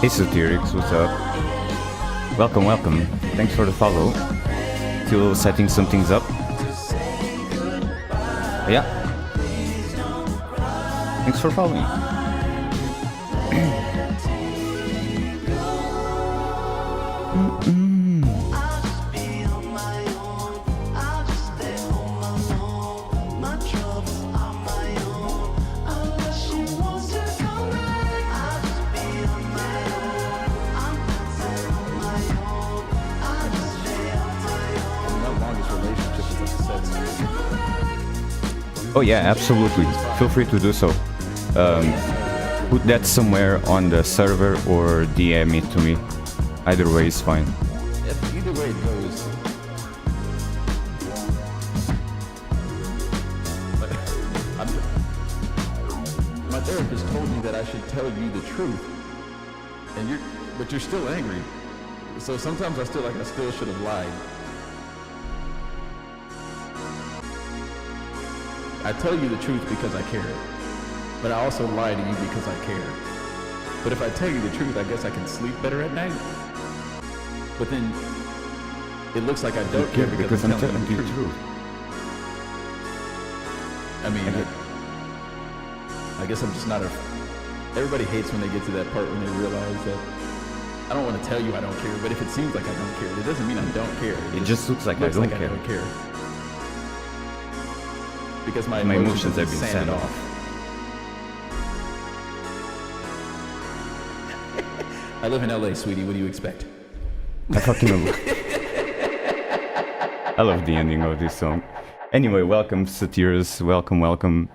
Hey Sotirix, what's up? Welcome, welcome. Thanks for the follow. Still setting some things up. Yeah. Thanks for following. Oh yeah, absolutely. Feel free to do so. Put that somewhere on the server or DM it to me. Either way is fine. Either way it goes. My therapist told me that I should tell you the truth, but you're still angry. So sometimes I still should have lied. I tell you the truth because I care, but I also lie to you because I care. But if I tell you the truth, I guess I can sleep better at night. But then it looks like I don't care because I'm telling you the truth. I mean, I guess I'm just not everybody hates when they get to that part when they realize that I don't want to tell you I don't care, but if it seems like I don't care, it doesn't mean I don't care. It just looks like I don't care. Because my emotions have been sanded off. I live in LA, sweetie. What do you expect? I fucking love I love the ending of this song. Anyway, welcome Satyrs. Welcome.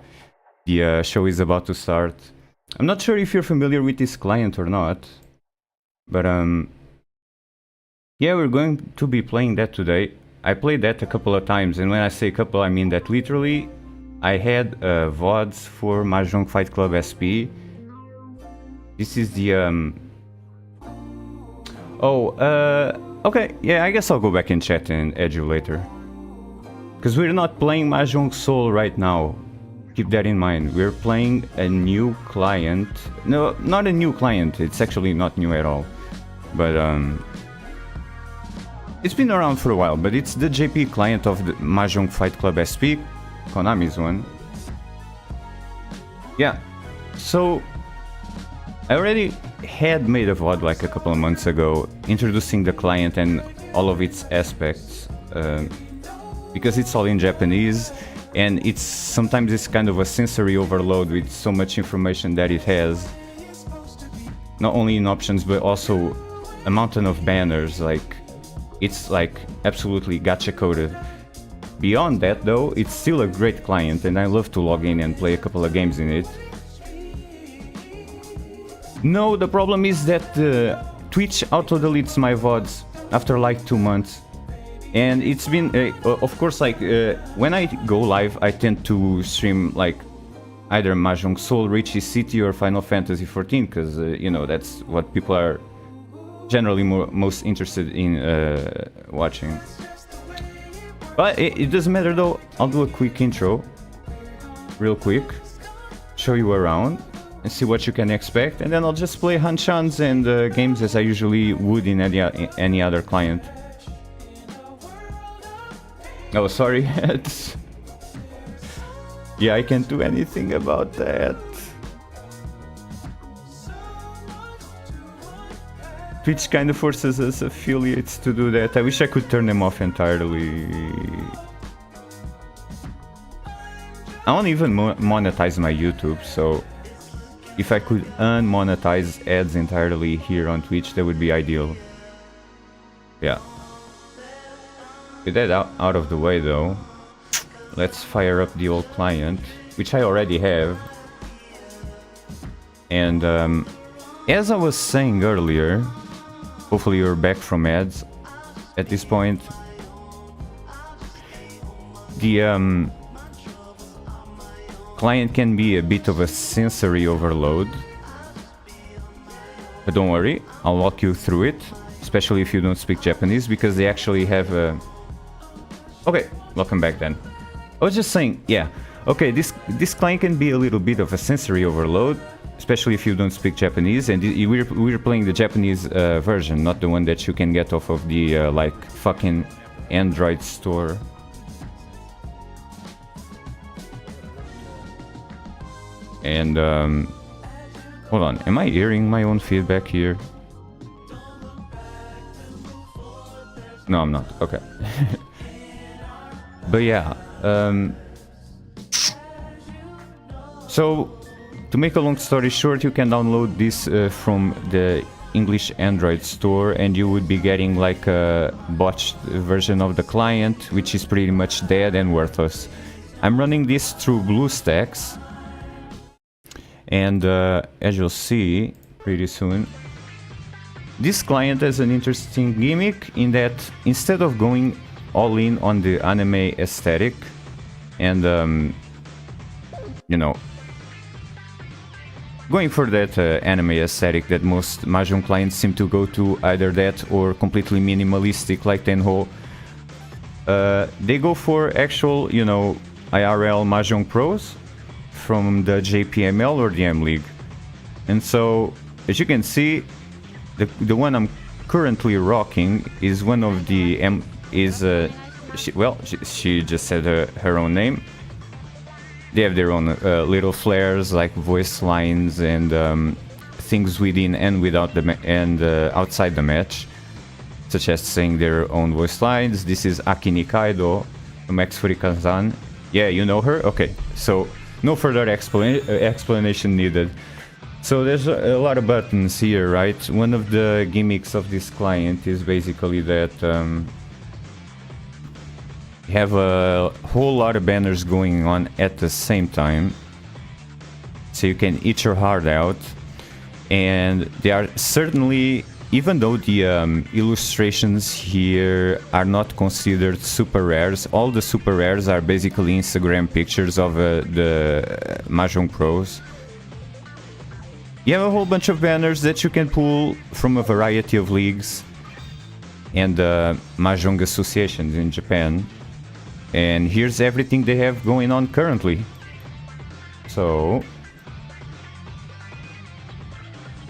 The show is about to start. I'm not sure if you're familiar with this client or not, but yeah, we're going to be playing that today. I played that a couple of times, and when I say couple, I mean that literally. I had VODs for Mahjong Fight Club SP. This is the okay, yeah, I guess I'll go back and chat and add you later. Because we're not playing Mahjong Soul right now. Keep that in mind. We're playing a new client. No, not a new client. It's actually not new at all. But it's been around for a while, but it's the JP client of the Mahjong Fight Club SP. Konami's one. Yeah, so I already had made a VOD like a couple of months ago introducing the client and all of its aspects because it's all in Japanese and sometimes it's kind of a sensory overload with so much information that it has, not only in options but also a mountain of banners. Like it's like absolutely gacha coded. Beyond that though, it's still a great client and I love to log in and play a couple of games in it. No, the problem is that Twitch auto-deletes my VODs after like 2 months. And it's been, of course, like when I go live, I tend to stream like either Mahjong Soul, Riichi City or Final Fantasy XIV because, you know, that's what people are generally most interested in watching. But it doesn't matter though, I'll do a quick intro, real quick, show you around and see what you can expect, and then I'll just play Hanshans and games as I usually would in any other client. Oh, sorry. Yeah, I can't do anything about that. Twitch kind of forces us affiliates to do that. I wish I could turn them off entirely. I don't even monetize my YouTube, so if I could unmonetize ads entirely here on Twitch, that would be ideal. Yeah. With that out of the way though, let's fire up the old client, which I already have. And as I was saying earlier, hopefully you're back from ads at this point. The client can be a bit of a sensory overload, but don't worry, I'll walk you through it, especially if you don't speak Japanese, because they actually have a... Okay, welcome back then. I was just saying, yeah, okay, this client can be a little bit of a sensory overload, especially if you don't speak Japanese. And we're playing the Japanese version, not the one that you can get off of the like fucking Android store. And hold on, am I hearing my own feedback here? No, I'm not. Okay. But yeah, so to make a long story short, you can download this from the English Android store, and you would be getting like a botched version of the client, which is pretty much dead and worthless. I'm running this through BlueStacks, and as you'll see pretty soon, this client has an interesting gimmick in that instead of going all in on the anime aesthetic and you know, going for that anime aesthetic that most Mahjong clients seem to go to, either that or completely minimalistic like Tenhou, they go for actual, you know, IRL Mahjong pros from the JPML or the M League. And so, as you can see, the one I'm currently rocking is one of the she just said her own name. They have their own little flares like voice lines and things within and without the outside the match, such as saying their own voice lines. This is Aki Nikaido from X-Furikazan. Yeah, you know her? Okay, so no further explanation needed. So there's a lot of buttons here, right? One of the gimmicks of this client is basically that you have a whole lot of banners going on at the same time, so you can eat your heart out. And they are certainly, even though the illustrations here are not considered super rares, all the super rares are basically Instagram pictures of the Mahjong pros. You have a whole bunch of banners that you can pull from a variety of leagues and Mahjong associations in Japan. And here's everything they have going on currently. So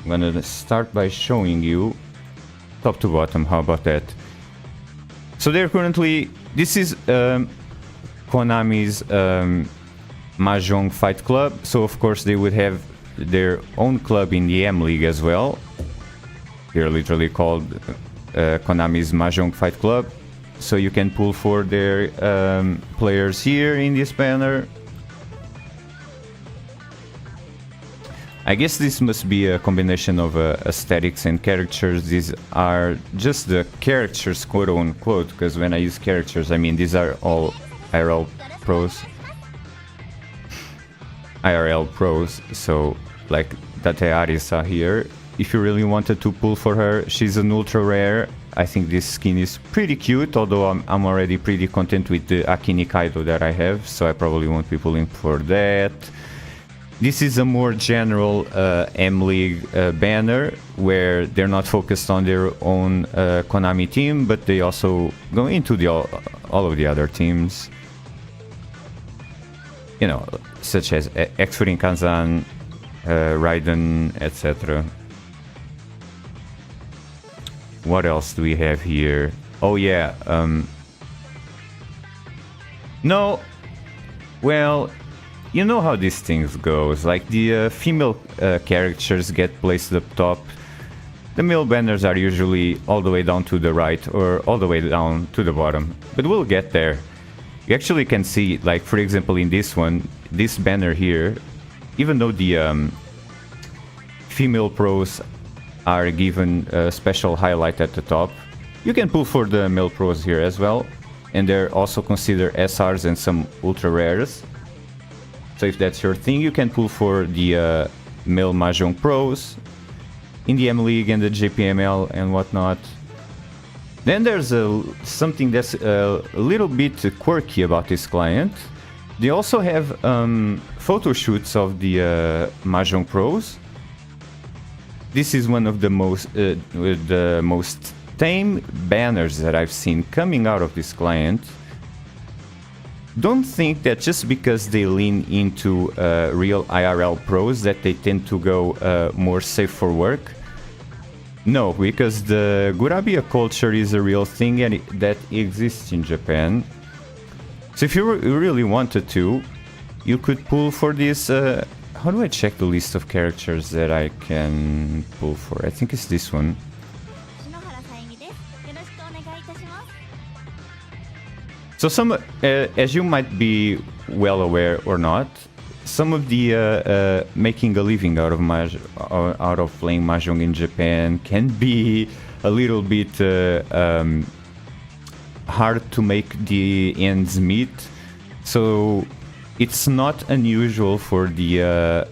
I'm gonna start by showing you top to bottom. How about that? So they're currently, this is Konami's Mahjong Fight Club. So of course they would have their own club in the M League as well. They're literally called Konami's Mahjong Fight Club. So you can pull for their players here in this banner. I guess this must be a combination of aesthetics and characters. These are just the characters, quote unquote, because when I use characters, I mean these are all IRL pros. So like Tate Arisa here. If you really wanted to pull for her, she's an ultra rare. I think this skin is pretty cute, although I'm already pretty content with the Aki Nikaido that I have, so I probably won't be pulling for that. This is a more general M League banner, where they're not focused on their own Konami team, but they also go into all of the other teams. You know, such as X-Furin Kazan, Raiden, etc. What else do we have here? Oh yeah, no, well, you know how these things goes. Like the female characters get placed up top. The male banners are usually all the way down to the right or all the way down to the bottom. But we'll get there. You actually can see, like for example in this one, this banner here, even though the female pros are given a special highlight at the top, you can pull for the male pros here as well, and they're also considered SRs and some ultra rares. So if that's your thing, you can pull for the male Mahjong pros in the M League and the JPML and whatnot. Then there's something that's a little bit quirky about this client. They also have photo shoots of the Mahjong pros. This is one of the most tame banners that I've seen coming out of this client. don't think that just because they lean into real IRL pros that they tend to go more safe for work. No, because the Gurabia culture is a real thing and that exists in Japan. So if you really wanted to, you could pull for this. How do I check the list of characters that I can pull for? I think it's this one. So some, as you might be well aware or not, some of the making a living out of playing Mahjong in Japan can be a little bit hard to make the ends meet. So it's not unusual for the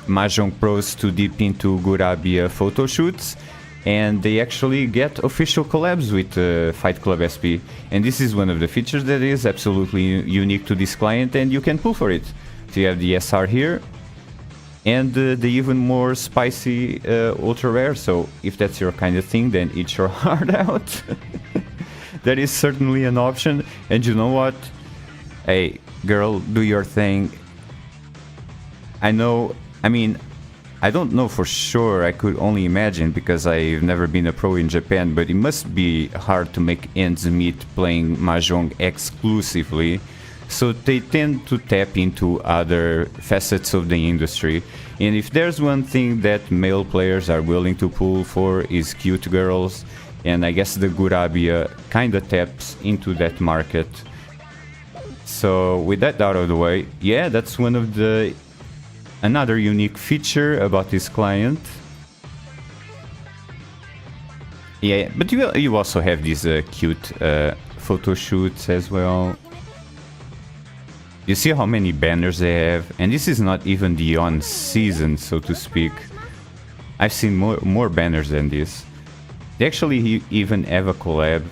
Mahjong pros to dip into Gurabia photo shoots, and they actually get official collabs with Fight Club SP. And this is one of the features that is absolutely unique to this client, and you can pull for it. So you have the SR here, and the even more spicy ultra rare. So if that's your kind of thing, then eat your heart out. That is certainly an option. And you know what? Hey, girl, do your thing. I mean, I don't know for sure, I could only imagine because I've never been a pro in Japan, but it must be hard to make ends meet playing Mahjong exclusively. So they tend to tap into other facets of the industry. And if there's one thing that male players are willing to pull for is cute girls, and I guess the Gurabia kinda taps into that market. So with that out of the way, yeah, that's one of the another unique feature about this client. Yeah, but you also have these cute photo shoots as well. You see how many banners they have, and this is not even the on season, so to speak. I've seen more banners than this. They actually even have a collab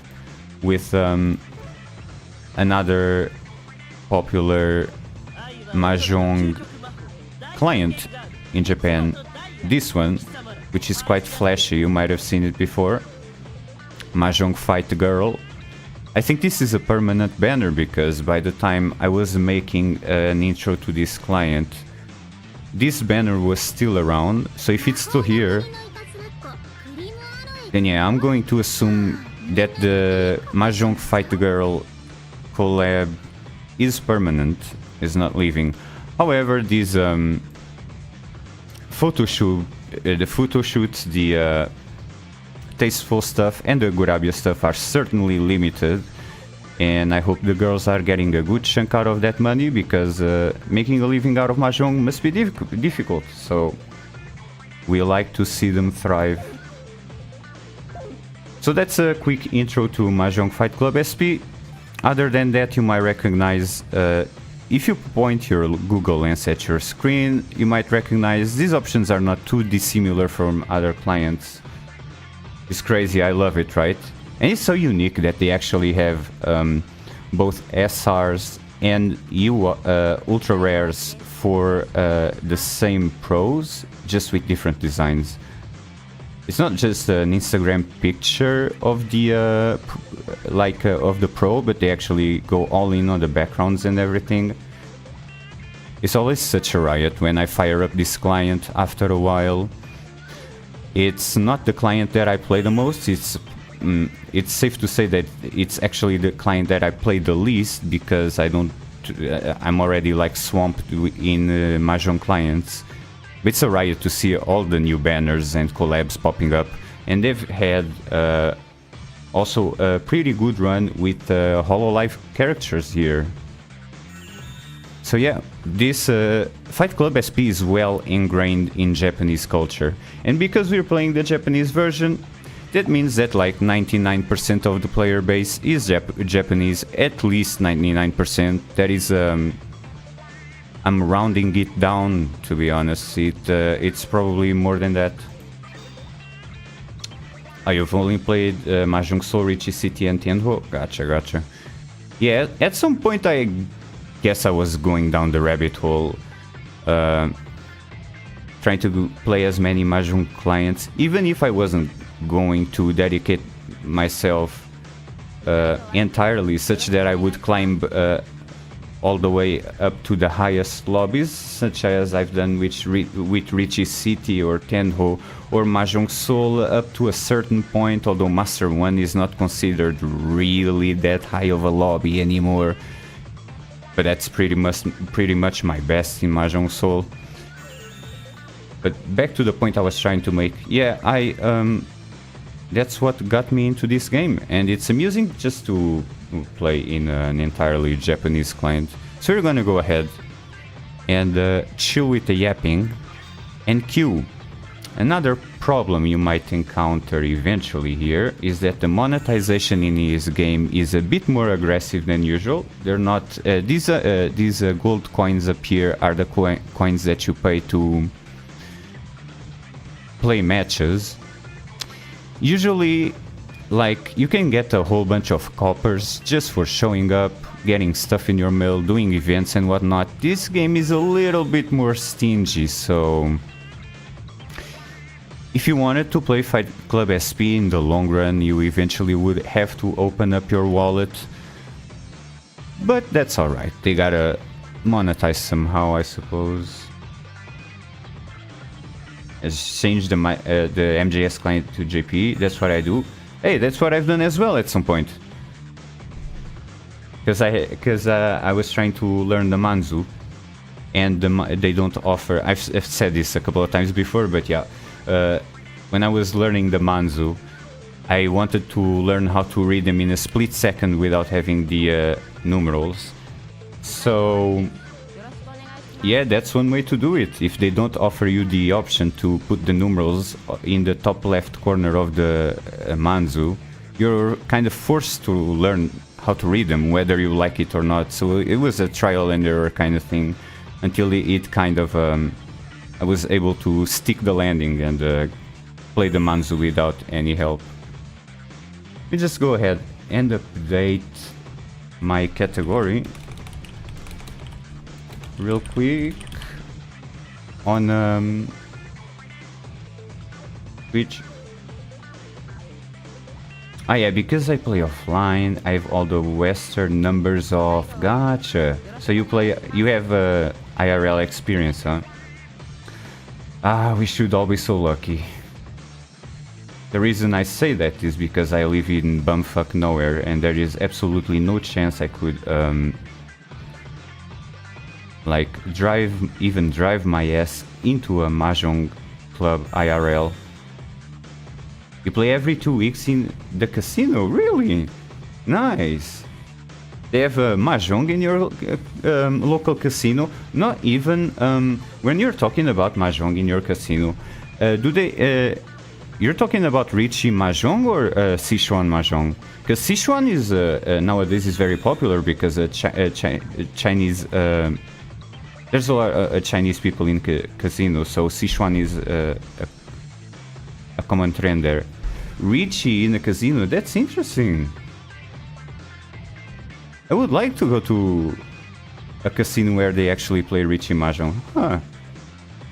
with another popular Mahjong client in Japan. This one, which is quite flashy, you might have seen it before. Mahjong Fight Girl. I think this is a permanent banner because by the time I was making an intro to this client, this banner was still around. So if it's still here, then yeah, I'm going to assume that the Mahjong Fight Girl collab is permanent, is not leaving. However, these photo shoots, the tasteful stuff and the Gurabia stuff are certainly limited, and I hope the girls are getting a good chunk out of that money because making a living out of Mahjong must be difficult, so we like to see them thrive. So that's a quick intro to Mahjong Fight Club SP. Other than that, you might recognize, if you point your Google Lens at your screen, you might recognize these options are not too dissimilar from other clients. It's crazy, I love it, right? And it's so unique that they actually have both SRs and ultra rares for the same pros, just with different designs. It's not just an Instagram picture of the of the pro, but they actually go all in on the backgrounds and everything. It's always such a riot when I fire up this client after a while. It's not the client that I play the most. It's safe to say that it's actually the client that I play the least because I'm already like swamped in Mahjong clients. It's a riot to see all the new banners and collabs popping up, and they've had also a pretty good run with HoloLive characters here. So yeah, this Fight Club SP is well ingrained in Japanese culture, and because we're playing the Japanese version, that means that like 99% of the player base is Japanese, at least 99%. That is I'm rounding it down, to be honest. It's probably more than that. You've only played Mahjong Soul, Riichi City, and Tenhou? Gotcha. Yeah, at some point I guess I was going down the rabbit hole, trying to play as many Mahjong clients, even if I wasn't going to dedicate myself entirely, such that I would climb all the way up to the highest lobbies, such as I've done with Riichi City or Tenhou or Mahjong Soul up to a certain point, although Master 1 is not considered really that high of a lobby anymore. But that's pretty much my best in Mahjong Soul. But back to the point I was trying to make. Yeah, that's what got me into this game, and it's amusing just to play in an entirely Japanese client. So we're gonna go ahead and chill with the yapping and queue. Another problem you might encounter eventually here is that the monetization in this game is a bit more aggressive than usual. They're not these gold coins up here are the coins that you pay to play matches. Usually, like, you can get a whole bunch of coppers just for showing up, getting stuff in your mail, doing events and whatnot. This game is a little bit more stingy, so if you wanted to play Fight Club SP in the long run, you eventually would have to open up your wallet. But that's alright, they gotta monetize somehow, I suppose. Change the MJS client to JP. That's what I do. Hey, that's what I've done as well at some point. Because I was trying to learn the Manzu, and they don't offer. I've said this a couple of times before, but yeah, when I was learning the Manzu, I wanted to learn how to read them in a split second without having the numerals. So yeah, that's one way to do it. If they don't offer you the option to put the numerals in the top left corner of the Manzu, you're kind of forced to learn how to read them, whether you like it or not. So it was a trial and error kind of thing, until it kind of I was able to stick the landing and play the Manzu without any help. Let me just go ahead and update my category real quick on Twitch. Ah yeah, because I play offline, I have all the Western numbers off. Gotcha. So you have IRL experience, huh? Ah, we should all be so lucky. The reason I say that is because I live in bumfuck nowhere, and there is absolutely no chance I could like drive my ass into a Mahjong club IRL. You play every 2 weeks in the casino? Really? Nice. They have a Mahjong in your local casino? Not even when you're talking about Mahjong in your casino, do they you're talking about Riichi Mahjong or Sichuan Mahjong? Because Sichuan is nowadays is very popular because Chinese there's a lot of Chinese people in casinos, so Sichuan is a common trend there. Riichi in a casino, that's interesting. I would like to go to a casino where they actually play Riichi Mahjong. Huh.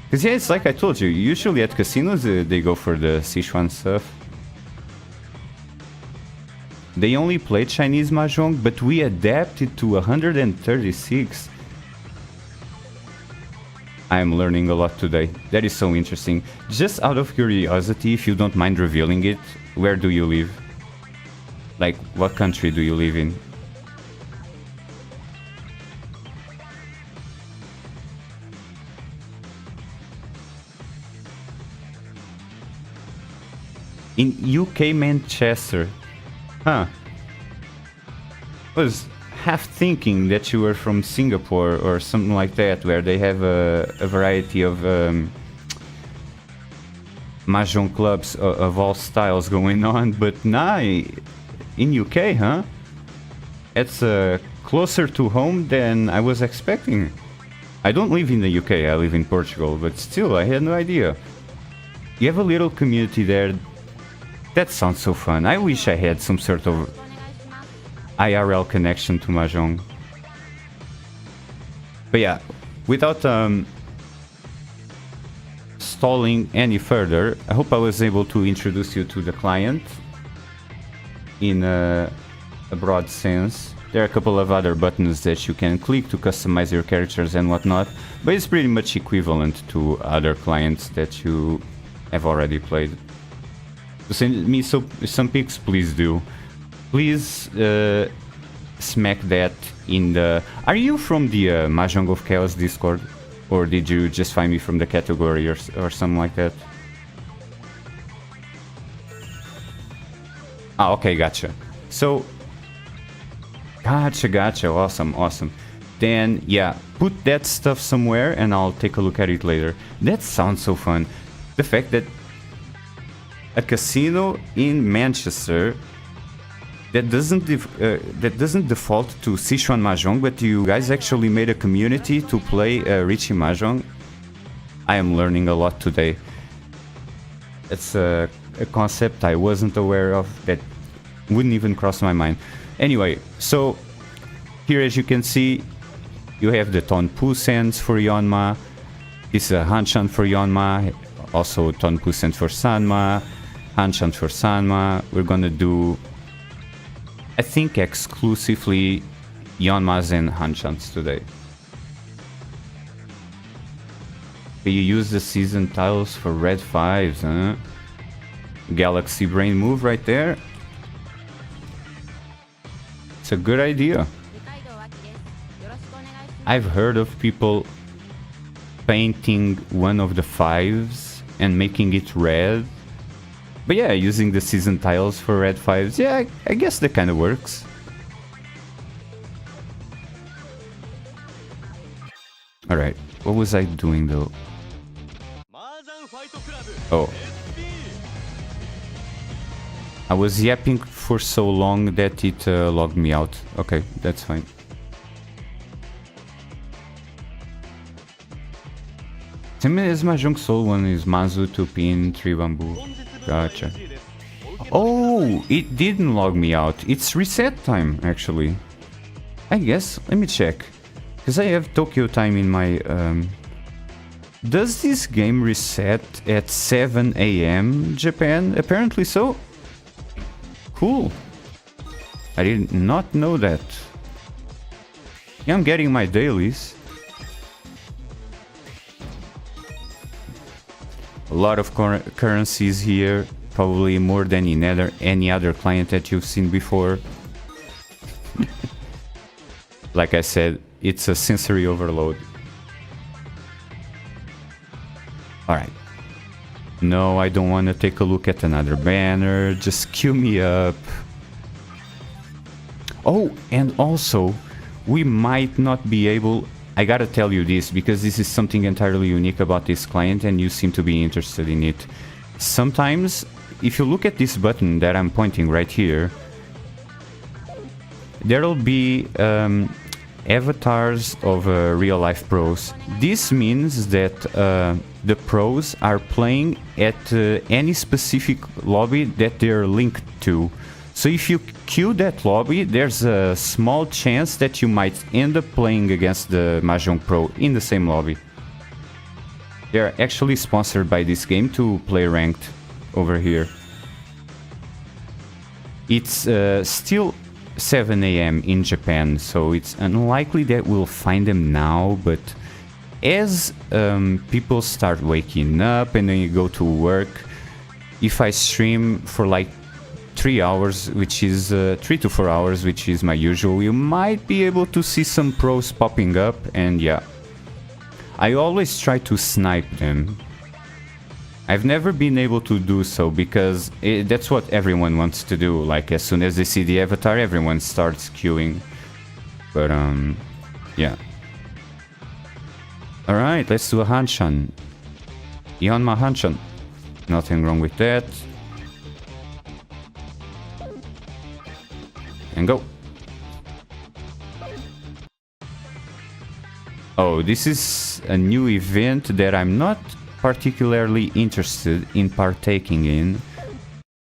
Because yeah, it's like I told you, usually at casinos they go for the Sichuan stuff. They only play Chinese Mahjong, but we adapted to 136. I'm learning a lot today. That is so interesting. Just out of curiosity, if you don't mind revealing it, where do you live? Like, what country do you live in? In UK, Manchester. Huh. Was half thinking that you were from Singapore or something like that, where they have a variety of Mahjong clubs of all styles going on, but nah, in UK, huh? It's closer to home than I was expecting. I don't live in the UK, I live in Portugal, but still, I had no idea. You have a little community there. That sounds so fun. I wish I had some sort of IRL connection to Mahjong. But yeah, without stalling any further, I hope I was able to introduce you to the client in a a broad sense. There are a couple of other buttons that you can click to customize your characters and whatnot, but it's pretty much equivalent to other clients that you have already played. To send me some pics, please do. Please smack that in the... Are you from the Mahjong of Chaos Discord? Or did you just find me from the category or something like that? Ah, okay, gotcha. So... Gotcha, awesome. Then, yeah, put that stuff somewhere and I'll take a look at it later. That sounds so fun. The fact that a casino in Manchester that doesn't default to Sichuan Mahjong, but you guys actually made a community to play Riichi Mahjong. I am learning a lot today. It's a concept I wasn't aware of, that wouldn't even cross my mind. Anyway, so here as you can see, you have the Tonpu Sense for Yeonma, this is a Hanshan for Yeonma, also Tonpu Sense for Sanma, Hanshan for Sanma. We're gonna do, I think, exclusively Yeonmas and Hanshans today. You use the season tiles for red 5s, huh? Galaxy brain move right there. It's a good idea. I've heard of people painting one of the 5s and making it red. But yeah, using the season tiles for red 5s, yeah, I guess that kind of works. Alright, what was I doing though? Oh. I was yapping for so long that it logged me out. Okay, that's fine. Same as Mahjong Soul, one is Manzu, 2 pin, 3 bamboo. Gotcha. Oh, it didn't log me out. It's reset time, actually. I guess. Let me check. Because I have Tokyo time in my... Does this game reset at 7 AM Japan? Apparently so. Cool. I did not know that. Yeah, I'm getting my dailies. A lot of currencies here. Probably more than in any other client that you've seen before. Like I said, it's a sensory overload. Alright. No, I don't want to take a look at another banner. Just queue me up. Oh, and also, we might not be able... I gotta tell you this, because this is something entirely unique about this client and you seem to be interested in it. Sometimes, if you look at this button that I'm pointing right here, there'll be avatars of real-life pros. This means that the pros are playing at any specific lobby that they're linked to. So if you queue that lobby, there's a small chance that you might end up playing against the Mahjong Pro in the same lobby. They're actually sponsored by this game to play ranked over here. It's still 7 AM in Japan, so it's unlikely that we'll find them now, but as people start waking up and then you go to work, if I stream for like 3 hours, which is 3 to 4 hours, which is my usual, you might be able to see some pros popping up, and yeah. I always try to snipe them. I've never been able to do so because that's what everyone wants to do. Like, as soon as they see the avatar, everyone starts queuing. But, yeah. Alright, let's do a Hanshan. Yeonma Hanshan. Nothing wrong with that. And go. Oh, this is a new event that I'm not particularly interested in partaking in.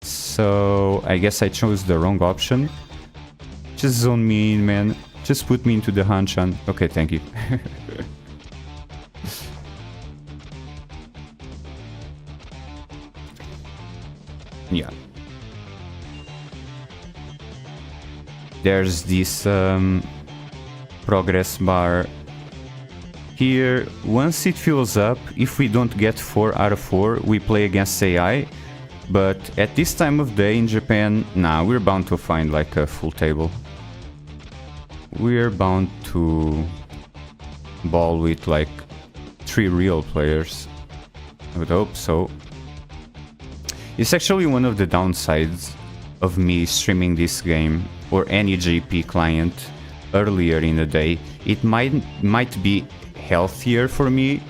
So I guess I chose the wrong option. Just zone me in, man. Just put me into the Hanshan. Okay, thank you. Yeah. there's this progress bar here. Once it fills up, if we don't get 4 out of 4, we play against AI. But at this time of day in Japan, nah, we're bound to find like a full table. We're bound to ball with like 3 real players. I would hope so. It's actually one of the downsides of me streaming this game or any JP client earlier in the day. It might be healthier for me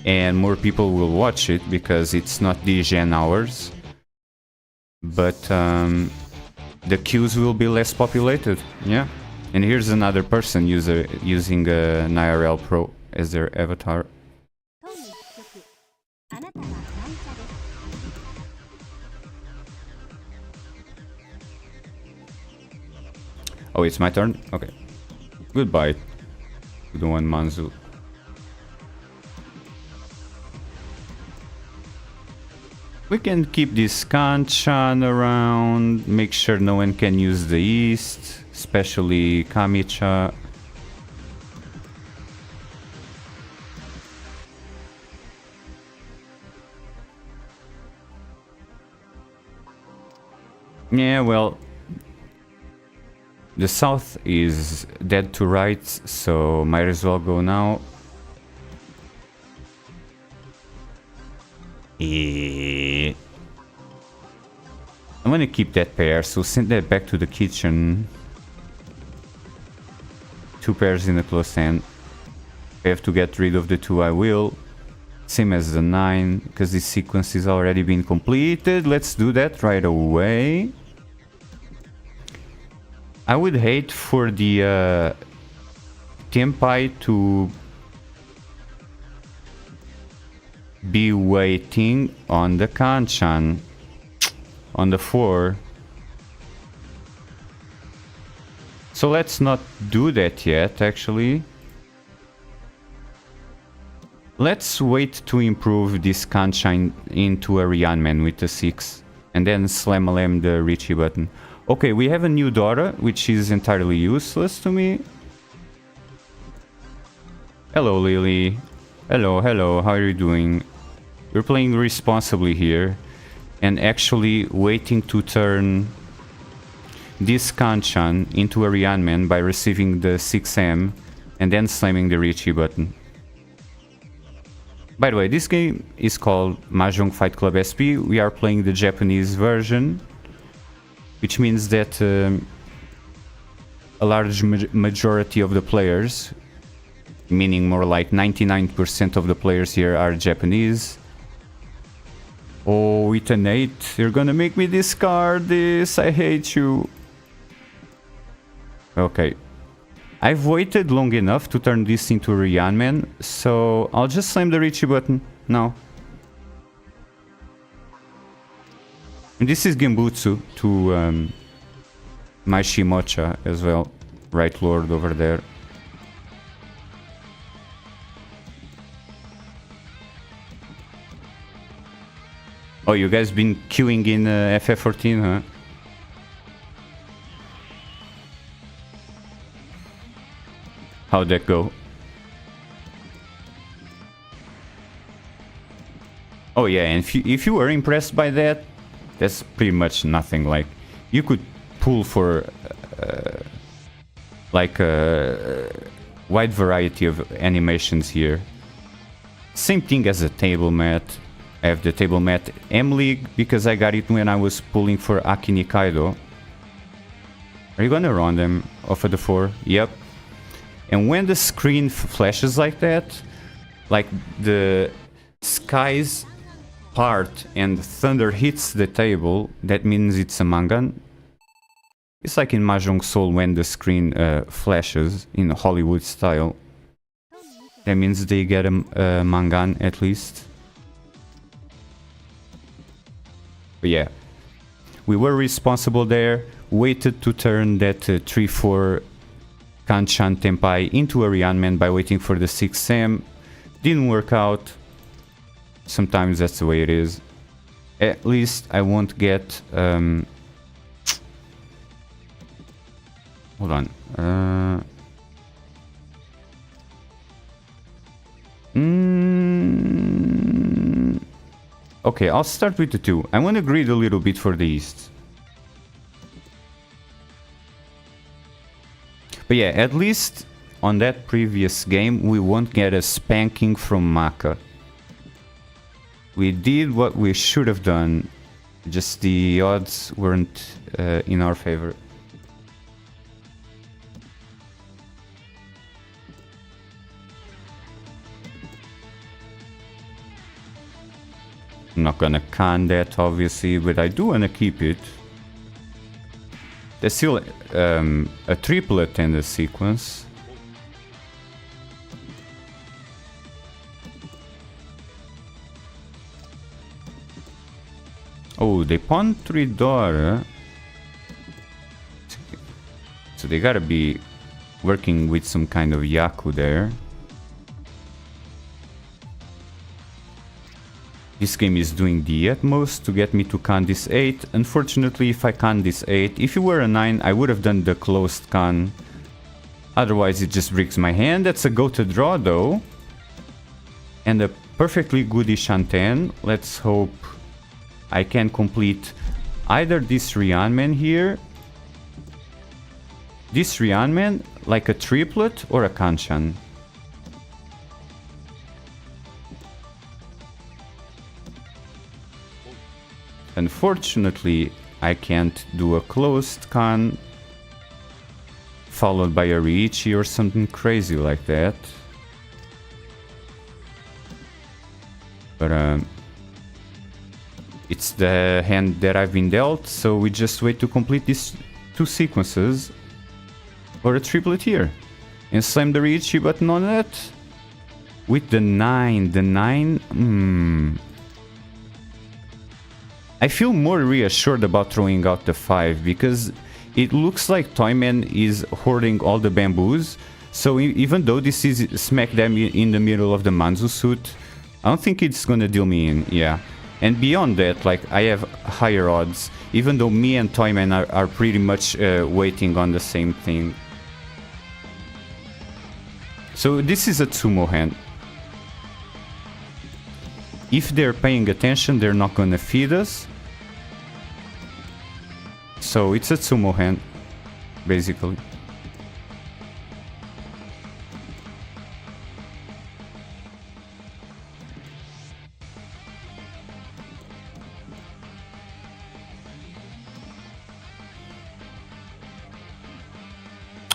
and more people will watch it because it's not DGen hours. But the queues will be less populated, yeah. And here's another person using an IRL Pro as their avatar. Oh, it's my turn? Okay. Goodbye, good one, Manzu. We can keep this Kanchan around, make sure no one can use the east, especially Kamicha. Yeah, well, the south is dead to rights, so might as well go now. I'm gonna keep that pair, so send that back to the kitchen. 2 pairs in the close hand. If I have to get rid of the 2, I will. Same as the 9, because this sequence is already been completed. Let's do that right away. I would hate for the Tenpai to be waiting on the Kanchan on the 4. So let's not do that yet, actually. Let's wait to improve this Kanchan into a Ryanman with the 6 and then slam the Riichi button. Okay, we have a new Dora, which is entirely useless to me. Hello, Lily. Hello, hello, how are you doing? We're playing responsibly here and actually waiting to turn this Kanchan into a Ryanman by receiving the 6M and then slamming the Riichi button. By the way, this game is called Mahjong Fight Club SP. We are playing the Japanese version, which means that a large majority of the players, meaning more like 99% of the players here, are Japanese. Oh, with an 8, you're gonna make me discard this, I hate you. Okay. I've waited long enough to turn this into a Ryanman, so I'll just slam the Riichi button now. And this is Genbutsu to my Shimocha as well, right lord over there. Oh, you guys been queuing in FF14, huh? How'd that go? Oh yeah, and if you were impressed by that, that's pretty much nothing. Like, you could pull for like a wide variety of animations here. Same thing as a table mat. I have the table mat M-League because I got it when I was pulling for Aki Nikaido. Are you gonna run them off of the 4? Yep. And when the screen flashes like that, like the skies part and thunder hits the table, that means it's a Mangan. It's like in Mahjong Soul when the screen flashes in Hollywood style. That means they get a Mangan at least. But yeah, we were responsible there, waited to turn that 3-4 Kanchan Tenpai into a Ryanman by waiting for the 6M. Didn't work out. Sometimes that's the way it is. At least I won't get Hold on. Okay, I'll start with the 2. I want to greed a little bit for the east. But yeah, at least on that previous game, we won't get a spanking from Maka. We did what we should have done, just the odds weren't in our favor. I'm not gonna con that, obviously, but I do wanna keep it. There's still a triplet in the sequence. Oh, they pawned 3 daughter. So they gotta be working with some kind of Yaku there. This game is doing the utmost to get me to con this 8. Unfortunately, if I con this 8, if it were a 9, I would have done the closed con. Otherwise, it just breaks my hand. That's a go to draw, though. And a perfectly goodish on 10. Let's hope I can complete either this Ryanman here, this Ryanman, like a triplet, or a Kanchan. Unfortunately, I can't do a closed con followed by a Riichi or something crazy like that. But it's the hand that I've been dealt, so we just wait to complete these 2 sequences or a triplet here. And slam the Riichi button on that. With the 9. The 9... I feel more reassured about throwing out the 5 because it looks like Toyman is hoarding all the bamboos. So even though this is smack dab in the middle of the Manzu suit, I don't think it's gonna deal me in, yeah. And beyond that, like, I have higher odds, even though me and Toyman are pretty much waiting on the same thing. So this is a Tsumo hand. If they're paying attention, they're not gonna feed us. So it's a Tsumo hand, basically.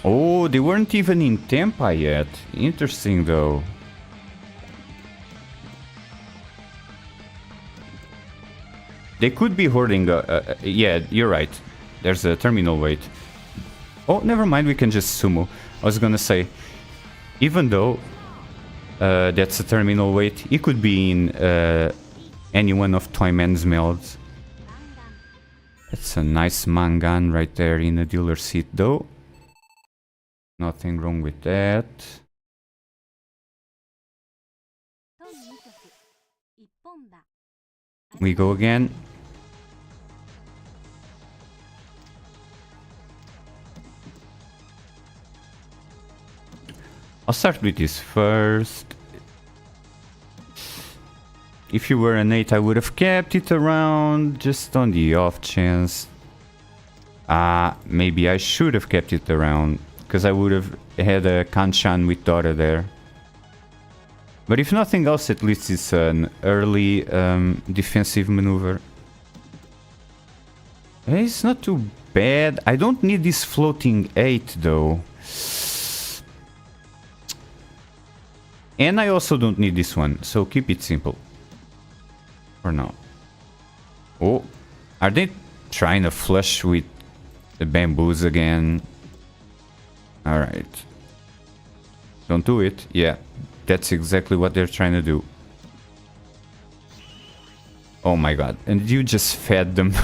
Oh, they weren't even in Tempa yet. Interesting, though. They could be hoarding... yeah, you're right. There's a terminal wait. Oh, never mind, we can just sumo. I was gonna say, even though that's a terminal wait, it could be in any one of Toyman's melds. That's a nice mangan right there in the dealer seat, though. Nothing wrong with that. We go again. I'll start with this first. If you were an 8, I would have kept it around just on the off chance. Maybe I should have kept it around, because I would have had a Kanchan with Dora there. But if nothing else, at least it's an early defensive maneuver. It's not too bad. I don't need this floating 8 though. And I also don't need this one, so keep it simple. For now. Oh, are they trying to flush with the bamboos again? Alright. Don't do it. Yeah, that's exactly what they're trying to do. Oh my god, and you just fed them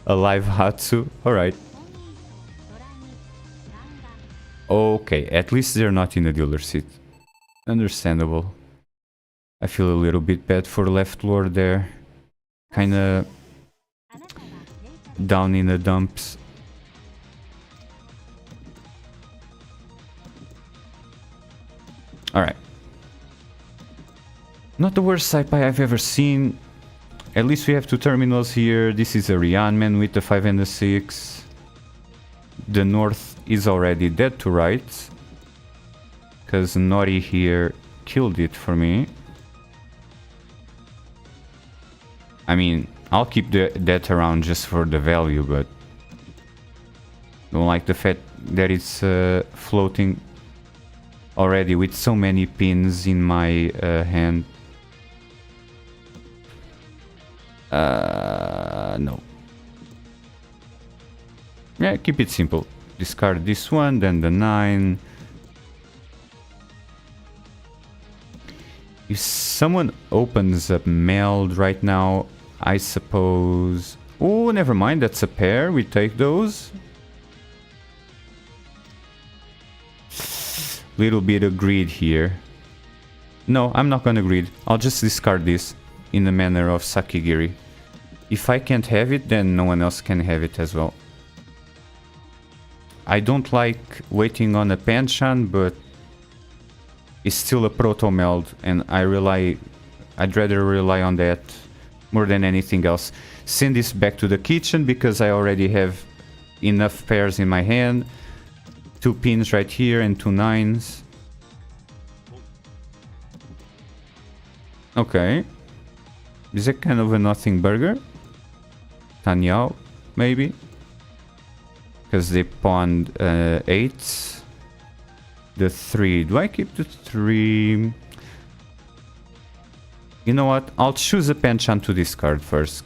a live Hatsu? Alright. Okay, at least they're not in the dealer seat. Understandable. I feel a little bit bad for left lord there. Kinda down in the dumps. Alright. Not the worst Saipai I've ever seen. At least we have 2 terminals here. This is a Rianman with the 5 and the 6. The north is already dead to rights. Because Nori here killed it for me. I mean, I'll keep that around just for the value, but don't like the fact that it's floating already with so many pins in my hand. No. Yeah, keep it simple. Discard this one, then the 9. If someone opens a meld right now, I suppose... Oh, never mind, that's a pair. We take those. Little bit of greed here. No, I'm not gonna greed. I'll just discard this in the manner of Sakigiri. If I can't have it, then no one else can have it as well. I don't like waiting on a Panshan, but it's still a proto meld, and I'd rather rely on that more than anything else. Send this back to the kitchen because I already have enough pairs in my hand. 2 pins right here and 2 9s. Okay. Is that kind of a nothing burger? Tanyao, maybe? Because they pawned 8s. The 3. Do I keep the 3? You know what? I'll choose a penchant to discard first.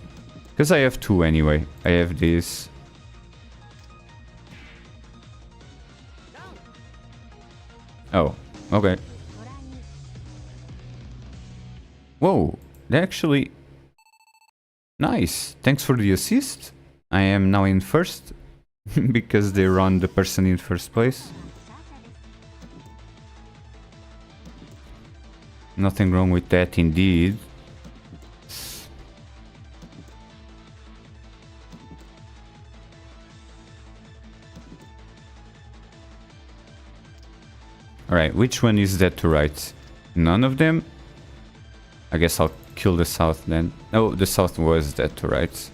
Because I have 2 anyway. I have this. Oh, okay. Whoa, they actually... Nice. Thanks for the assist. I am now in first. Because they run the person in first place. Nothing wrong with that indeed. Alright, which one is that to right? None of them? I guess I'll kill the south then. Oh, the south was that to right.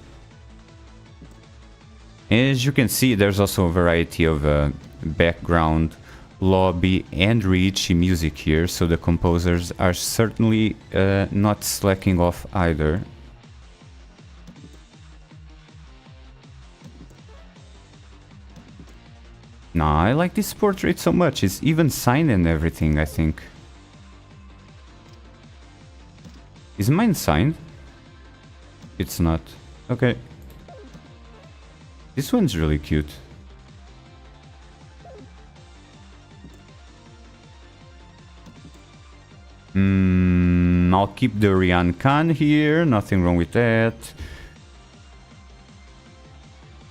As you can see, there's also a variety of background, lobby and Riichi music here, so the composers are certainly not slacking off either. Nah, I like this portrait so much. It's even signed and everything, I think. Is mine signed? It's not. Okay. This one's really cute. I'll keep the Rian Khan here. Nothing wrong with that.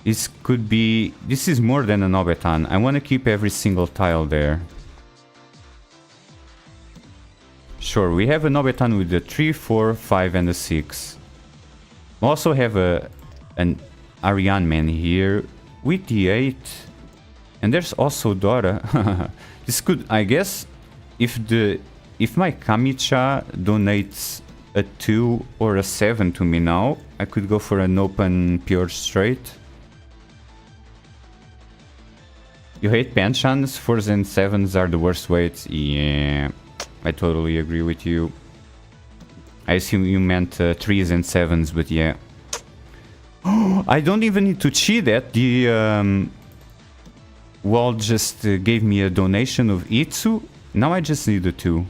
This could be... This is more than a Nobetan. I want to keep every single tile there. Sure, we have a Nobetan with the 3, 4, 5 and a 6. We also have an Ariane man here with the 8. And there's also Dora. This could... I guess if my Kamicha donates a 2 or a 7 to me now, I could go for an open pure straight. You hate Panshans? 4s and 7s are the worst weights? Yeah, I totally agree with you. I assume you meant 3s and 7s, but yeah. I don't even need to cheat that. The wall just gave me a donation of Itsu. Now I just need a 2.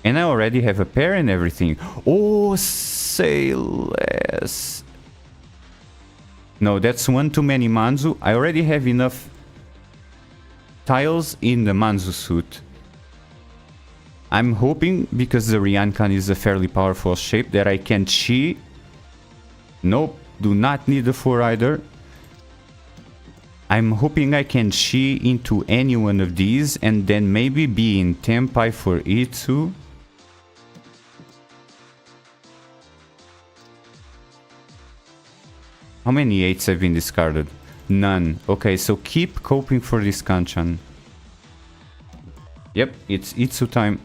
And I already have a pair and everything. Oh, say less. No, that's one too many Manzu. I already have enough tiles in the Manzu suit. I'm hoping, because the Ryankan is a fairly powerful shape, that I can chi. Nope, do not need the 4 either. I'm hoping I can chi into any one of these and then maybe be in Tenpai for Itsu. How many 8s have been discarded? None. Okay, so keep coping for this Kanchan. Yep, it's Itsu time.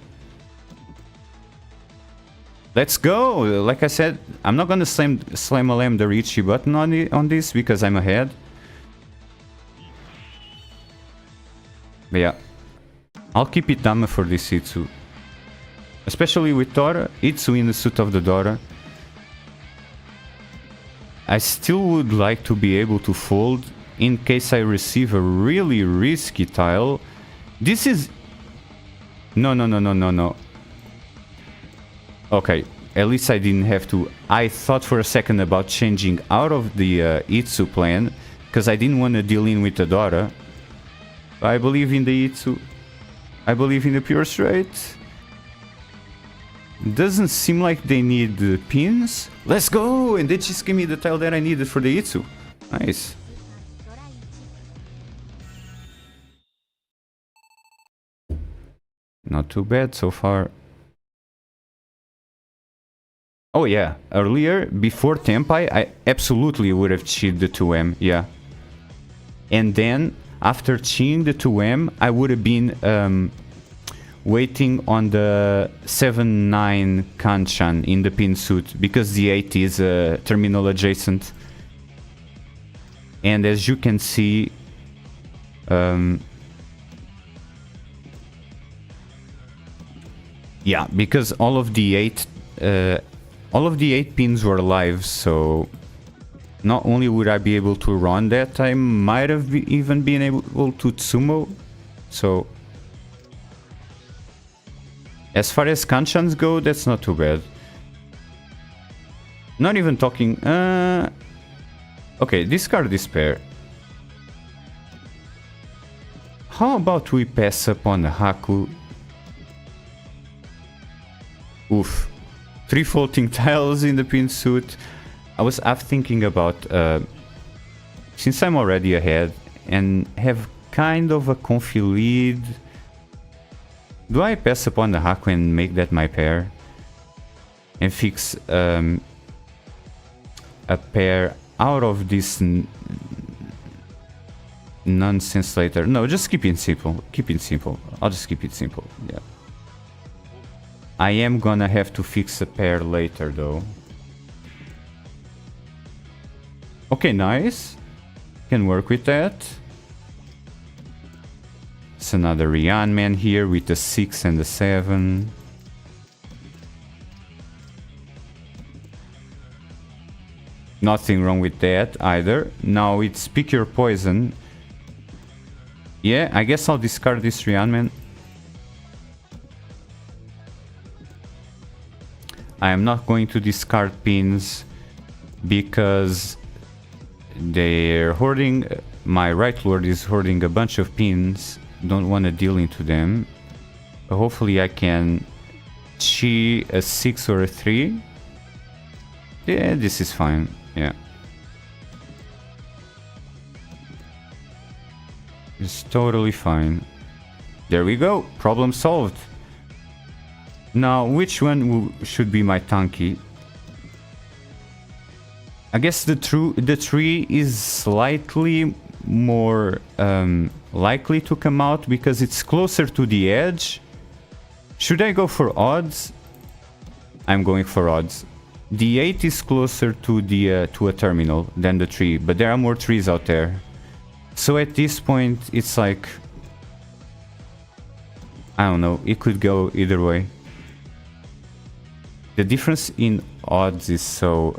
Let's go! Like I said, I'm not gonna slam the Riichi button on this because I'm ahead. But yeah, I'll keep Itama for this Itsu. Especially with Dora, Itsu in the suit of the Dora. I still would like to be able to fold in case I receive a really risky tile. This is... No. Okay, at least I didn't have to. I thought for a second about changing out of the Itsu plan, because I didn't want to deal in with the Dora. I believe in the Itsu. I believe in the pure straight. Doesn't seem like they need pins. Let's go! And they just gave me the tile that I needed for the Itsu. Nice. Not too bad so far. Oh yeah, earlier, before Tempai, I absolutely would have cheated the 2M, yeah. And then, after cheating the 2M, I would have been waiting on the 7-9 Kanchan in the pin suit, because the 8 is terminal adjacent. And as you can see, yeah, because all of the 8 pins were live, so not only would I be able to run that, I might have even been able to Tsumo. So as far as Kanchans go, that's not too bad. Not even talking... okay, discard this pair. How about we pass up on the Haku? Oof. 3 floating tiles in the pin suit. I was thinking about... since I'm already ahead and have kind of a comfy lead... Do I pass upon the Haku and make that my pair? And fix a pair out of this nonsense later? No, just keep it simple. Keep it simple. I'll just keep it simple. Yeah. I am gonna have to fix a pair later though. Okay, nice. Can work with that. It's another Rian man here with the 6 and the 7. Nothing wrong with that either. Now it's pick your poison. Yeah, I guess I'll discard this Rian man. I am not going to discard pins because they're hoarding. My right lord is hoarding a bunch of pins. Don't want to deal into them. Hopefully I can chi a 6 or a 3. Yeah, this is fine. Yeah. It's totally fine. There we go. Problem solved. Now, which one should be my tanky? I guess the tree is slightly more likely to come out because it's closer to the edge. Should I go for odds? I'm going for odds. The 8 is closer to the to a terminal than the tree, but there are more trees out there. So at this point, it's like... I don't know, it could go either way. The difference in odds is so...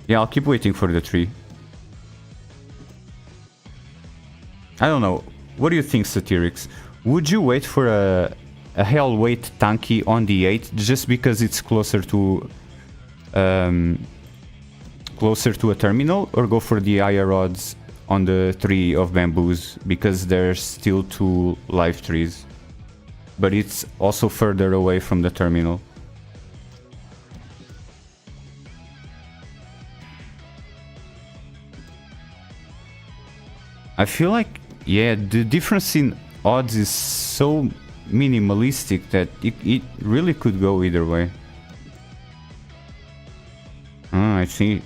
yeah, I'll keep waiting for the tree. I don't know. What do you think, Satyrix? Would you wait for a hell weight tanky on the 8 just because it's closer to a terminal, or go for the higher odds on the 3 of bamboos because there's still 2 live trees, but it's also further away from the terminal? I feel like, yeah, the difference in odds is so minimalistic that it really could go either way. I see.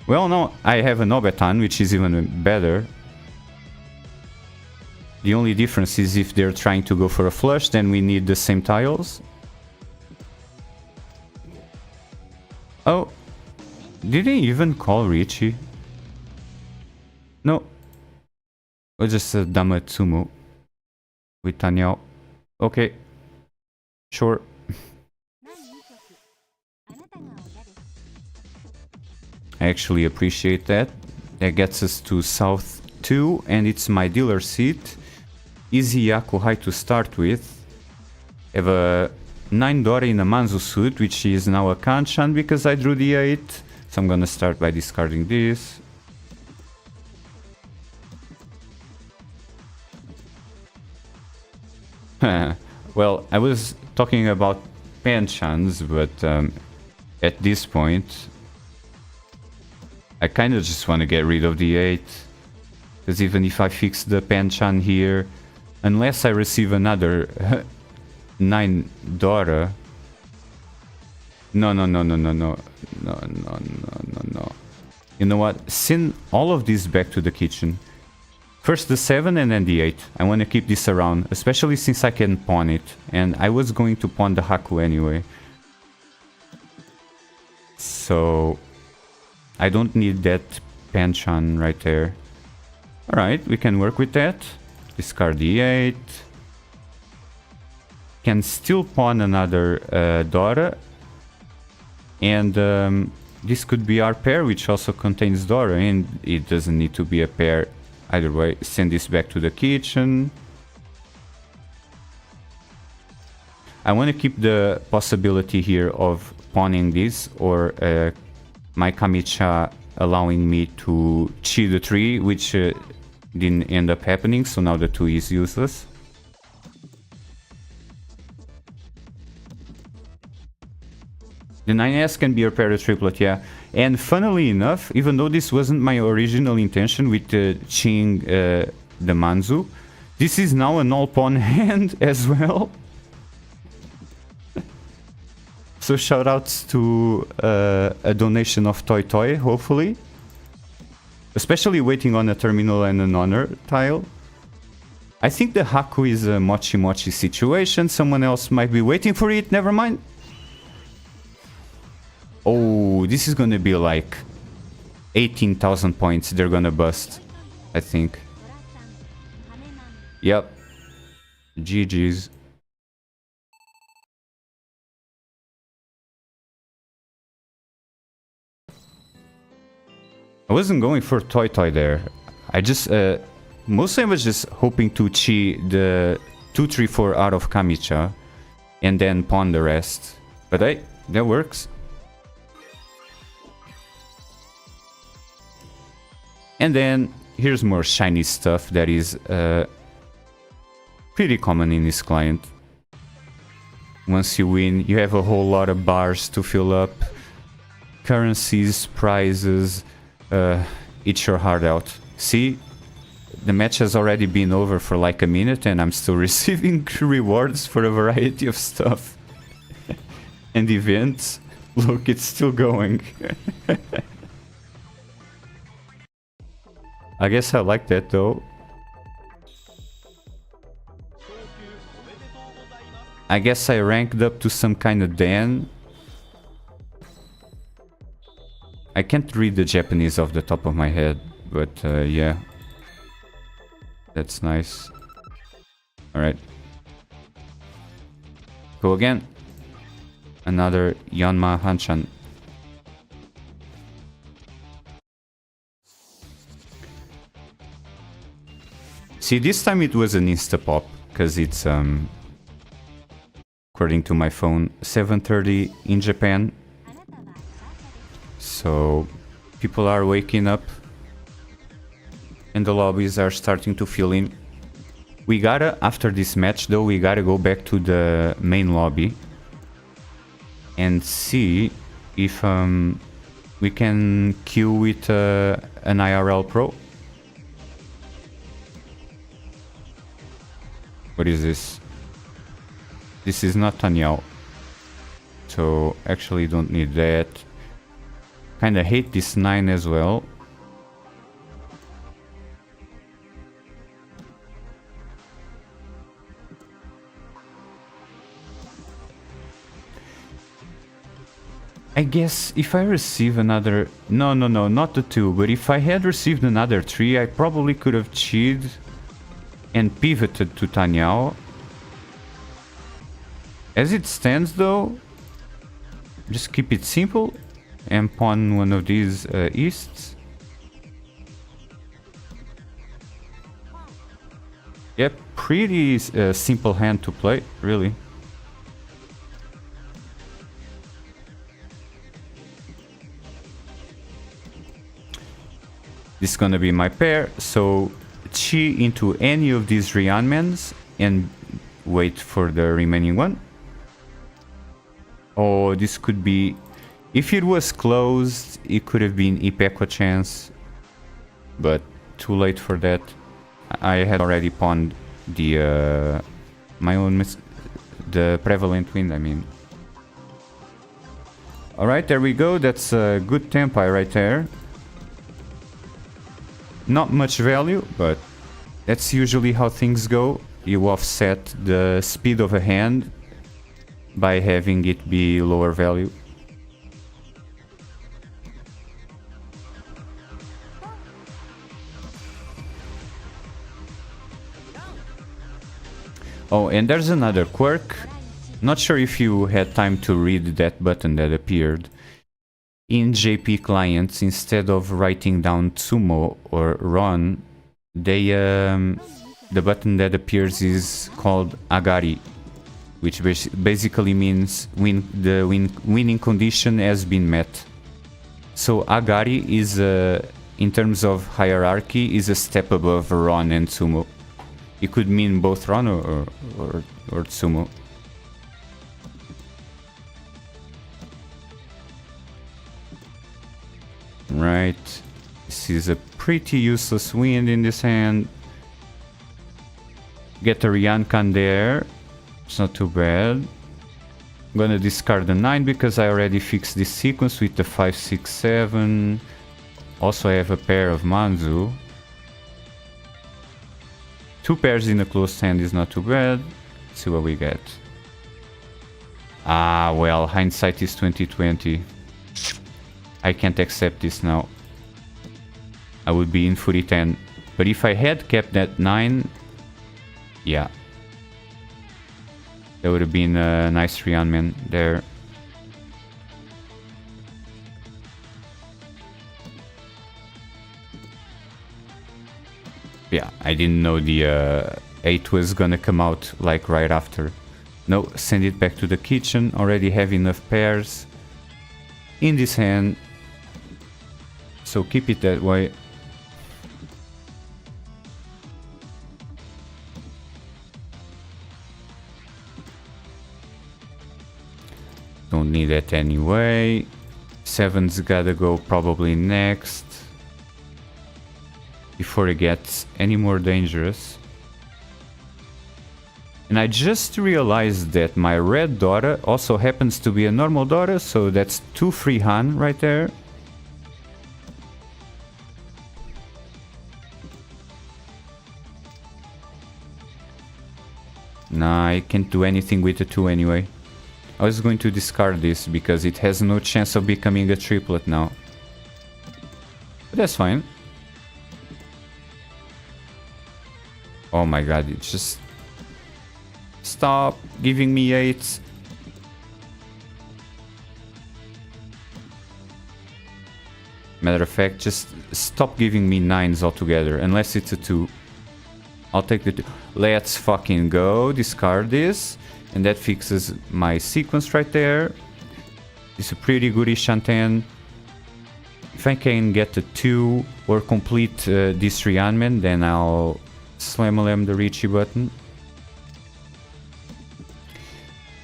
Well, no, I have a Nobetan, which is even better. The only difference is if they're trying to go for a flush, then we need the same tiles. Oh, did they even call Riichi? No. Or just a Damatsumo with Tenhou. Okay. Sure. I actually appreciate that. That gets us to South 2, and it's my dealer seat. Easy Yakuhai to start with. I have a 9 Dore in a Manzu suit, which is now a Kanchan because I drew the 8. So I'm gonna start by discarding this. Well, I was talking about Panchans, but at this point I kind of just want to get rid of the 8. Because even if I fix the Panchan here, unless I receive another 9 Dora... No. You know what? Send all of this back to the kitchen. First the 7 and then the 8. I want to keep this around, especially since I can pawn it. And I was going to pawn the Haku anyway. So I don't need that Panchan right there. Alright, we can work with that. Discard the 8. Can still pawn another Dora. And this could be our pair, which also contains Dora. And it doesn't need to be a pair either way. Send this back to the kitchen. I want to keep the possibility here of pawning this, or my Kamicha allowing me to chi the 3, which didn't end up happening, so now the 2 is useless. The 9S can be repaired a triplet, yeah. And funnily enough, even though this wasn't my original intention with chiing the Manzu, this is now an all-pawn hand as well. So shoutouts to a donation of Toy Toy, hopefully. Especially waiting on a terminal and an honor tile. I think the Haku is a Mochi Mochi situation. Someone else might be waiting for it, never mind. Oh, this is gonna be like 18,000 points they're gonna bust, I think. Yep. GG's. I wasn't going for Toy Toy there. I just, mostly I was just hoping to chi the 2-3-4 out of Kamicha and then pawn the rest. But hey, that works. And then here's more shiny stuff that is pretty common in this client. Once you win, you have a whole lot of bars to fill up. Currencies, prizes, eat your heart out. See, the match has already been over for like a minute and I'm still receiving rewards for a variety of stuff. And events. Look, it's still going. I guess I like that though. I guess I ranked up to some kind of Dan. I can't read the Japanese off the top of my head, but yeah. That's nice. Alright. Go again. Another Yanma Hanchan. See, this time it was an insta-pop, because it's, according to my phone, 7:30 in Japan. So, people are waking up, and the lobbies are starting to fill in. We gotta, after this match though, we gotta go back to the main lobby and see if we can queue with an IRL pro. What is this? This is not Tenhou. So actually don't need that. Kinda hate this 9 as well. I guess if I receive another... No, not the 2. But if I had received another 3, I probably could have cheated and pivoted to Tenhou. As it stands though, just keep it simple and pawn one of these easts. Yep, pretty simple hand to play, really. This is gonna be my pair, so chi into any of these Rianmans and wait for the remaining one. Oh, this could be... If it was closed, it could have been Ipeco chance, but too late for that. I had already pawned the my own the prevalent wind, I mean. Alright, there we go. That's a good tempi right there. Not much value, but that's usually how things go. You offset the speed of a hand by having it be lower value. Oh, and there's another quirk. Not sure if you had time to read that button that appeared. In JP clients, instead of writing down Tsumo or Ron, they the button that appears is called Agari, which basically means the winning condition has been met. So Agari is, in terms of hierarchy, is a step above Ron and Tsumo. It could mean both Ron or Tsumo. Right, this is a pretty useless wind in this hand. Get a Ryankan there, it's not too bad. I'm gonna discard the 9 because I already fixed this sequence with the 5, 6, 7. Also I have a pair of Manzu. 2 pairs in a closed hand is not too bad. Let's see what we get. Ah, well, hindsight is 2020. I can't accept this now. I would be in footy 10. But if I had kept that 9, yeah. That would have been a nice Ryanman there. Yeah, I didn't know the 8 was gonna come out like right after. No, send it back to the kitchen. Already have enough pairs in this hand. So keep it that way. Don't need that anyway. 7's gotta go probably next. Before it gets any more dangerous. And I just realized that my red daughter also happens to be a normal daughter, so that's 2 free Han right there. Nah, I can't do anything with the 2 anyway. I was going to discard this because it has no chance of becoming a triplet now. But that's fine. Oh my god, it just... Stop giving me 8s. Matter of fact, just stop giving me 9s altogether, unless it's a 2. I'll take the 2. Let's fucking go, discard this. And that fixes my sequence right there. It's a pretty good Ishanten. If I can get a 2 or complete this Ryanman, then I'll slam the Riichi button.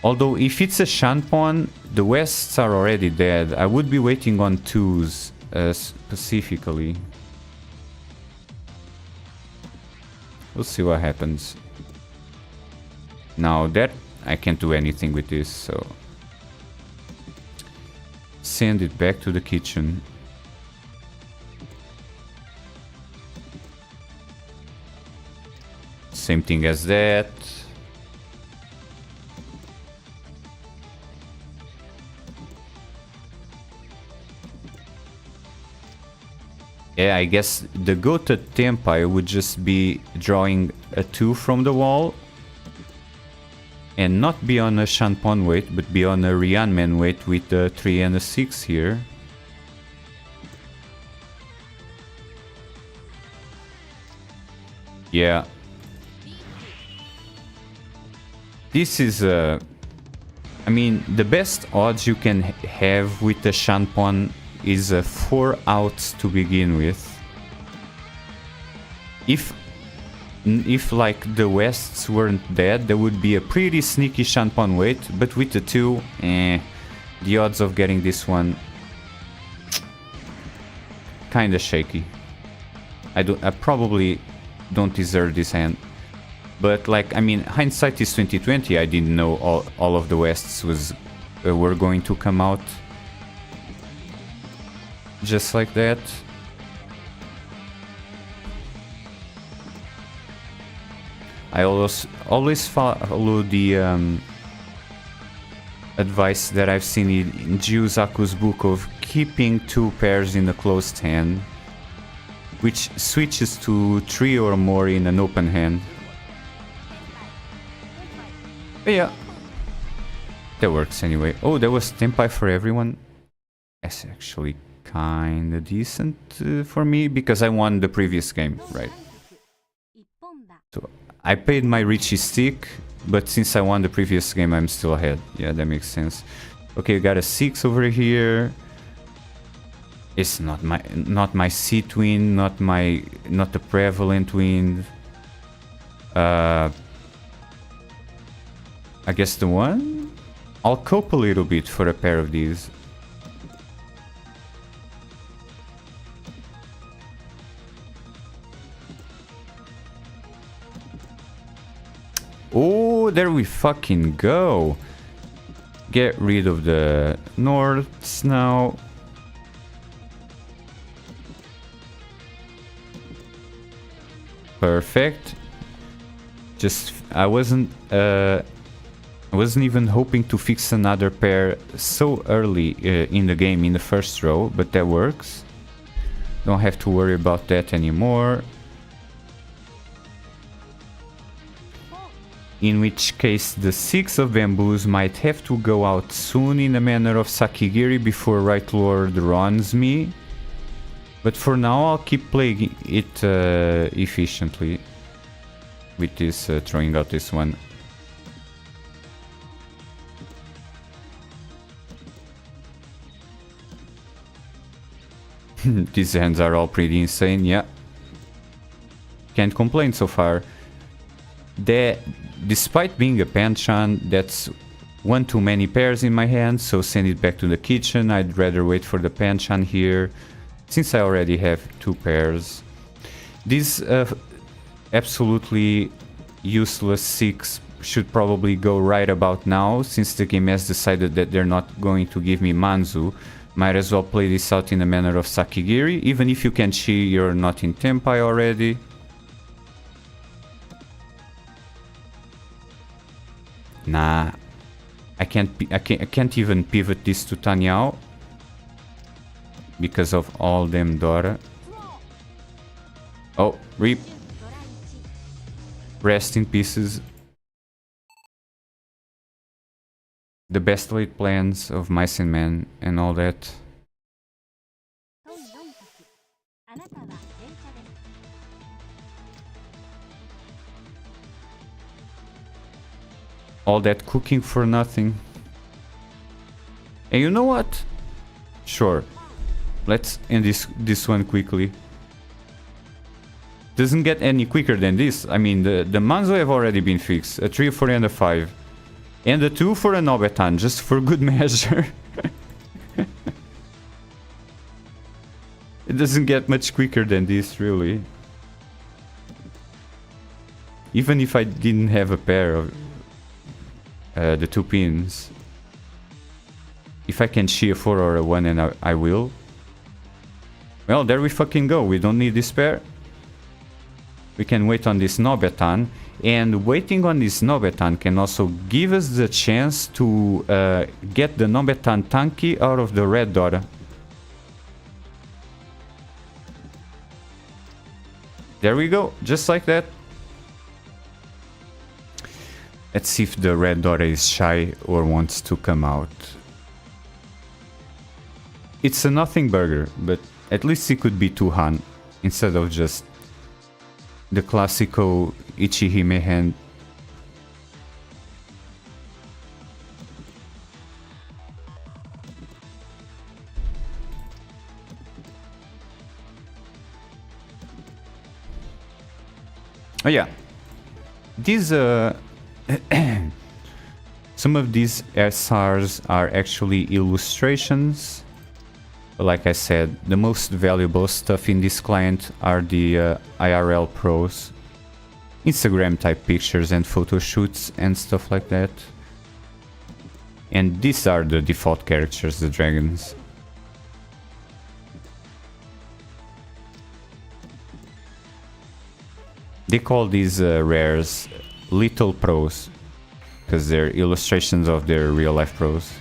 Although if it's a Shan pawn, the Wests are already dead. I would be waiting on 2s specifically. We'll see what happens. Now that I can't do anything with this, so send it back to the kitchen. Same thing as that. Yeah, I guess the go-to tempai would just be drawing a 2 from the wall and not be on a Shanpon weight, but be on a Ryanman weight with a 3 and a 6 here. Yeah. This is I mean, the best odds you can have with the Shanpon is 4 outs to begin with. If like the Wests weren't dead, there would be a pretty sneaky Shanpon weight, but with the 2, the odds of getting this one kinda shaky. I probably don't deserve this hand. But like, I mean, hindsight is 2020. I didn't know all of the Wests were going to come out just like that. I always follow the advice that I've seen in Jiuzaku's book of keeping 2 pairs in a closed hand, which switches to 3 or more in an open hand. But yeah, that works anyway. Oh, there was Tenpai for everyone. That's actually kinda decent for me, because I won the previous game, right? So I paid my Riichi stick, but since I won the previous game, I'm still ahead. Yeah, that makes sense. Okay, we got a 6 over here. It's not my seat wind, not the prevalent wind. I guess the 1? I'll cope a little bit for a pair of these. Oh, there we fucking go. Get rid of the norths now. Perfect. Just I wasn't even hoping to fix another pair so early in the game, in the first row, but that works. Don't have to worry about that anymore. In which case the 6 of bamboos might have to go out soon in the manner of Sakigiri before Right Lord runs me. But for now I'll keep playing it efficiently with this, throwing out this one. These hands are all pretty insane, yeah. Can't complain so far. Despite being a Panchan, that's 1 too many pairs in my hand, so send it back to the kitchen. I'd rather wait for the Panchan here, since I already have 2 pairs. This absolutely useless 6 should probably go right about now, since the game has decided that they're not going to give me Manzu. Might as well play this out in the manner of Sakigiri, even if you can chi, you're not in Tenpai already. Nah, I can't even pivot this to Tanyao because of all them Dora. Oh, rip. Rest in pieces. The best laid plans of Mice and Men and all that. All that cooking for nothing. And you know what? Sure. Let's end this one quickly. Doesn't get any quicker than this. I mean, the Manzo have already been fixed. A 3, 4, and a 5. And a 2 for a Nobetan, just for good measure. It doesn't get much quicker than this, really. Even if I didn't have a pair of the 2 pins. If I can see a 4 or a 1, and I will. Well, there we fucking go. We don't need this pair. We can wait on this Nobetan. And waiting on this Nobetan can also give us the chance to get the Nobetan Tanki out of the red dot. There we go, just like that. Let's see if the red dot is shy or wants to come out. It's a nothing burger, but at least it could be Tuhan instead of just the classical Ichihime hand. Oh yeah, these some of these SRs are actually illustrations. Like I said, the most valuable stuff in this client are the IRL pros, Instagram type pictures and photo shoots and stuff like that. And these are the default characters, the dragons. They call these rares little pros because they're illustrations of their real life pros.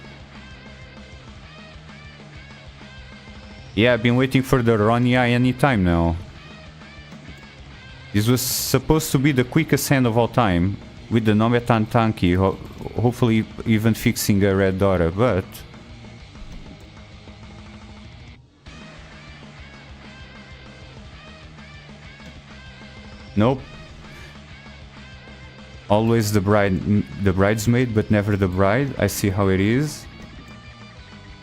Yeah, I've been waiting for the Ronya anytime now. This was supposed to be the quickest hand of all time with the Nobetan Tanki, hopefully even fixing a red Dora, but nope. Always the bridesmaid, but never the bride. I see how it is.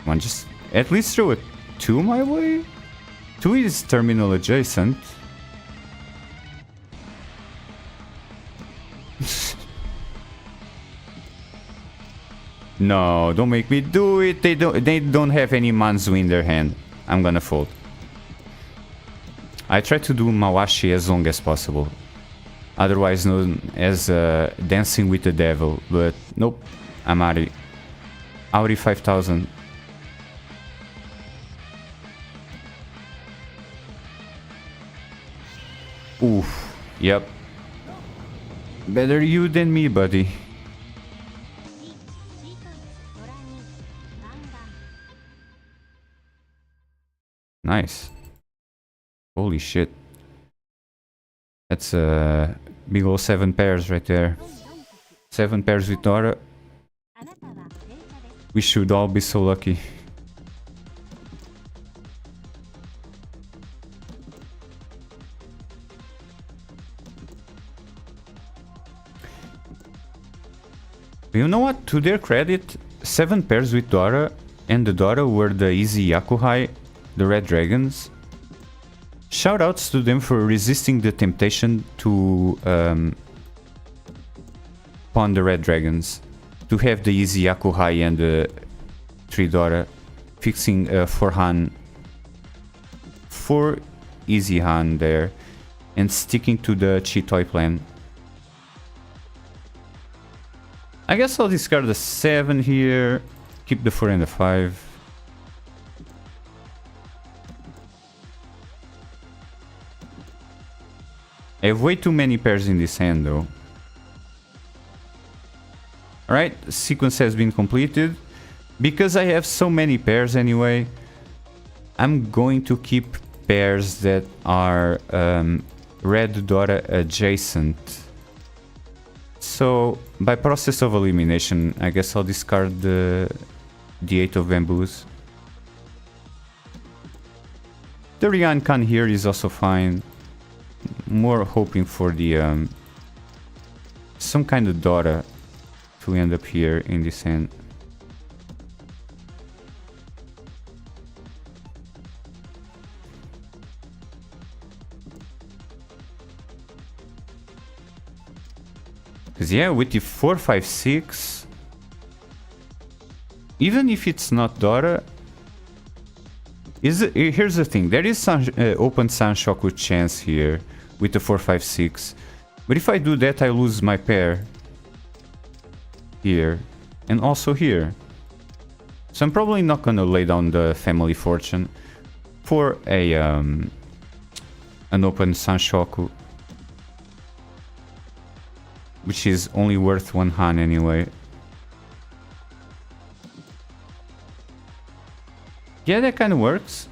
Come on, just at least throw a 2 my way. 2 is terminal adjacent. No, don't make me do it. They don't have any Manzu in their hand. I'm gonna fold. I try to do Mawashi as long as possible, otherwise known as Dancing with the Devil, but nope, I'm Auri. Auri 5000. Oof, yep. Better you than me, buddy. Nice. Holy shit. That's big ol' 7 pairs right there. 7 pairs with Dora. We should all be so lucky. You know what? To their credit, 7 pairs with Dora and the Dora were the easy Yakuhai, the red dragons. Shoutouts to them for resisting the temptation to pawn the red dragons, to have the easy Yakuhai and the 3 Dora, fixing 4 Han, 4 easy Han there, and sticking to the Chitoi plan. I guess I'll discard the 7 here, keep the 4 and the 5. I have way too many pairs in this hand though. Alright, sequence has been completed. Because I have so many pairs anyway, I'm going to keep pairs that are red Dora adjacent. So, by process of elimination, I guess I'll discard the 8 of bamboos. The Ryankan here is also fine. More hoping for the some kind of Dora to end up here in this hand. Because yeah, with the 4, 5, 6, even if it's not Dora, here's the thing, there is some open Sanshoku chance here with the 4, 5, 6, but if I do that I lose my pair here and also here. So I'm probably not gonna lay down the family fortune for a an open Sanshoku, which is only worth 1 Han anyway. Yeah, that kind of works.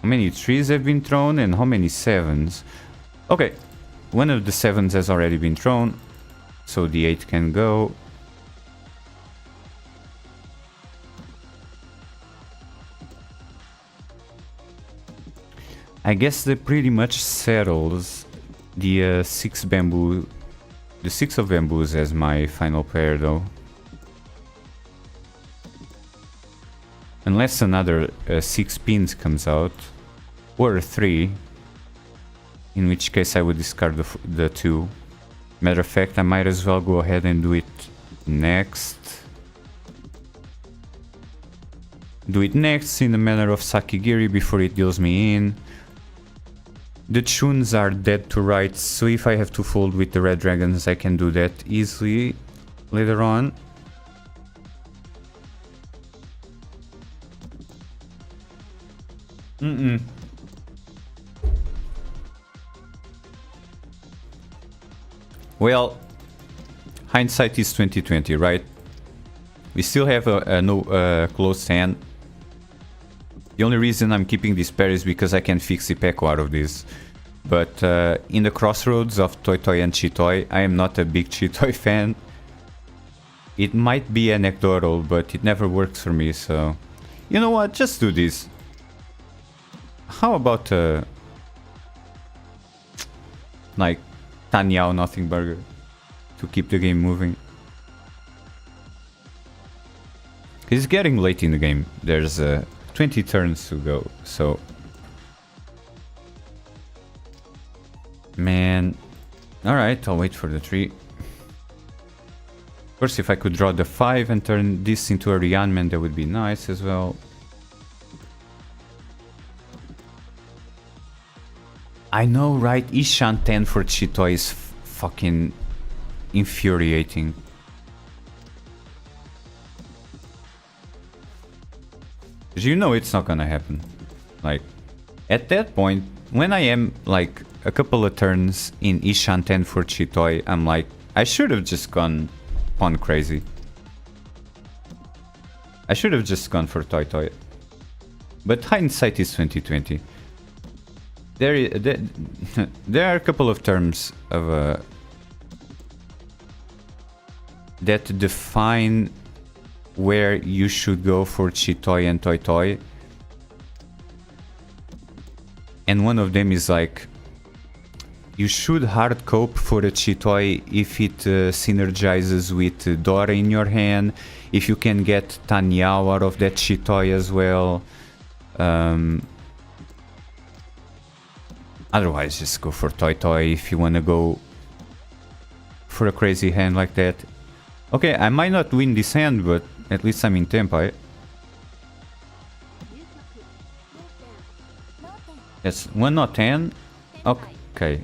How many 3s have been thrown and how many 7s? Okay, one of the 7s has already been thrown, so the 8 can go. I guess that pretty much settles the 6 bamboo, the 6 of bamboos as my final pair though. Unless another 6 pins comes out, or 3, in which case I would discard the 2. Matter of fact, I might as well go ahead and do it next. Do it next in the manner of Sakigiri before it deals me in. The tunes are dead to rights, so if I have to fold with the red dragons, I can do that easily later on. Well, hindsight is 2020, right? We still have a closed hand. The only reason I'm keeping this pair is because I can fix Ipeco out of this. But in the crossroads of Toy Toy and Chitoy, I am not a big Chitoy fan. It might be anecdotal, but it never works for me, so... You know what? Just do this. How about like Tanyao Nothing Burger to keep the game moving? It's getting late in the game. There's 20 turns to go, so... Man... Alright, I'll wait for the 3. Of course, if I could draw the 5 and turn this into a Ryanman, that would be nice as well. I know, right? Ishan 10 for Chitoy is fucking infuriating. You know it's not gonna happen. Like, at that point, when I am like a couple of turns in Ishan 10 for Chitoy, I'm like, I should have just gone pawn crazy. I should have just gone for Toy Toy. But hindsight is 2020. There are a couple of terms of that define where you should go for Chitoy and Toy Toy. And one of them is like, you should hard cope for a Chitoy if it synergizes with Dora in your hand, if you can get Tanyao out of that Chitoy as well. Otherwise, just go for Toy Toy if you want to go for a crazy hand like that. Okay, I might not win this hand, but at least I'm in tempo. Yes, 1 not 10. Okay.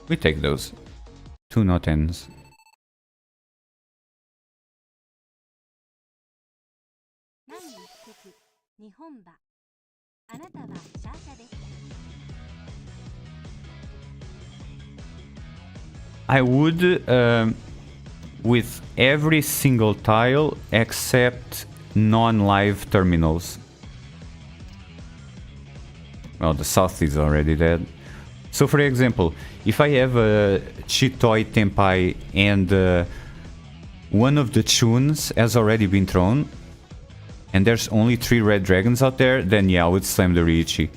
We take those. 2 not 10s. I would, with every single tile except non-live terminals. Well, the south is already dead. So for example, if I have a Chitoy Tenpai and one of the tunes has already been thrown, and there's only 3 red dragons out there, then yeah, I would slam the Riichi.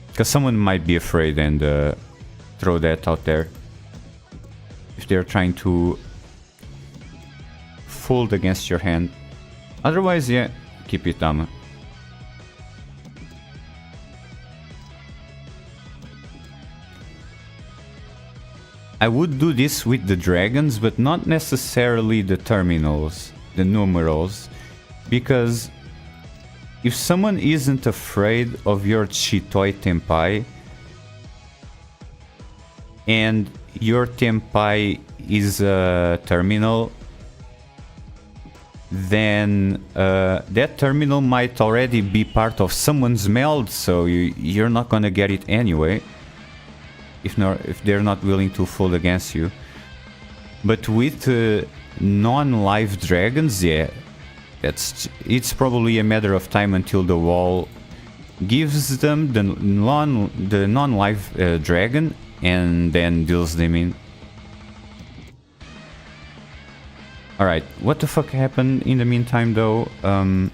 Because someone might be afraid and throw that out there. If they're trying to fold against your hand. Otherwise, yeah, keep it down. I would do this with the dragons, but not necessarily the terminals, the numerals, because if someone isn't afraid of your Chitoy Tenpai and your Tenpai is a terminal, then that terminal might already be part of someone's meld, so you're not gonna get it anyway. If they're not willing to fold against you. But with non-live dragons, yeah, it's probably a matter of time until the wall gives them the non-live dragon and then deals them in. Alright, what the fuck happened in the meantime though? I'm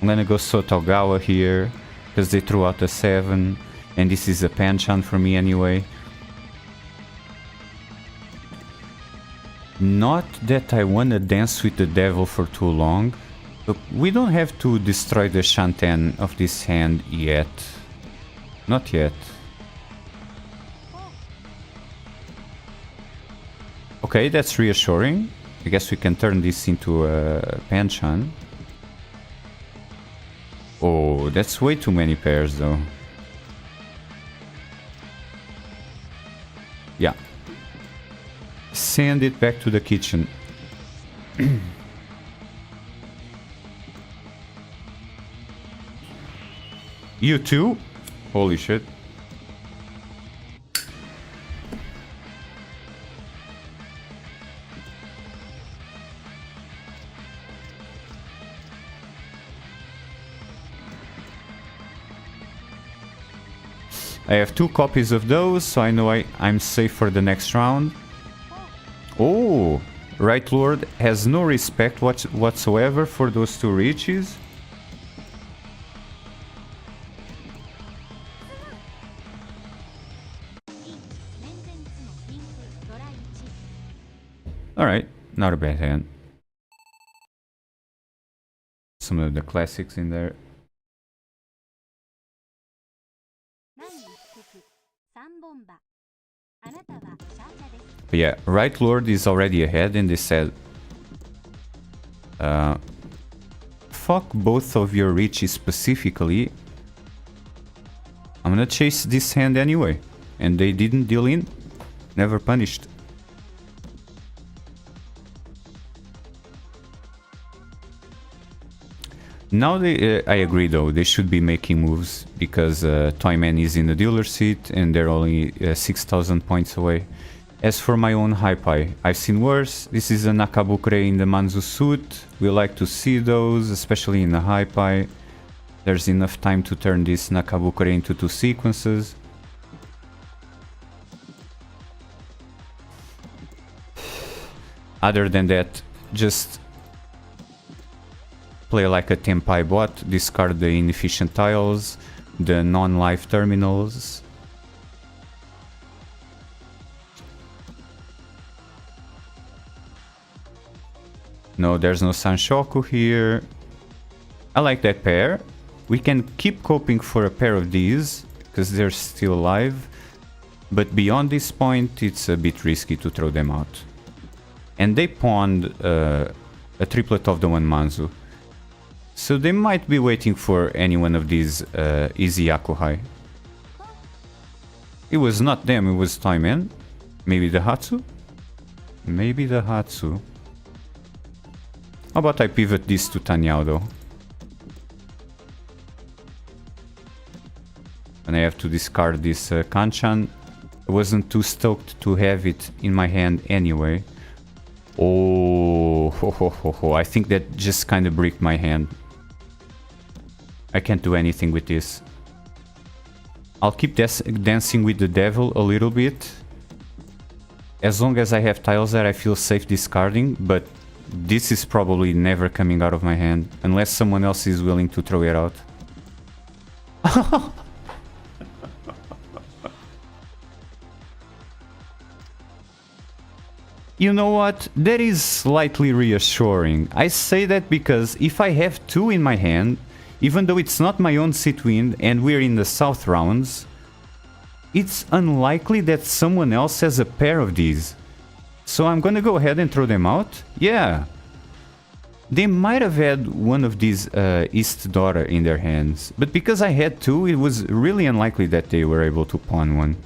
gonna go Sotogawa here, because they threw out a 7, and this is a Panchan for me anyway. Not that I wanna dance with the devil for too long. Look, we don't have to destroy the Shanten of this hand yet. Not yet. Okay, that's reassuring. I guess we can turn this into a Panchan. Oh, that's way too many pairs though. Yeah. Send it back to the kitchen. You too? Holy shit. I have 2 copies of those, so I know I'm safe for the next round. Oh, Right Lord has no respect whatsoever for those 2 Riichis. Alright, not a bad hand. Some of the classics in there. But yeah, Right Lord is already ahead and they said fuck both of your Riichi specifically. I'm gonna chase this hand anyway. And they didn't deal in. Never punished. Now I agree though, they should be making moves because Toyman is in the dealer seat and they're only 6,000 points away. As for my own Hypai, I've seen worse. This is a Nakabukure in the Manzu suit. We like to see those, especially in the Hypai. There's enough time to turn this Nakabukure into 2 sequences. Other than that, just play like a Tenpai bot, discard the inefficient tiles, the non-life terminals. No, there's no Sanshoku here. I like that pair. We can keep coping for a pair of these, because they're still alive. But beyond this point, it's a bit risky to throw them out. And they pawned a triplet of the one Manzu. So they might be waiting for any one of these easy Yakuhai. It was not them, it was Toyman. Maybe the Hatsu? Maybe the Hatsu. How about I pivot this to Tanyao though? And I have to discard this Kanchan. I wasn't too stoked to have it in my hand anyway. Oh, I think that just kind of bricked my hand. I can't do anything with this. I'll keep dancing with the devil a little bit. As long as I have tiles that I feel safe discarding, but this is probably never coming out of my hand, unless someone else is willing to throw it out. You know what? That is slightly reassuring. I say that because if I have 2 in my hand, even though it's not my own Seat Wind and we're in the south rounds, it's unlikely that someone else has a pair of these. So I'm gonna go ahead and throw them out. Yeah. They might have had one of these East Daughter in their hands. But because I had 2, it was really unlikely that they were able to pawn one.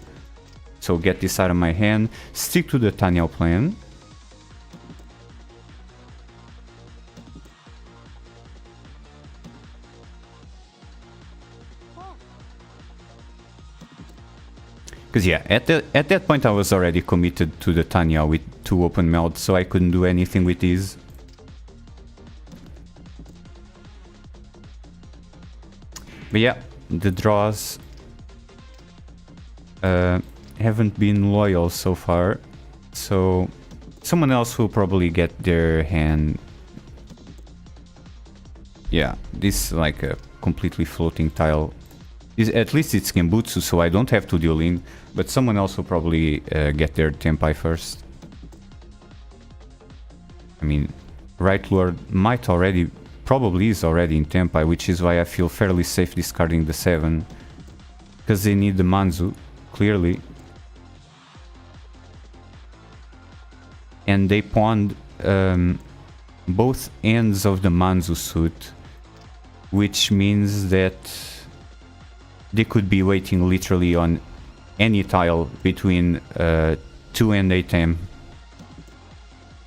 So get this out of my hand. Stick to the Tanyao plan. Because yeah, at that point I was already committed to the Tenhou with 2 open mouths, so I couldn't do anything with these. But yeah, the draws haven't been loyal so far, so someone else will probably get their hand. Yeah, this is like a completely floating tile. At least it's Genbutsu, so I don't have to deal in, but someone else will probably get their Tenpai first. I mean, Right Lord might already, probably is already in Tenpai, which is why I feel fairly safe discarding the 7. Because they need the Manzu, clearly. And they pawned both ends of the Manzu suit, which means that they could be waiting literally on any tile between 2 and 8M.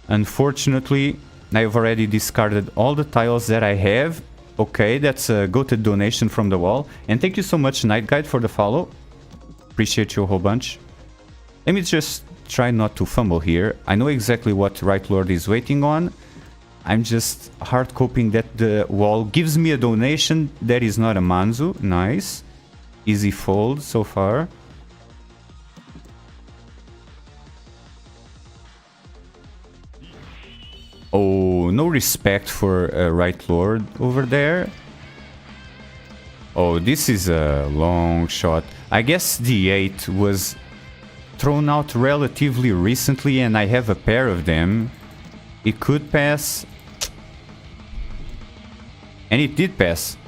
Unfortunately, I've already discarded all the tiles that I have. Okay, that's a goated donation from the wall. And thank you so much, Night Guide, for the follow. Appreciate you a whole bunch. Let me just try not to fumble here. I know exactly what Right Lord is waiting on. I'm just hard coping that the wall gives me a donation that is not a Manzu. Nice. Easy fold so far. Oh, no respect for Right Lord over there. Oh, this is a long shot. I guess the 8 was thrown out relatively recently and I have a pair of them. It could pass. And it did pass.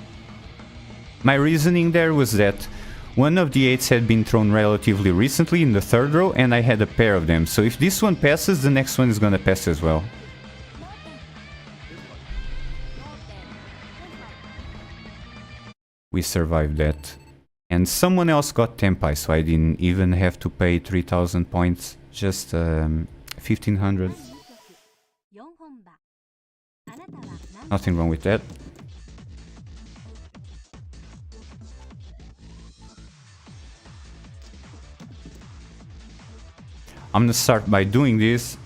My reasoning there was that one of the 8s had been thrown relatively recently in the 3rd row and I had a pair of them. So if this one passes, the next one is gonna pass as well. We survived that. And someone else got Tenpai, so I didn't even have to pay 3000 points. Just 1500. Nothing wrong with that. I'm gonna start by doing this.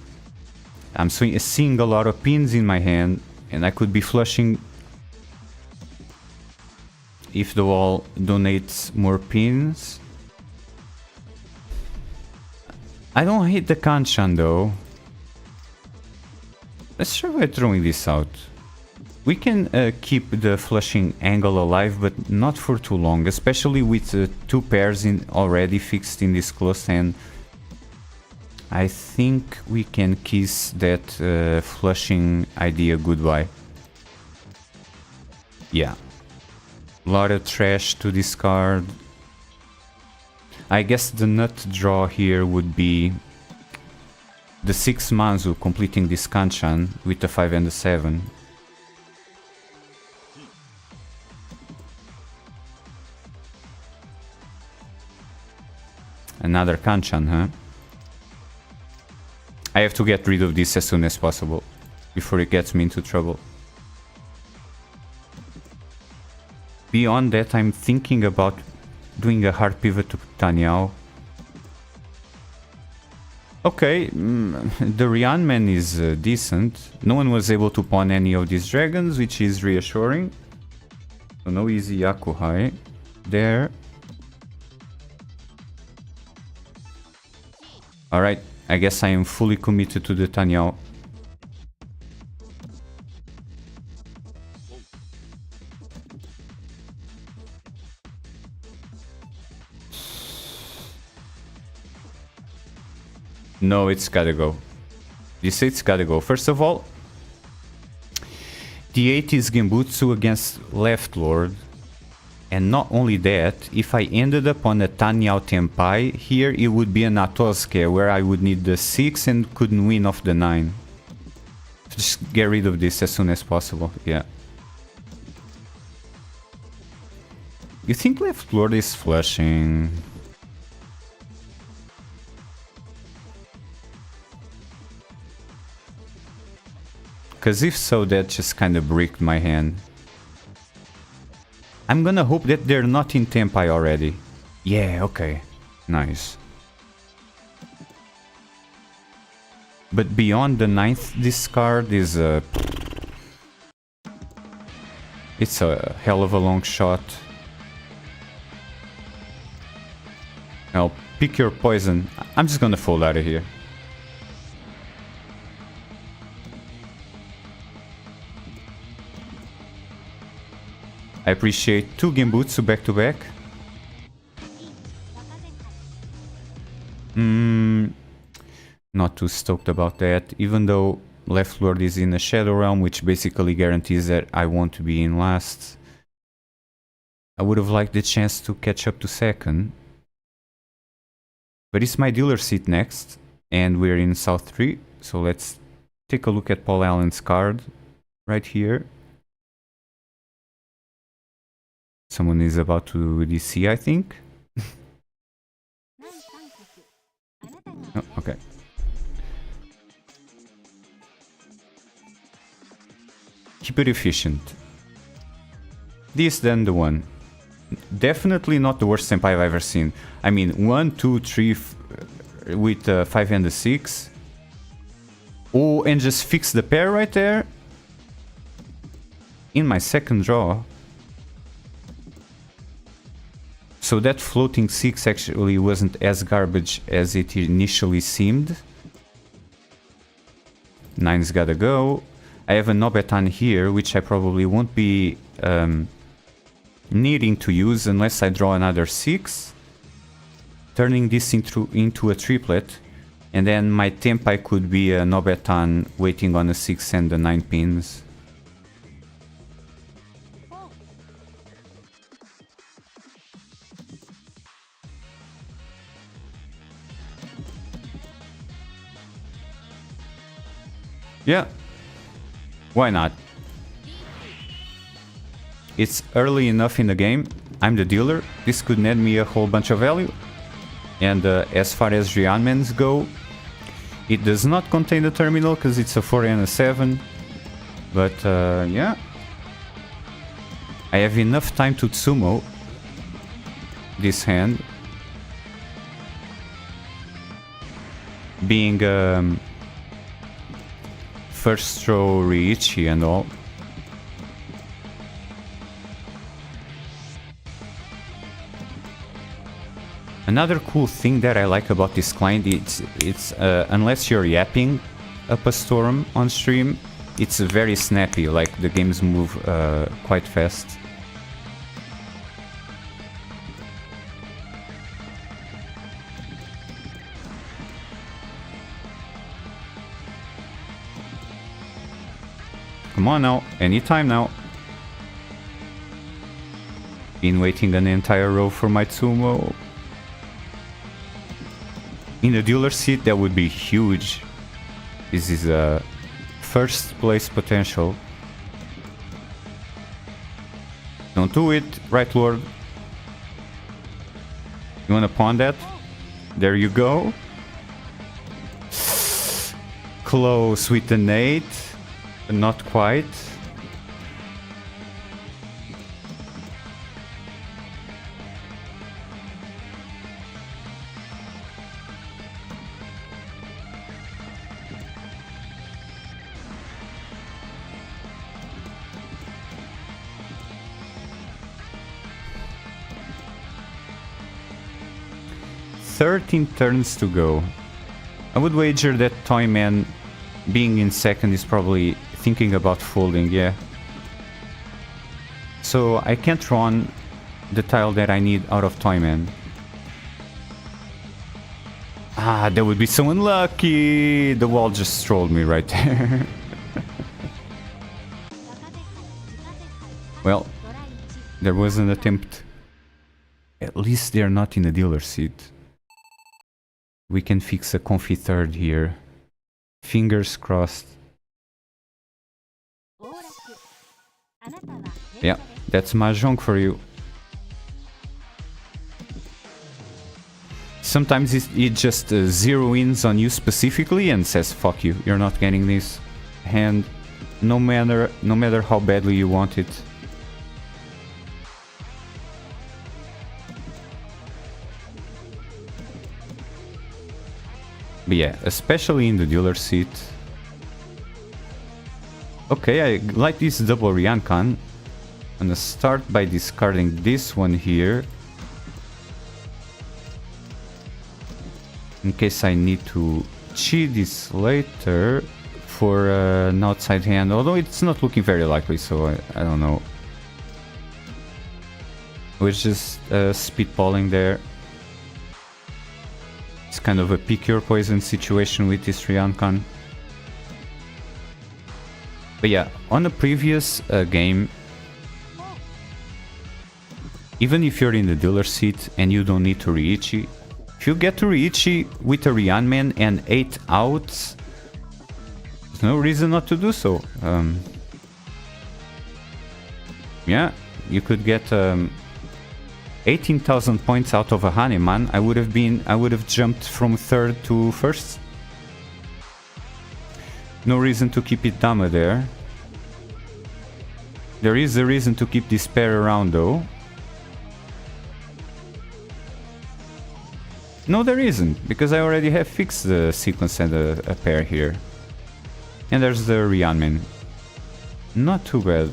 I'm seeing a lot of pins in my hand, and I could be flushing if the wall donates more pins. I don't hate the Kanchan though. Let's try by throwing this out. We can keep the flushing angle alive, but not for too long, especially with 2 pairs already fixed in this closed hand. I think we can kiss that flushing idea goodbye. Yeah. A lot of trash to discard. I guess the nut draw here would be the 6 Manzu completing this Kanchan with the 5 and the 7. Another Kanchan, huh? I have to get rid of this as soon as possible, before it gets me into trouble. Beyond that, I'm thinking about doing a hard pivot to Tenhou. Okay, the Rianman is decent. No one was able to pawn any of these dragons, which is reassuring. So no easy Yakuhai there. Alright, I guess I am fully committed to the Tenhou. No, it's gotta go. This 8's gotta go. First of all, the 8 is Genbutsu against Left Lord. And not only that, if I ended up on a Tenhou Tenpai, here it would be an Atosuke, where I would need the 6 and couldn't win off the 9. Just get rid of this as soon as possible, yeah. You think Left Lord is flushing? Because if so, that just kind of bricked my hand. I'm gonna hope that they're not in Tenpai already. Yeah, okay. Nice. But beyond the 9th discard is it's a hell of a long shot. Now pick your poison. I'm just gonna fold out of here. I appreciate 2 Genbutsu back to back. Not too stoked about that, even though Left Lord is in a Shadow Realm, which basically guarantees that I want to be in last. I would have liked the chance to catch up to second. But it's my dealer seat next, and we're in South 3, so let's take a look at Paul Allen's card right here. Someone is about to DC, I think. Oh, okay. Keep it efficient. This, then the one. Definitely not the worst senpai I've ever seen. I mean, 1, 2, 3 with 5 and a 6. Oh, and just fix the pair right there. In my second draw. So that floating 6 actually wasn't as garbage as it initially seemed. 9's gotta go. I have a Nobetan here, which I probably won't be needing to use unless I draw another 6. Turning this into a triplet. And then my Tenpai could be a Nobetan waiting on a 6 and the 9 pins. Yeah, why not? It's early enough in the game. I'm the dealer. This could net me a whole bunch of value. And as far as Ryanmans go, it does not contain the terminal because it's a 4 and a 7. But yeah, I have enough time to Tsumo this hand. Being first throw Riichi and all. Another cool thing that I like about this client, it's unless you're yapping up a storm on stream, it's very snappy, like the games move quite fast. Come on now, anytime now. Been waiting an entire row for my Tsumo. In the dealer seat, that would be huge. This is a first place potential. Don't do it, right lord. You wanna pawn that? There you go. Close with an 8. Not quite. "13 turns to go." I would wager that Toyman, being in second, is probably thinking about folding, yeah. So I can't run the tile that I need out of Toyman. Ah, that would be so unlucky! The wall just trolled me right there. Well, there was an attempt. At least they're not in the dealer seat. We can fix a comfy third here. Fingers crossed. Yeah, that's Mahjong for you. Sometimes it just zero-ins on you specifically and says, fuck you, you're not getting this hand, no matter how badly you want it. But yeah, especially in the dealer seat. Okay, I like this double Ryankan. I'm gonna start by discarding this one here. In case I need to cheat this later for an outside hand, although it's not looking very likely, so I don't know. We're just spitballing there. It's kind of a pick your poison situation with this Ryankan. But yeah, on the previous game, even if you're in the dealer seat and you don't need to Riichi, if you get to Riichi with a Ryanman and 8 outs, there's no reason not to do so. Yeah, you could get 18,000 points out of a Haneman. I would have jumped from 3rd to 1st. No reason to keep it Dama there. There is a reason to keep this pair around though. No, there isn't, because I already have fixed the sequence and a pair here. And there's the Ryanman. Not too bad.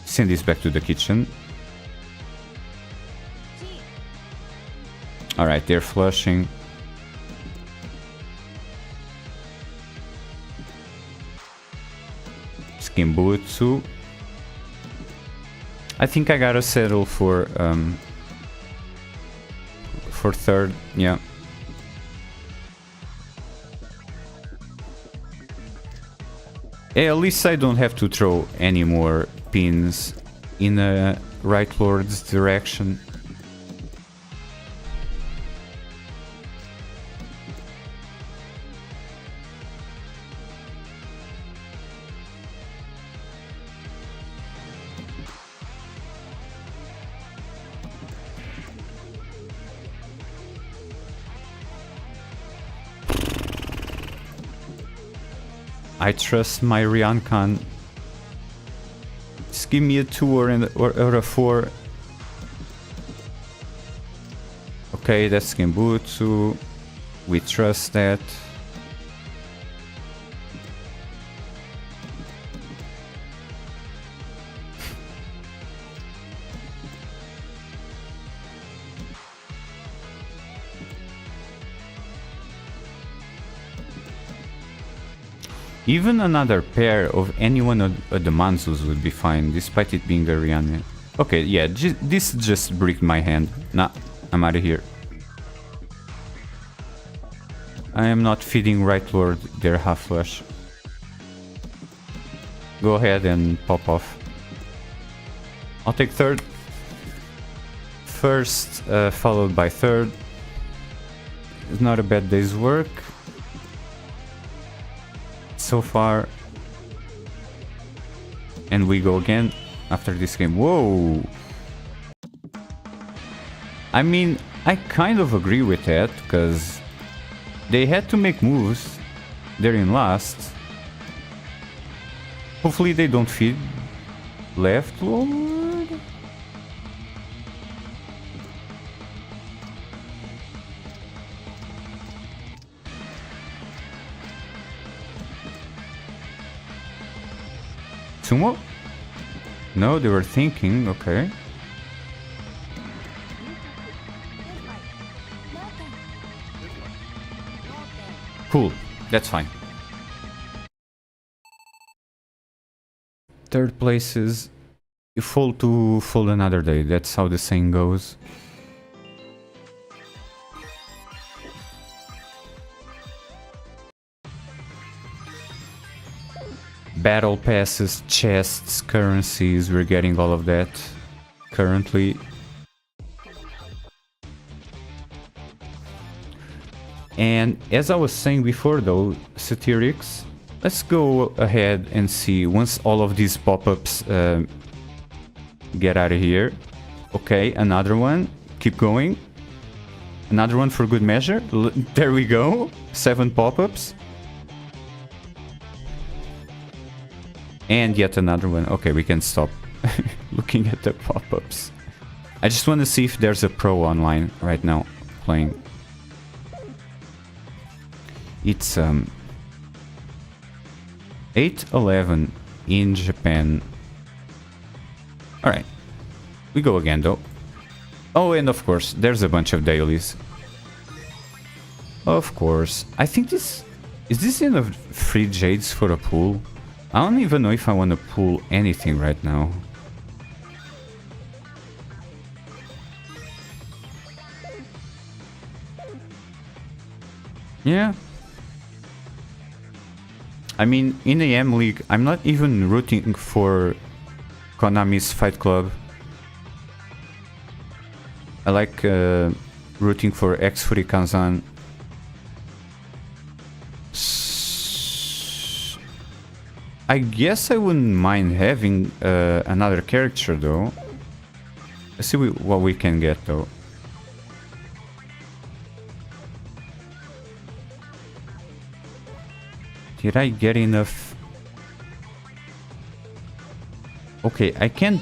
Send this back to the kitchen. Alright, they're flushing. Skimbutsu. I think I gotta settle for 3rd, yeah. At least I don't have to throw any more pins in a Right Lord's direction. I trust my Ryankan. Just give me a 2 or a 4. Okay, that's Genbutsu. We trust that. Even another pair of any one of the Manzus would be fine, despite it being a Ryanman. Okay, yeah, this just bricked my hand. Nah, I'm out of here. I am not feeding Right Lord their half flush. Go ahead and pop off. I'll take 3rd. 1st, followed by 3rd. It's not a bad day's work so far. And we go again after this game. Whoa! I mean, I kind of agree with that, because they had to make moves. They're in last. Hopefully they don't feed left Lord. Sumo? No, they were thinking, okay. Cool, that's fine. 3rd place is you fall to fold another day, that's how the saying goes. Battle passes, chests, currencies, we're getting all of that currently. And as I was saying before though, Satirics, let's go ahead and see once all of these pop-ups get out of here. Okay, another one, keep going. Another one for good measure, there we go, 7 pop-ups. And yet another one. Okay, we can stop looking at the pop-ups. I just want to see if there's a pro online right now playing. It's 8:11 in Japan. Alright. We go again though. Oh, and of course, there's a bunch of dailies. Of course. I think this... Is this enough free jades for a pool? I don't even know if I want to pull anything right now. Yeah. I mean, in the M League, I'm not even rooting for Konami's Fight Club. I like rooting for X-Fury Kazan. I guess I wouldn't mind having another character though. Let's see what we can get though. Did I get enough? Okay, I can't...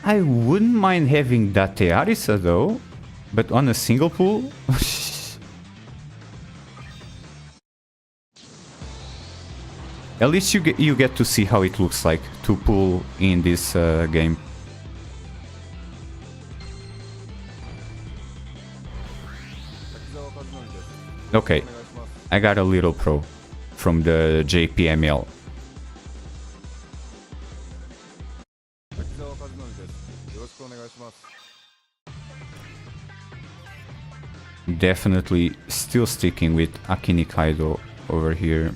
I wouldn't mind having Date Arisa though, but on a single pool? At least you get to see how it looks like to pull in this game. Okay, I got a little pro from the JPML. Definitely still sticking with Akini Kaido over here.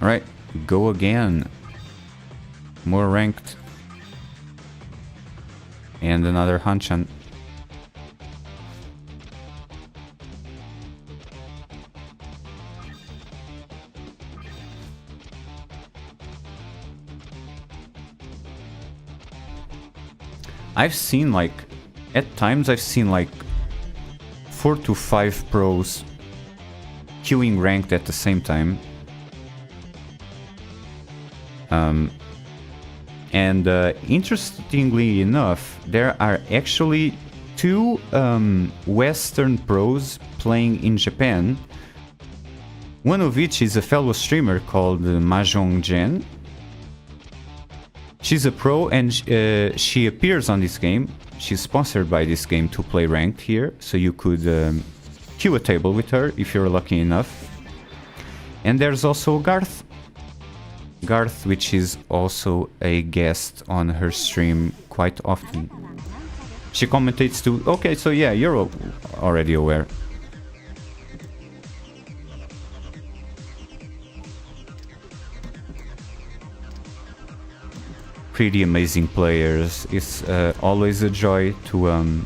Alright, go again. More ranked. And another Hanchan. I've seen like, at times I've seen like 4 to 5 pros queuing ranked at the same time. Interestingly enough, there are actually 2 Western pros playing in Japan. One of which is a fellow streamer called Mahjong Jen. She's a pro and she appears on this game. She's sponsored by this game to play ranked here, so you could queue a table with her if you're lucky enough. And there's also Garth, which is also a guest on her stream quite often. She commentates too. Okay, so yeah, you're already aware. Pretty amazing players. It's always a joy to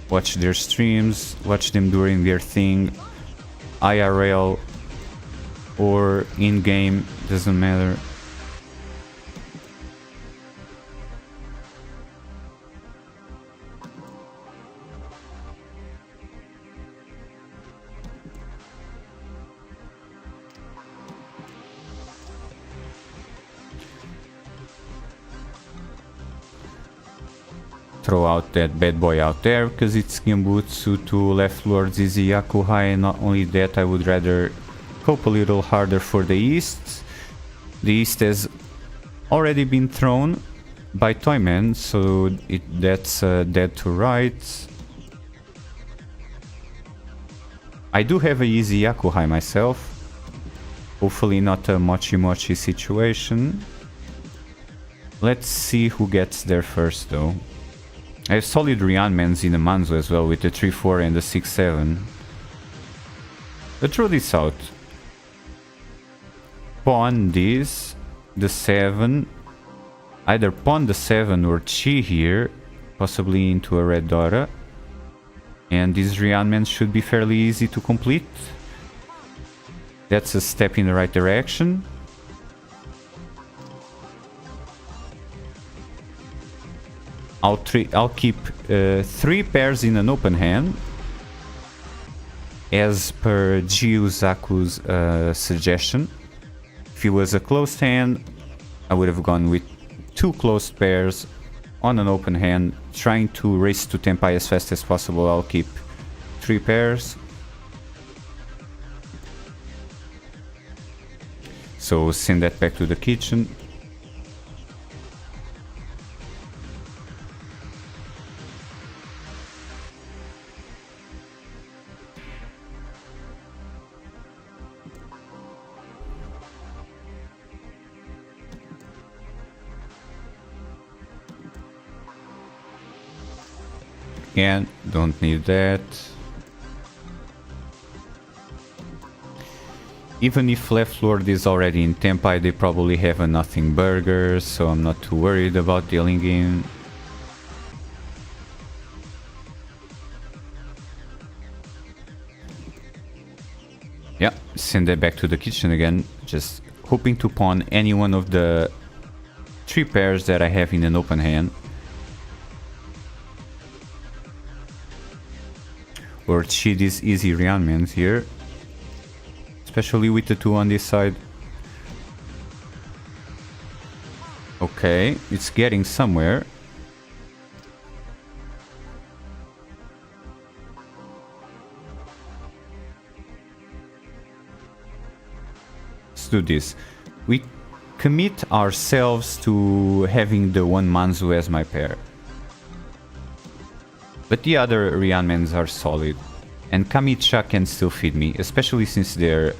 watch their streams, watch them doing their thing, IRL or in-game, doesn't matter. Throw out that bad boy out there, because it's Genbutsu to Left Lord Ziziyaku High, and not only that, I would rather cope a little harder for the East. The East has already been thrown by Toyman, so that's dead to rights. I do have a easy Yakuhai myself. Hopefully not a mochi-mochi situation. Let's see who gets there first though. I have solid Ryanmans in the Manzo as well with the 3-4 and the 6-7. Let's throw this out. Pawn this, the 7. Either pawn the 7 or chi here, possibly into a red Dora. And these Ryanmans should be fairly easy to complete. That's a step in the right direction. I'll keep 3 pairs in an open hand, as per Jiuzaku's suggestion. If it was a closed hand, I would have gone with 2 closed pairs on an open hand, trying to race to Tenpai as fast as possible. I'll keep 3 pairs. So send that back to the kitchen. Again, don't need that. Even if Left Lord is already in Tenpai, they probably have a nothing burger, so I'm not too worried about dealing in. Yeah, send that back to the kitchen again, just hoping to pawn any one of the 3 pairs that I have in an open hand. Or cheat these easy Ryanmans here. Especially with the 2 on this side. Okay, it's getting somewhere. Let's do this. We commit ourselves to having the 1 Manzu as my pair. But the other Ryanmans are solid. And Kamicha can still feed me, especially since they're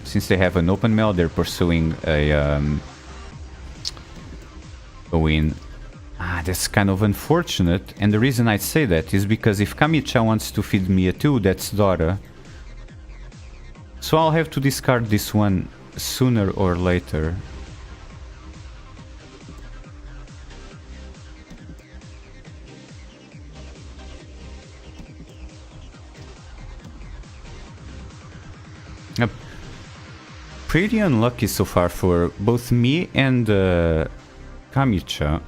since they have an open mail, they're pursuing a win. That's kind of unfortunate, and the reason I say that is because if Kamicha wants to feed me a 2, that's Dora. So I'll have to discard this one sooner or later. Pretty unlucky so far for both me and Kamicha.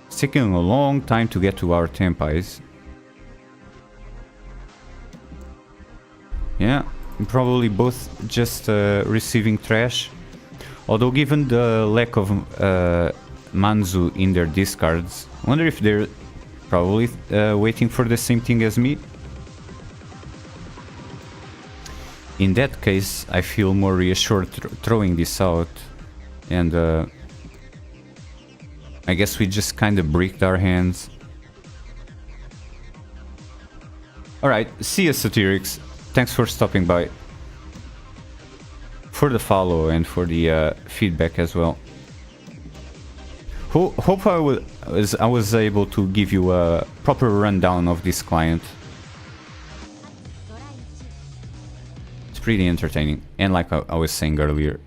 It's taking a long time to get to our Tenpais. Yeah, probably both just receiving trash. Although given the lack of Manzu in their discards, I wonder if they're probably waiting for the same thing as me. In that case, I feel more reassured throwing this out, and I guess we just kind of bricked our hands. Alright, see ya, Satirics. Thanks for stopping by. For the follow and for the feedback as well. Hope I was able to give you a proper rundown of this client. Pretty entertaining, and like I was saying earlier,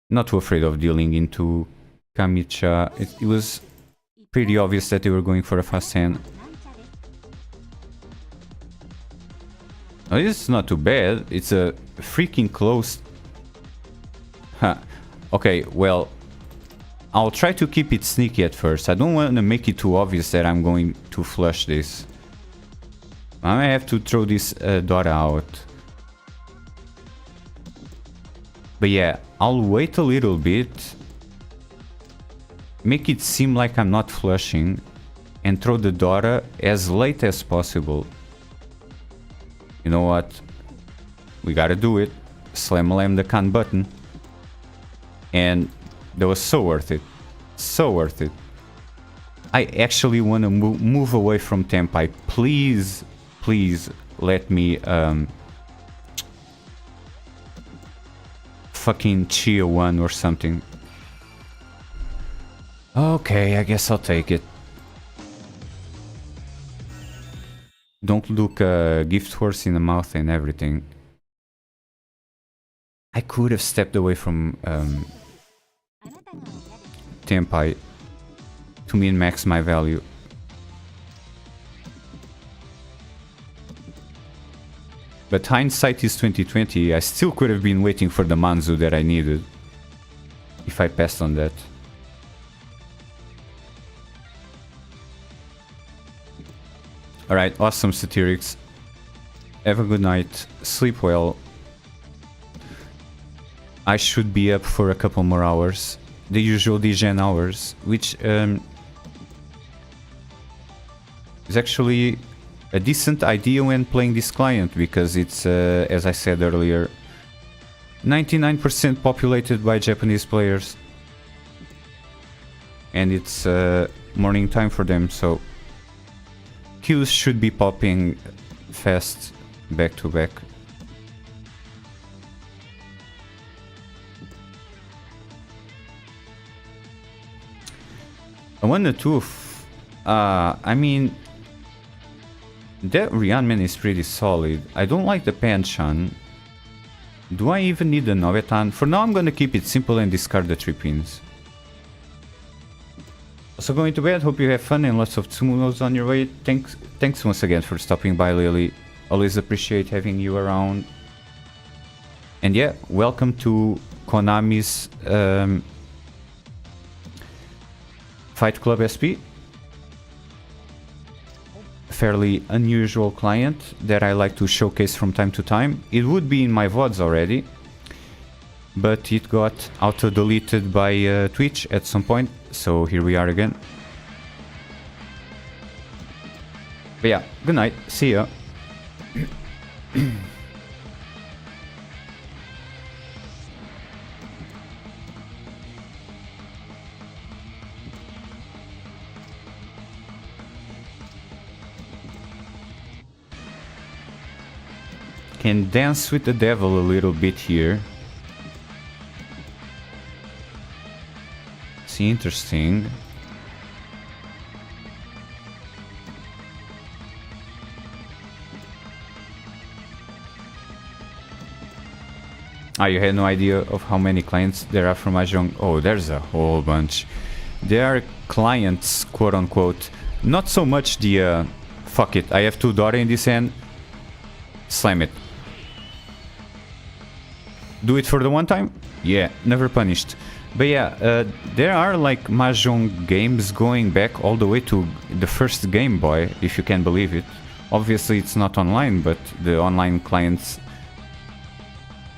not too afraid of dealing into Kamicha. It was pretty obvious that they were going for a fast hand. Oh, this is not too bad. It's a freaking close. Huh. Okay, well, I'll try to keep it sneaky at first. I don't want to make it too obvious that I'm going to flush this. I may have to throw this Dora out. But yeah, I'll wait a little bit. Make it seem like I'm not flushing. And throw the Dora as late as possible. You know what? We gotta do it. Slam the can button. And that was so worth it. So worth it. I actually want to move away from Tenpai. Please. Please let me fucking Chia 1 or something. Okay, I guess I'll take it. Don't look gift horse in the mouth and everything. I could have stepped away from Tenpai to min-max my value. But hindsight is 2020. I still could have been waiting for the Manzu that I needed if I passed on that. Alright, awesome, Satirics. Have a good night. Sleep well. I should be up for a couple more hours. the usual DGen hours, which is actually a decent idea when playing this client, because it's, as I said earlier, 99% populated by Japanese players. And it's morning time for them, so queues should be popping fast back to back. I wonder too if, I mean, that Ryanman is pretty solid. I don't like the Panchan. Do I even need the Novetan? For now I'm gonna keep it simple and discard the 3 pins. Also going to bed, hope you have fun and lots of Tsumos on your way. Thanks once again for stopping by, Lily. Always appreciate having you around. And yeah, welcome to Konami's Fight Club SP. Fairly unusual client that I like to showcase from time to time. It would be in my VODs already, but it got auto-deleted by Twitch at some point, so here we are again. But yeah, good night, see ya. Can dance with the devil a little bit here. See, interesting. Ah, you had no idea of how many clients there are from Mahjong? Oh, there's a whole bunch. There are clients, quote unquote. Not so much the fuck it, I have 2 daughter in this hand. Slam it. Do it for the one time? Yeah, never punished. But yeah, there are like Mahjong games going back all the way to the first Game Boy, if you can believe it. Obviously it's not online, but the online clients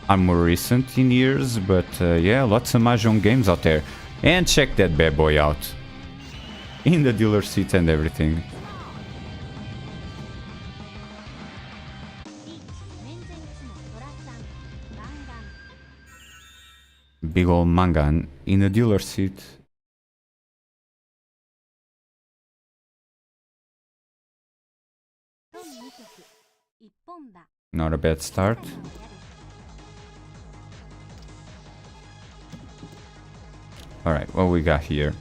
are more recent in years. But yeah, lots of Mahjong games out there. And check that bad boy out. In the dealer seat and everything. Big old Mangan in a dealer seat. Not a bad start. Alright, what we got here?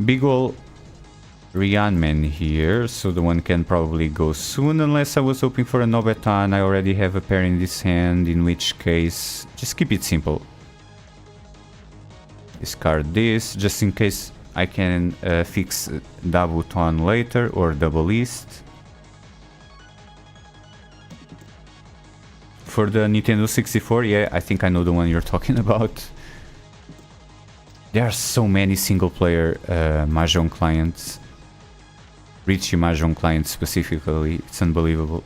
Big ol' Ryanman here, so the one can probably go soon, unless I was hoping for a Nobetan. I already have a pair in this hand, in which case, just keep it simple. Discard this, just in case I can fix Dabuton later, or Double East. For the Nintendo 64, yeah, I think I know the one you're talking about. There are so many single-player Mahjong clients. Riichi Mahjong clients specifically, it's unbelievable.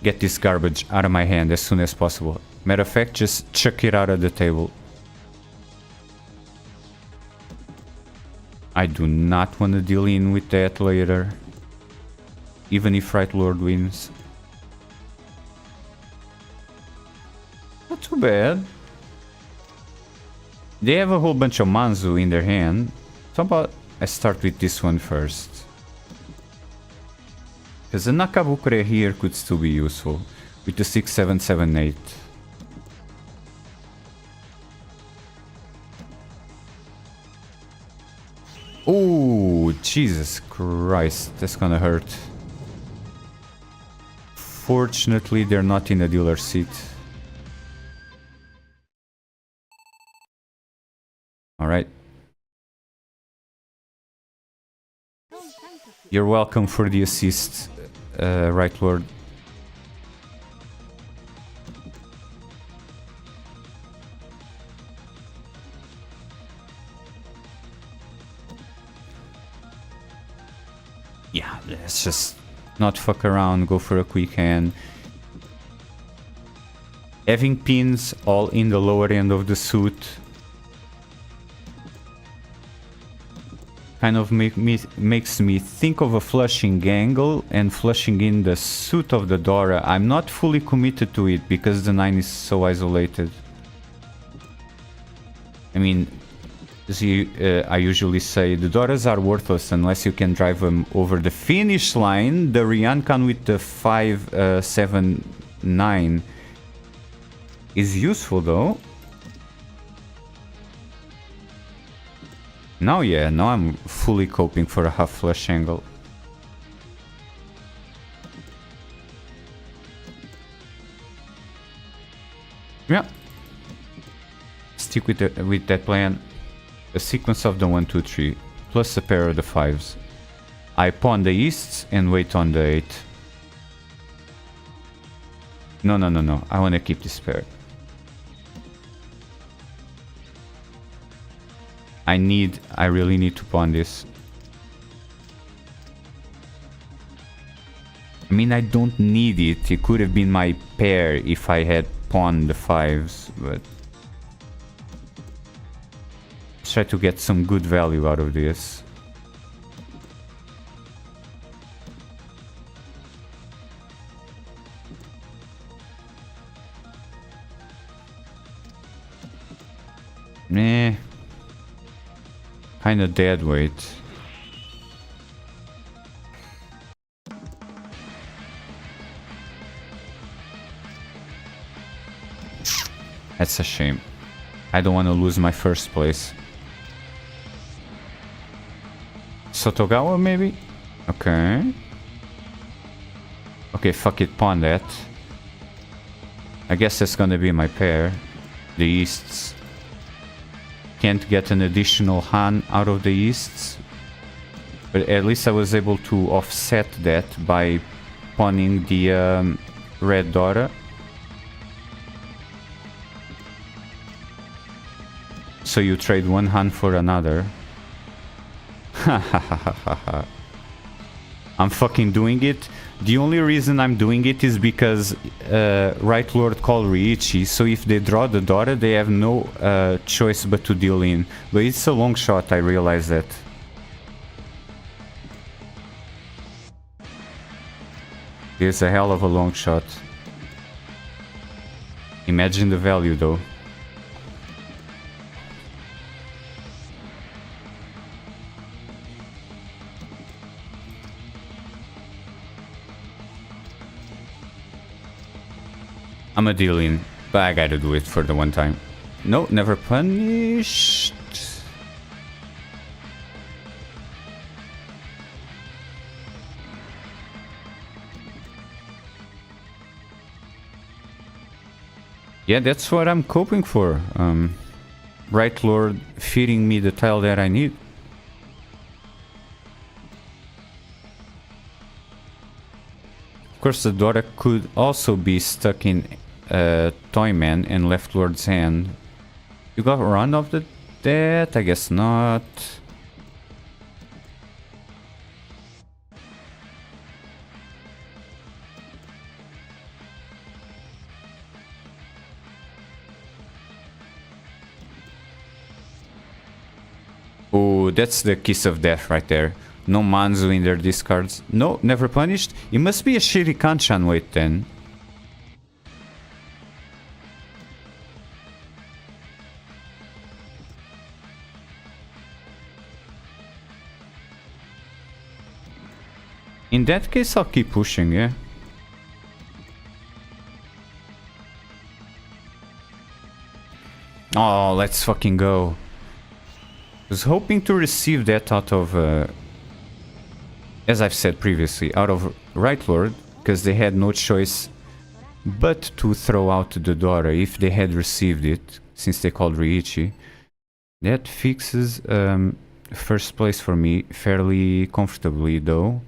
Get this garbage out of my hand as soon as possible. Matter of fact, just chuck it out of the table. I do not want to deal in with that later. Even if Right Lord wins. Not too bad. They have a whole bunch of Manzu in their hand. So how about I start with this one first? Because the Nakabukure here could still be useful. With the 6, 7, 7, 8. Oh, Jesus Christ. That's gonna hurt. Fortunately, they're not in a dealer seat. Alright. You're welcome for the assist, Right Lord. Yeah, let's just not fuck around, go for a quick hand. Having pins all in the lower end of the suit kind of makes me think of a flushing angle and flushing in the suit of the Dora. I'm not fully committed to it because the 9 is so isolated. I mean, see, I usually say the Doras are worthless unless you can drive them over the finish line. The Ryankan with the 5, 7, 9 is useful though. Now, yeah, now I'm fully coping for a half flush angle. Yeah. Stick with that plan. A sequence of the 1, 2, 3 plus a pair of the 5s. I pawn the easts and wait on the 8. No, no, no, no. I want to keep this pair. I really need to pawn this. I mean, I don't need it. It could have been my pair if I had pawned the 5s, but let's try to get some good value out of this. Meh. Kinda dead weight. That's a shame. I don't want to lose my first place. Sotogawa maybe? Okay. Okay, fuck it, pawn that. I guess that's gonna be my pair. The easts. Can't get an additional Han out of the easts. But at least I was able to offset that by pawning the red Dora. So you trade one Han for another. I'm fucking doing it. The only reason I'm doing it is because Right Lord called Riichi, so if they draw the Dora, they have no choice but to deal in. But it's a long shot, I realize that. It's a hell of a long shot. Imagine the value though. I'm a deal in, but I gotta do it for the one time. No, never punished. Yeah, that's what I'm coping for. Right Lord feeding me the tile that I need. Of course, the Dora could also be stuck in Toyman and Left Lord's hand. You got run of that? I guess not. Oh, that's the kiss of death right there. No Manzu in their discards. No, never punished. It must be a shitty Kanchan weight then. In that case, I'll keep pushing, yeah. Oh, let's fucking go. I was hoping to receive that out of, as I've said previously, out of Right Lord, because they had no choice but to throw out the Dora if they had received it, since they called Riichi. That fixes first place for me fairly comfortably though,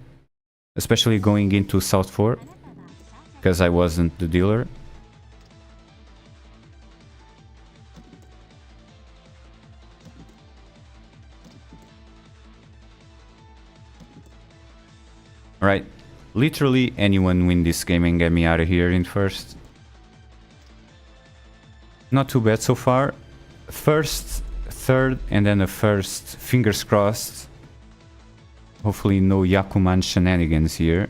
especially going into South 4, because I wasn't the dealer. Right. Literally anyone win this game and get me out of here in first. Not too bad so far. First, third, and then a first. Fingers crossed. Hopefully no Yakuman shenanigans here.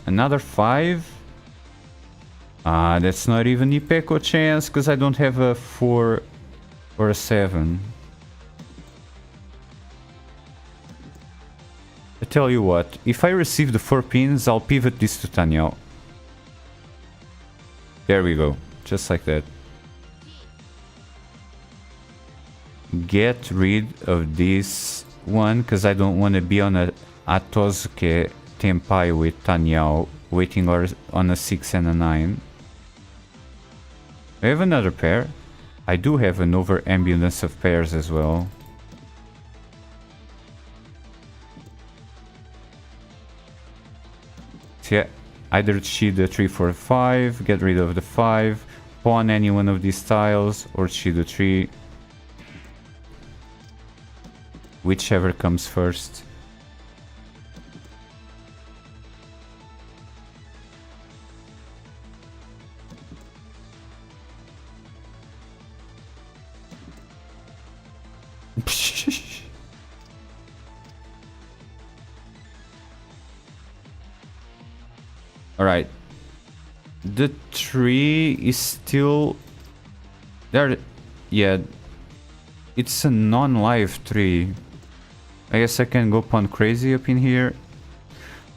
Another 5. That's not even Ipeco chance because I don't have a 4 or a 7. I tell you what, if I receive the 4 pins, I'll pivot this to Tenhou. There we go, just like that. Get rid of this one because I don't want to be on a Atozuke Tenpai with Tenhou waiting on a 6 and a 9. I have another pair. I do have an overambulance of pairs as well. So yeah, either cheat the 3, 4, 5, get rid of the 5, pawn any one of these tiles, or cheat the 3. Whichever comes first. Alright. The 3 is still there. Yeah. It's a non-live 3. I guess I can go pawn crazy up in here.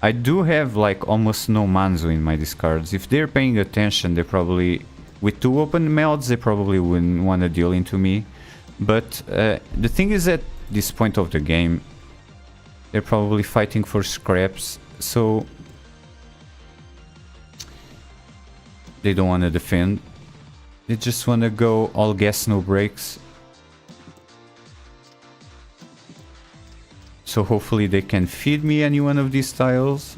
I do have like almost no manzo in my discards. If they're paying attention, they probably, with 2 open melds, they probably wouldn't want to deal into me. But the thing is, at this point of the game, they're probably fighting for scraps, so they don't want to defend. They just want to go all gas, no brakes. So hopefully they can feed me any one of these tiles.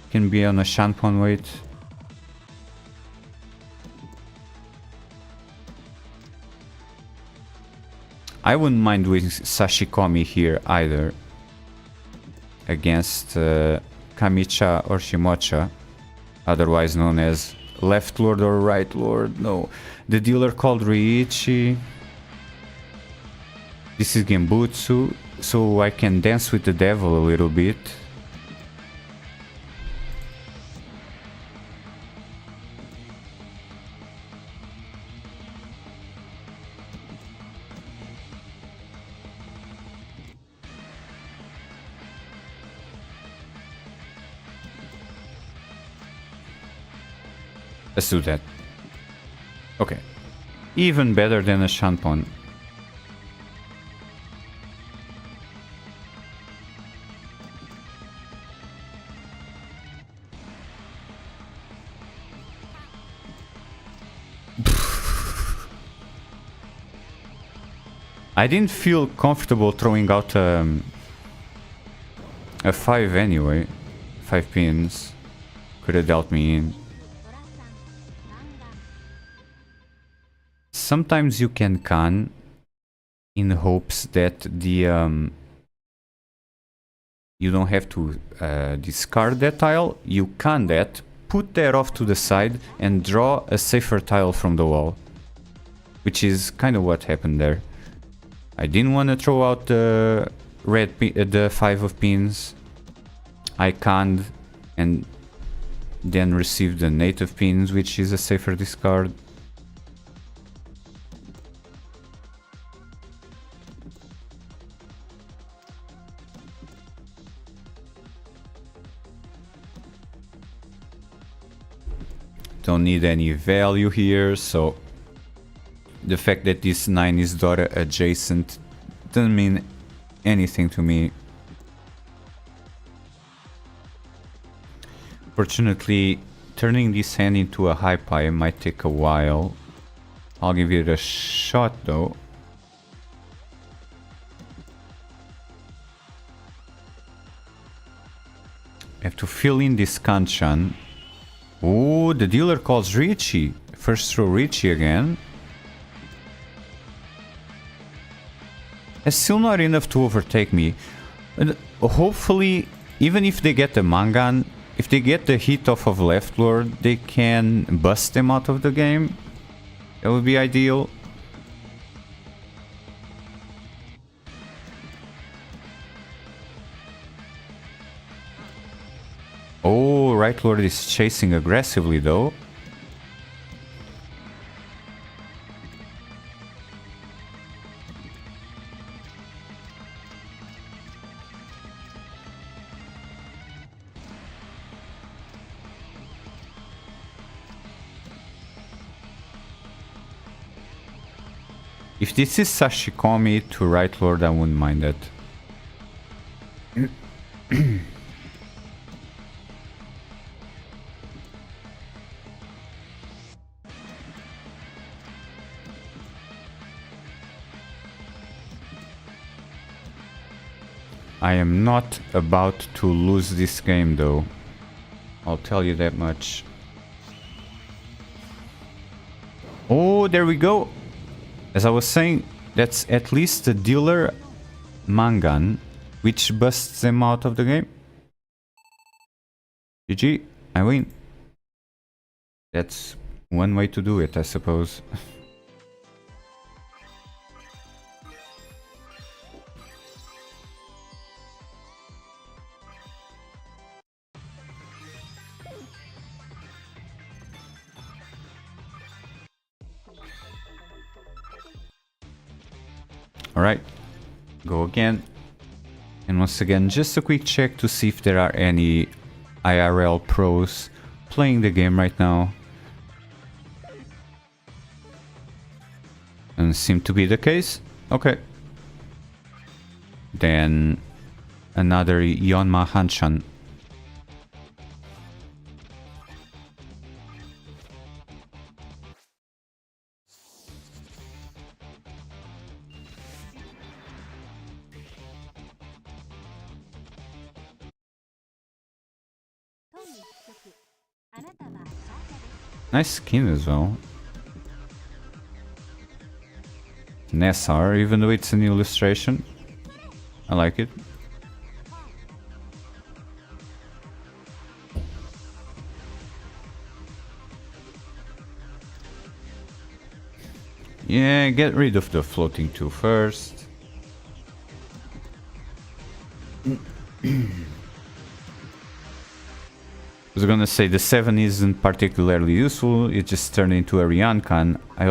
Can be on a shanpon wait. I wouldn't mind doing Sashikomi here either. Against Kamicha or Shimocha. Otherwise known as Left Lord or Right Lord. No. The dealer called Riichi. This is Genbutsu. So I can dance with the devil a little bit. Let's do that. Okay. Even better than a shanpon. I didn't feel comfortable throwing out a 5 anyway. 5 pins. Could have dealt me in. Sometimes you can in hopes that the you don't have to discard that tile. You can that, put that off to the side and draw a safer tile from the wall. Which is kind of what happened there. I didn't want to throw out the the 5 of pins. I canned and then received the native pins, which is a safer discard. Don't need any value here, so the fact that this 9 is Dora adjacent doesn't mean anything to me. Fortunately, turning this hand into a high pie might take a while. I'll give it a shot though. have to fill in this Kanchan. Oh, the dealer calls Riichi. First throw Riichi again. It's still not enough to overtake me. But hopefully, even if they get the Mangan, if they get the hit off of Left Lord, they can bust them out of the game. That would be ideal. Oh, Right Lord is chasing aggressively though. If this is Sashikomi to Right Lord, I wouldn't mind that. I am not about to lose this game though. I'll tell you that much. Oh, there we go. As I was saying, that's at least a dealer Mangan, which busts them out of the game. GG, I win. That's one way to do it, I suppose. Alright, go again. And once again, just a quick check to see if there are any IRL pros playing the game right now. And seem to be the case. Okay. Then another Yonma Hanshan. Nice skin as well. Nessar, even though it's an illustration. I like it. Yeah, get rid of the floating 2 first. I was gonna say the 7 isn't particularly useful, it just turned into a Ryankan. I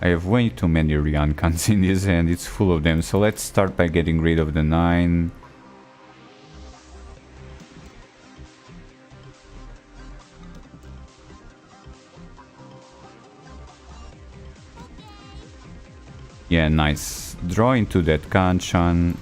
have way too many Ryankans in this hand, it's full of them. So let's start by getting rid of the 9. Yeah, nice. Draw into that Kanchan.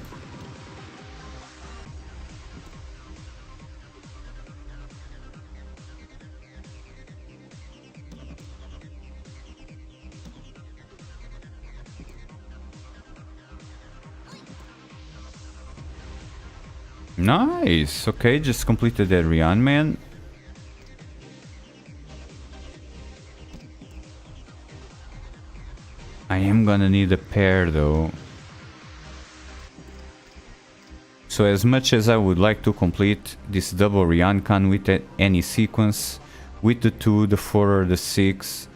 Nice. Okay, just completed that Ryan man. I am gonna need a pair though. So as much as I would like to complete this double Ryankan with any sequence, with the 2, the 4 or the 6,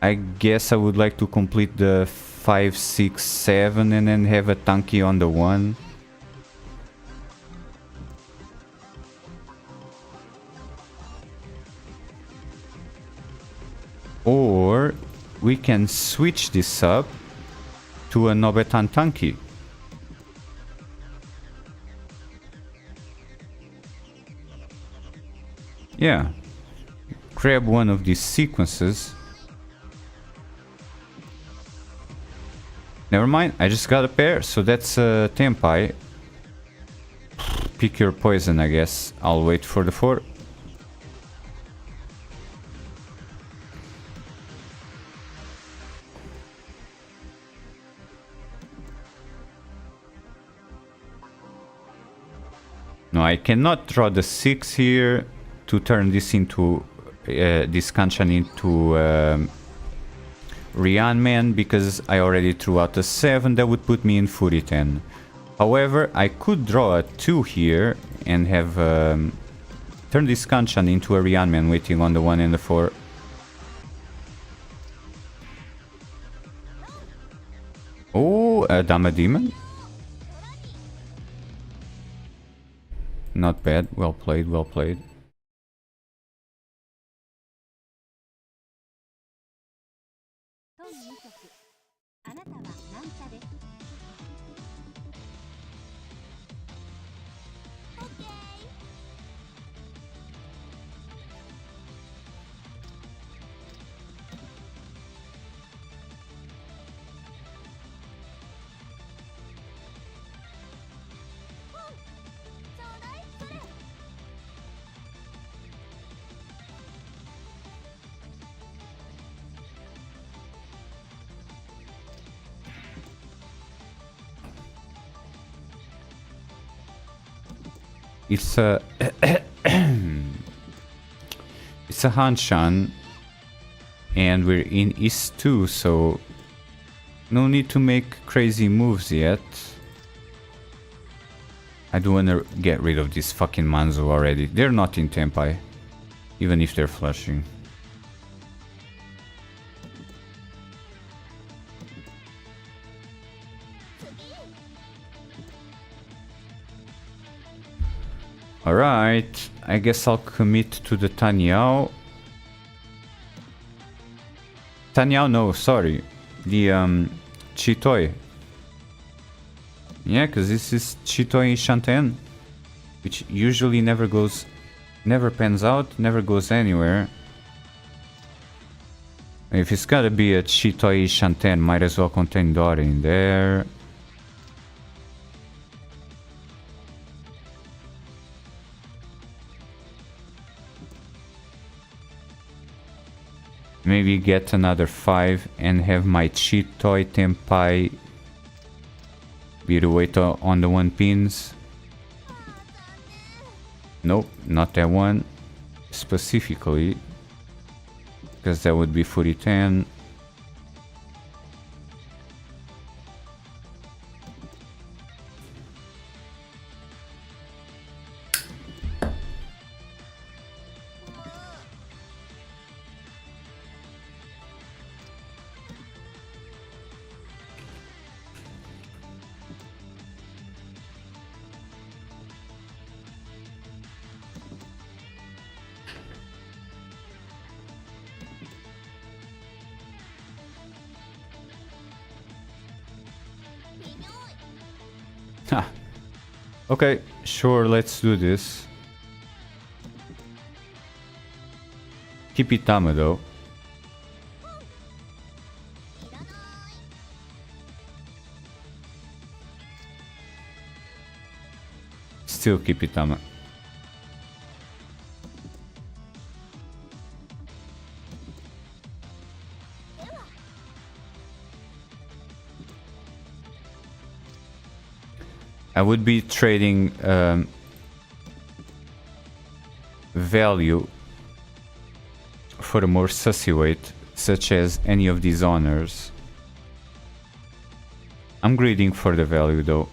I guess I would like to complete the 5, 6, 7 and then have a Tanki on the 1. Or we can switch this up to a Nobetan Tanki. Yeah. Grab one of these sequences. Never mind, I just got a pair, so that's a Tenpai. Pick your poison, I guess. I'll wait for the 4. No, I cannot draw the 6 here to turn this into this Kanchan into Rian Man, because I already threw out a 7 that would put me in Fury 10. However, I could draw a 2 here and have turn this Kanchan into a Rian Man waiting on the 1 and the 4. Oh, a Dama Demon? Not bad. Well played, well played. It's a it's a Hanshan, and we're in East 2, so no need to make crazy moves yet. I do wanna get rid of this fucking Manzo already. They're not in Tempai, even if they're flushing. Alright, I guess I'll commit to the Tanyao. Tanyao, no, sorry. The Chitoi. Yeah, because this is Chitoi Shanten, which usually never pans out, never goes anywhere. If it's gotta be a Chitoi Shanten, might as well contain Dori in there. Maybe get another 5 and have my Chitoi Tenpai be the weight on the 1 pins. Nope, not that one specifically, because that would be Fury 10. Okay, sure, let's do this. Keep Itama though. Still keep Itama. I would be trading value for a more sussy weight, such as any of these honors. I'm greeding for the value though.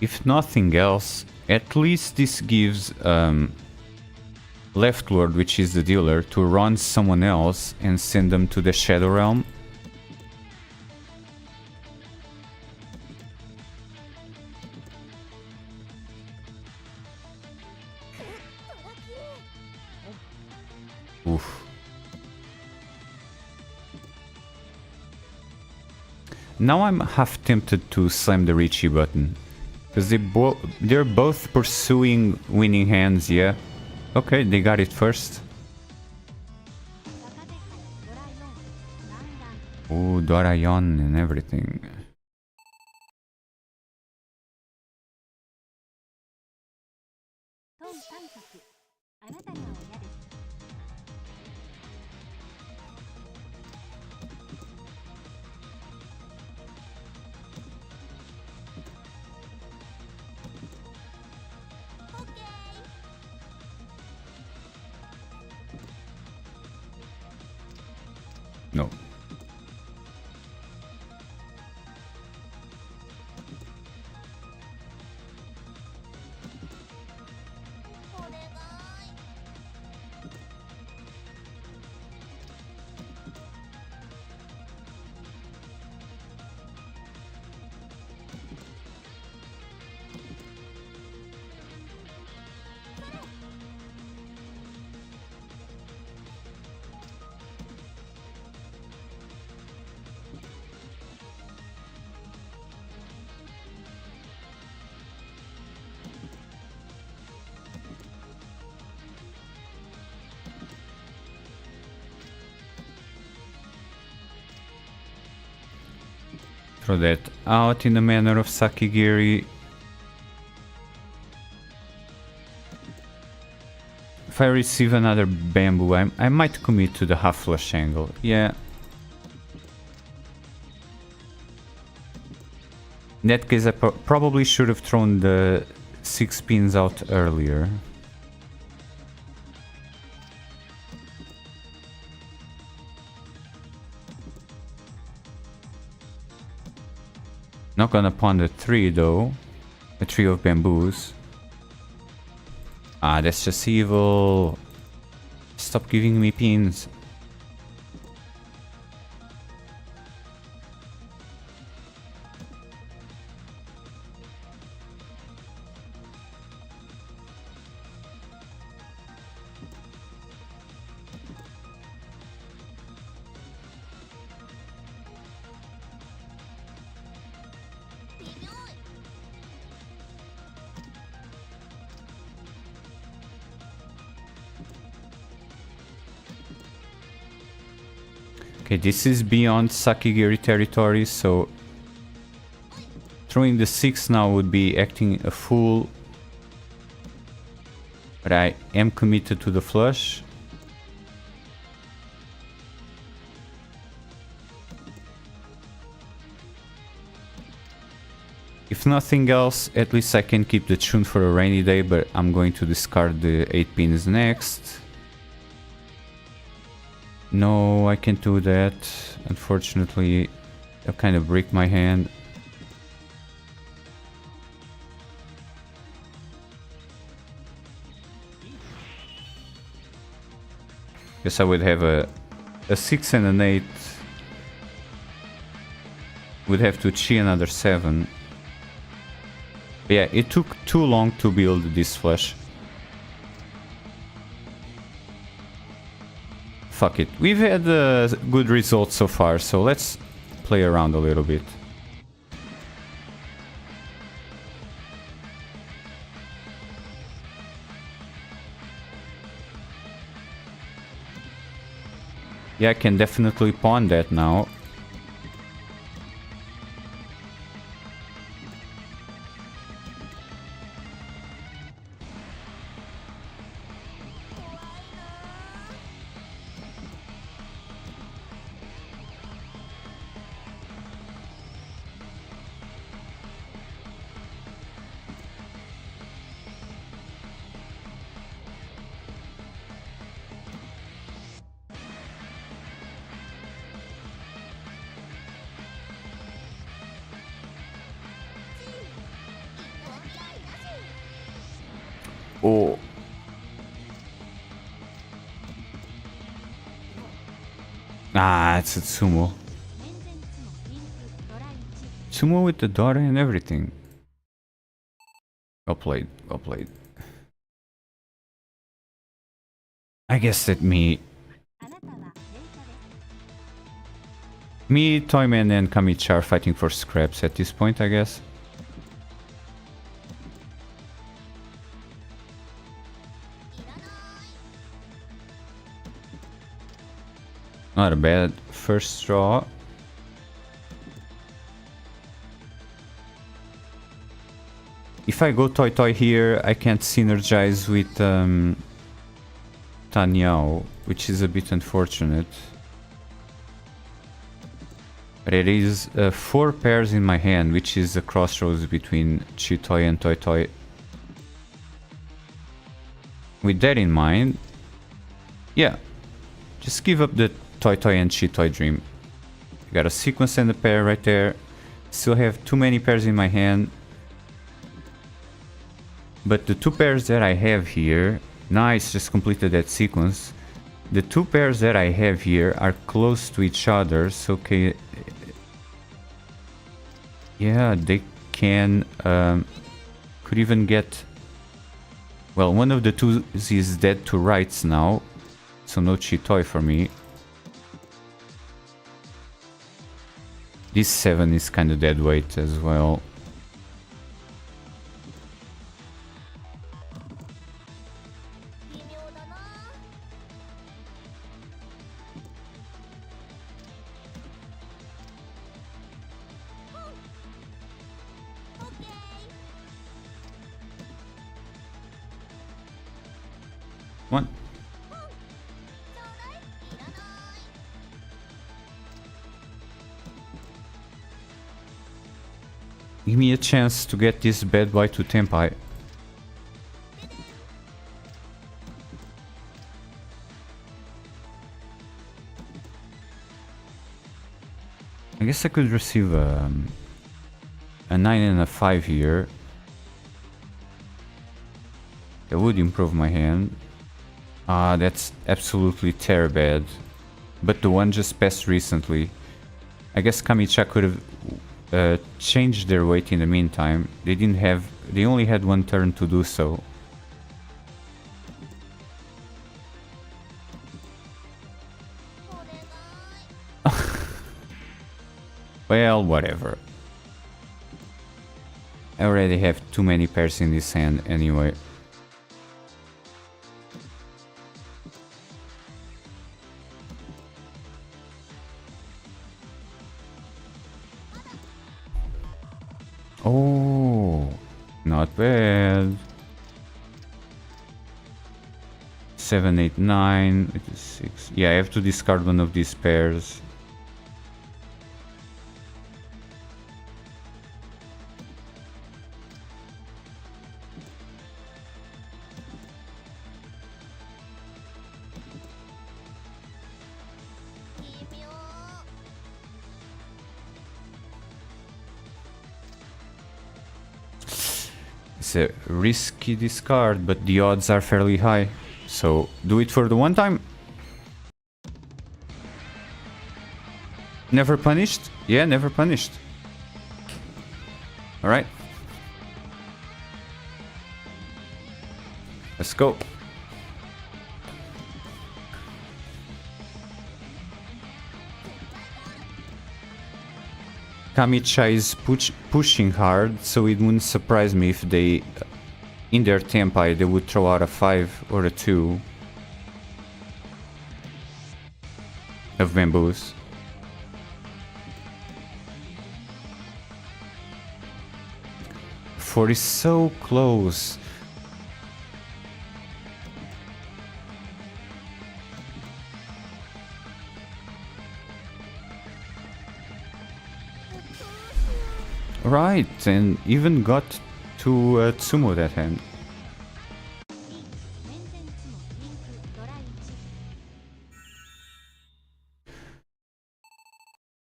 If nothing else, at least this gives Left Lord, which is the dealer, to run someone else and send them to the Shadow Realm. Oof. Now I'm half tempted to slam the Riichi button, because they're both pursuing winning hands, yeah. Okay, they got it first. Oh, Doraemon and everything. No. Throw that out in the manner of Sakigiri. If I receive another bamboo, I might commit to the half flush angle. Yeah. In that case, I probably should have thrown the 6 pins out earlier. Not gonna pawn the 3 though. A 3 of bamboos. Ah, that's just evil. Stop giving me pins. Okay, this is beyond Sakigiri territory, so throwing the 6 now would be acting a fool. But I am committed to the flush. If nothing else, at least I can keep the tune for a rainy day, but I'm going to discard the 8 pins next. No, I can't do that. Unfortunately, I'll kind of break my hand. Guess I would have a 6 and an 8. Would have to chi another 7. But yeah, it took too long to build this flush. Fuck it. We've had good results so far, so let's play around a little bit. Yeah, I can definitely pawn that now. Oh. Ah, it's a sumo. Sumo with the daughter and everything. Well played, well played. I guess that me, Toyman and Kamicha are fighting for scraps at this point, I guess. Not a bad first draw. if I go Toy Toy here, I can't synergize with Tenhou, which is a bit unfortunate. But it is 4 pairs in my hand, which is a crossroads between Chitoy and Toy Toy. With that in mind, yeah, just give up the Toy Toy and Chitoy dream. I got a sequence and a pair right there. Still have too many pairs in my hand. But the 2 pairs that I have here, nice, just completed that sequence. The 2 pairs that I have here are close to each other, so okay. Yeah, they can, could even get, well, one of the 2 is dead to rights now, so no Chitoy for me. This 7 is kind of dead weight as well. One. Give me a chance to get this bad boy to Tenpai. I guess I could receive a 9 and a 5 here. That would improve my hand. That's absolutely terrible bad. But the one just passed recently. I guess Kamicha could have changed their weight in the meantime. They only had 1 turn to do so. Well, whatever. I already have too many pairs in this hand anyway. Oh, not bad. 7, 8, 9, 6. Yeah, I have to discard one of these pairs. It's a risky discard, but the odds are fairly high. So do it for the one time. Never punished? Yeah, never punished. Alright. Let's go. Kamicha is pushing hard, so it wouldn't surprise me if they, in their Tenpai, they would throw out a 5 or a 2 of bamboos. Four is so close. Right, and even got to Tsumo that hand.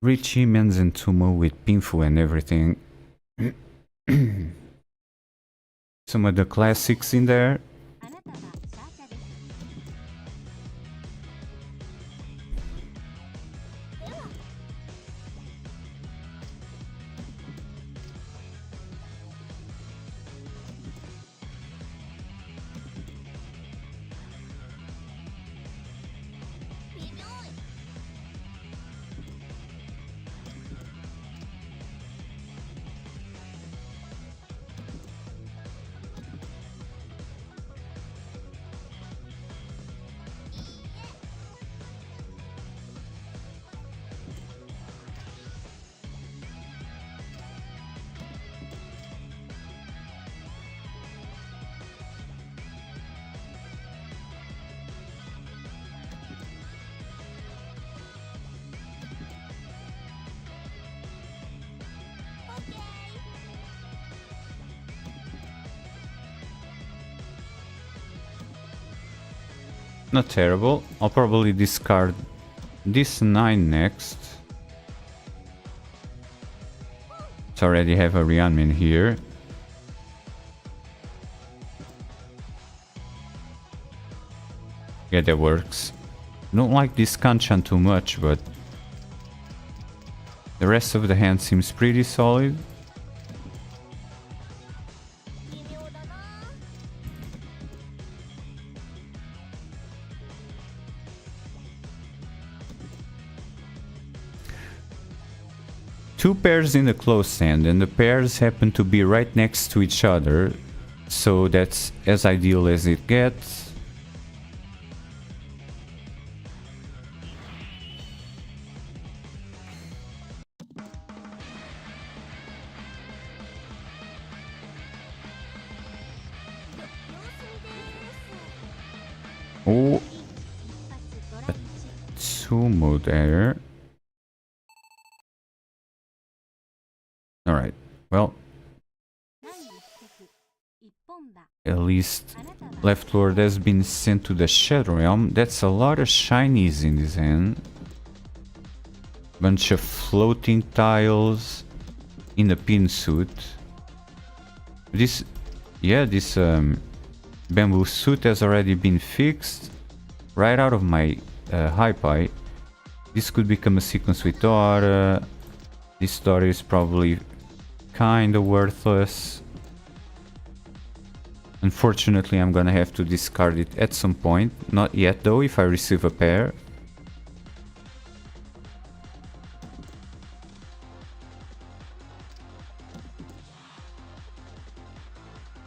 Riichi and Tsumo with Pinfu and everything. Some of the classics in there. Not terrible. I'll probably discard this 9 next. So already have a Rianmin here. Yeah, that works. Don't like this Kanchan too much, but the rest of the hand seems pretty solid. Two pairs in the close hand, and the pairs happen to be right next to each other, so that's as ideal as it gets. Oh, a sumo there. Alright, well, at least Left Lord has been sent to the Shadow Realm. That's a lot of shinies in his hand. Bunch of floating tiles in the pin suit. This, yeah, this bamboo suit has already been fixed right out of my Hypie. This could become a sequence with Dora. This Dora is probably kinda worthless. Unfortunately, I'm gonna have to discard it at some point. Not yet though, if I receive a pair.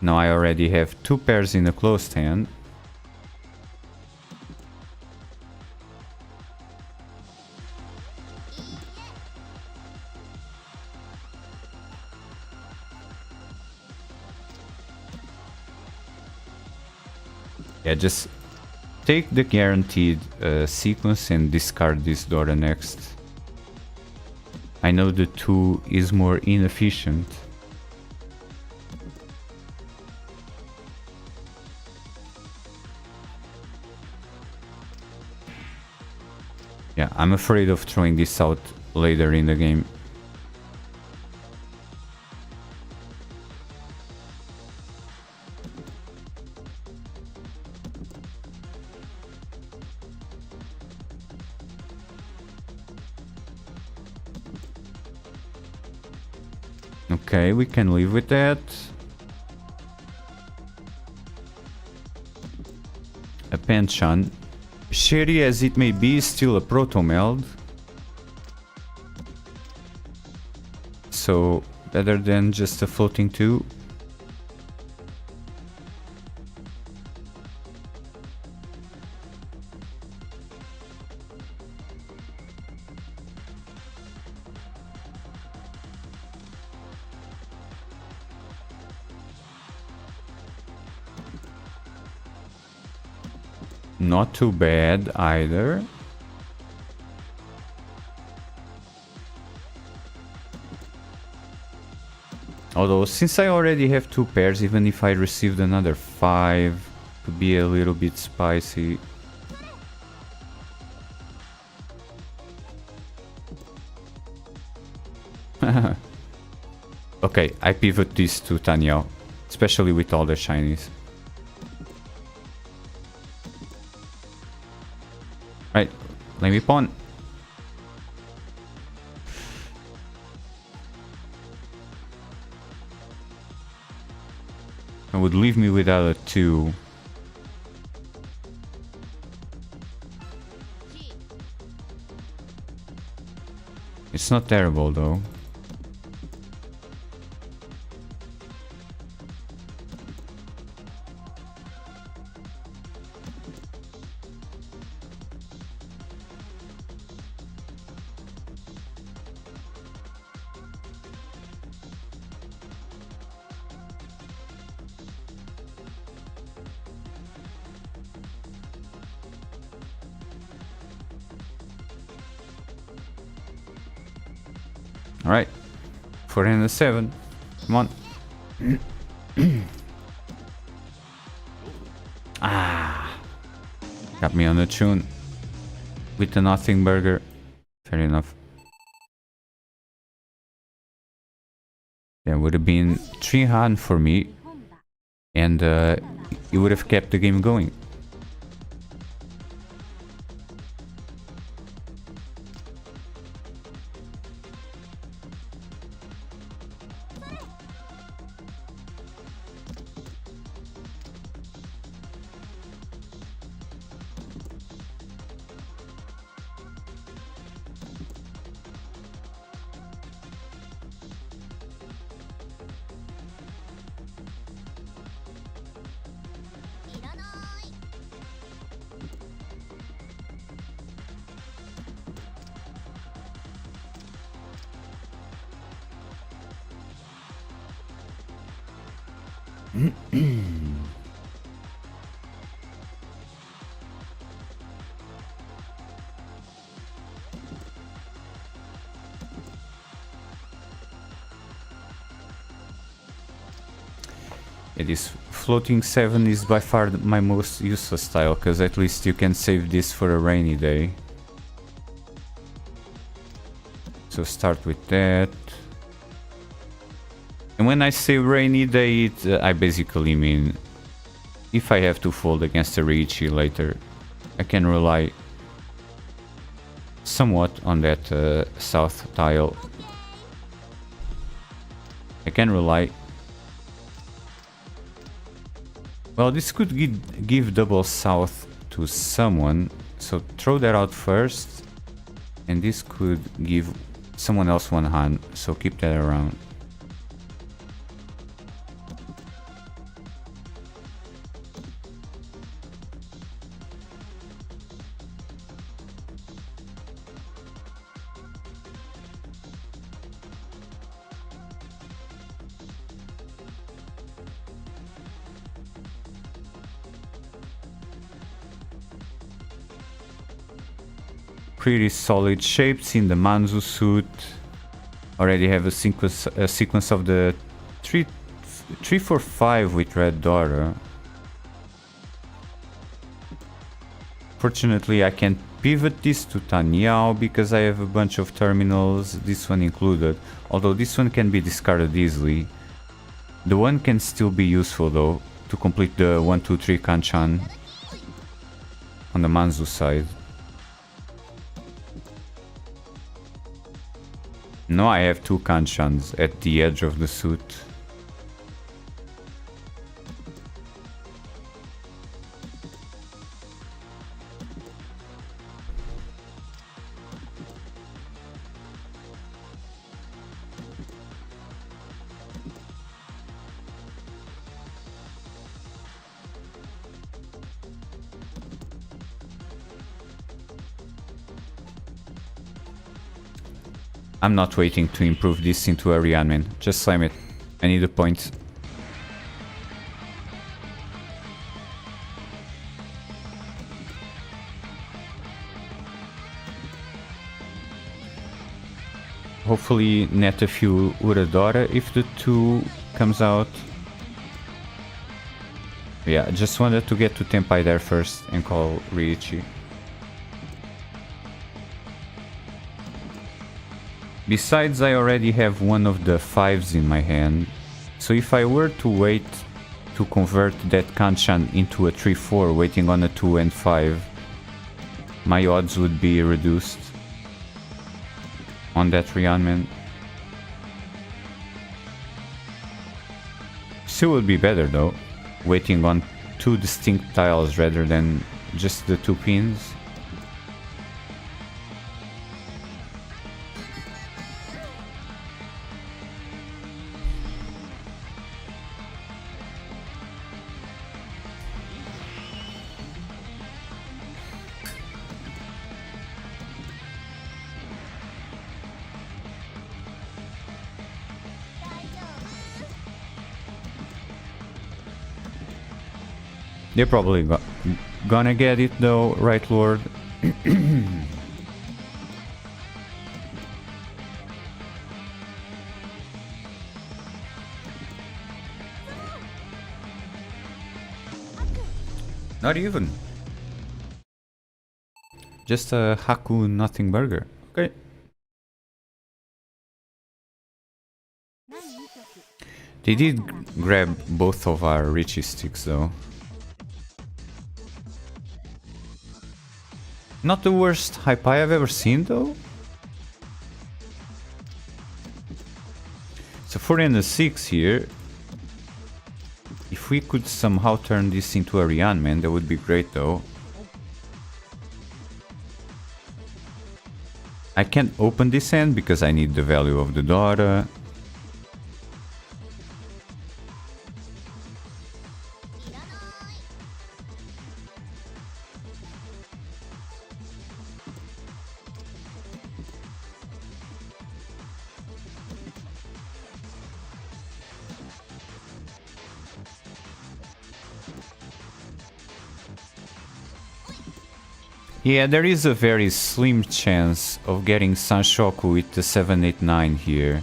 Now I already have 2 pairs in a closed hand. Yeah, just take the guaranteed sequence and discard this Dora next. I know the 2 is more inefficient. Yeah, I'm afraid of throwing this out later in the game. Okay, we can live with that. A Penchan. Shitty as it may be, still a Proto-Meld. So, better than just a floating 2. Not too bad either. Although, since I already have 2 pairs, even if I received another 5, it could be a little bit spicy. Okay, I pivot this to Tenhou, especially with all the shinies. Right, let me pawn. It would leave me without a 2. It's not terrible though. Alright, 407. Come on. Ah. Got me on a tune with the nothing burger. Fair enough. That would have been 3 Han for me, and it would have kept the game going. This floating 7 is by far my most useless style, because at least you can save this for a rainy day. So start with that. And when I say rainy day, I basically mean if I have to fold against a Riichi later, I can rely somewhat on that south tile. I can rely. Well, this could give double south to someone, so throw that out first, and this could give someone else 1 Han, so keep that around. Pretty solid shapes in the Manzu suit. Already have a sequence of the 3-4-5 with Red Daughter. Fortunately, I can pivot this to Tanyao because I have a bunch of terminals, this one included. Although this one can be discarded easily. The one can still be useful though, to complete the 1-2-3 Kanchan on the Manzu side. Now I have 2 Kanchans at the edge of the suit. I'm not waiting to improve this into a Rianman. Just slam it. I need a point. Hopefully net a few Uradora if the 2 comes out. Yeah, just wanted to get to Tenpai there first and call Riichi. Besides, I already have one of the 5s in my hand, so if I were to wait to convert that Kanchan into a 3-4 waiting on a 2 and 5, my odds would be reduced on that Rianman. Still would be better though, waiting on 2 distinct tiles rather than just the 2 pins. They're probably gonna get it though, right, Lord? Not even. Just a Haku nothing burger. Okay. They did grab both of our Riichi sticks though. Not the worst high pie I've ever seen though. So 4 and a 6 here. If we could somehow turn this into a Rian, man, that would be great though. I can't open this end because I need the value of the daughter. Yeah, there is a very slim chance of getting Sanshoku with the 789 here.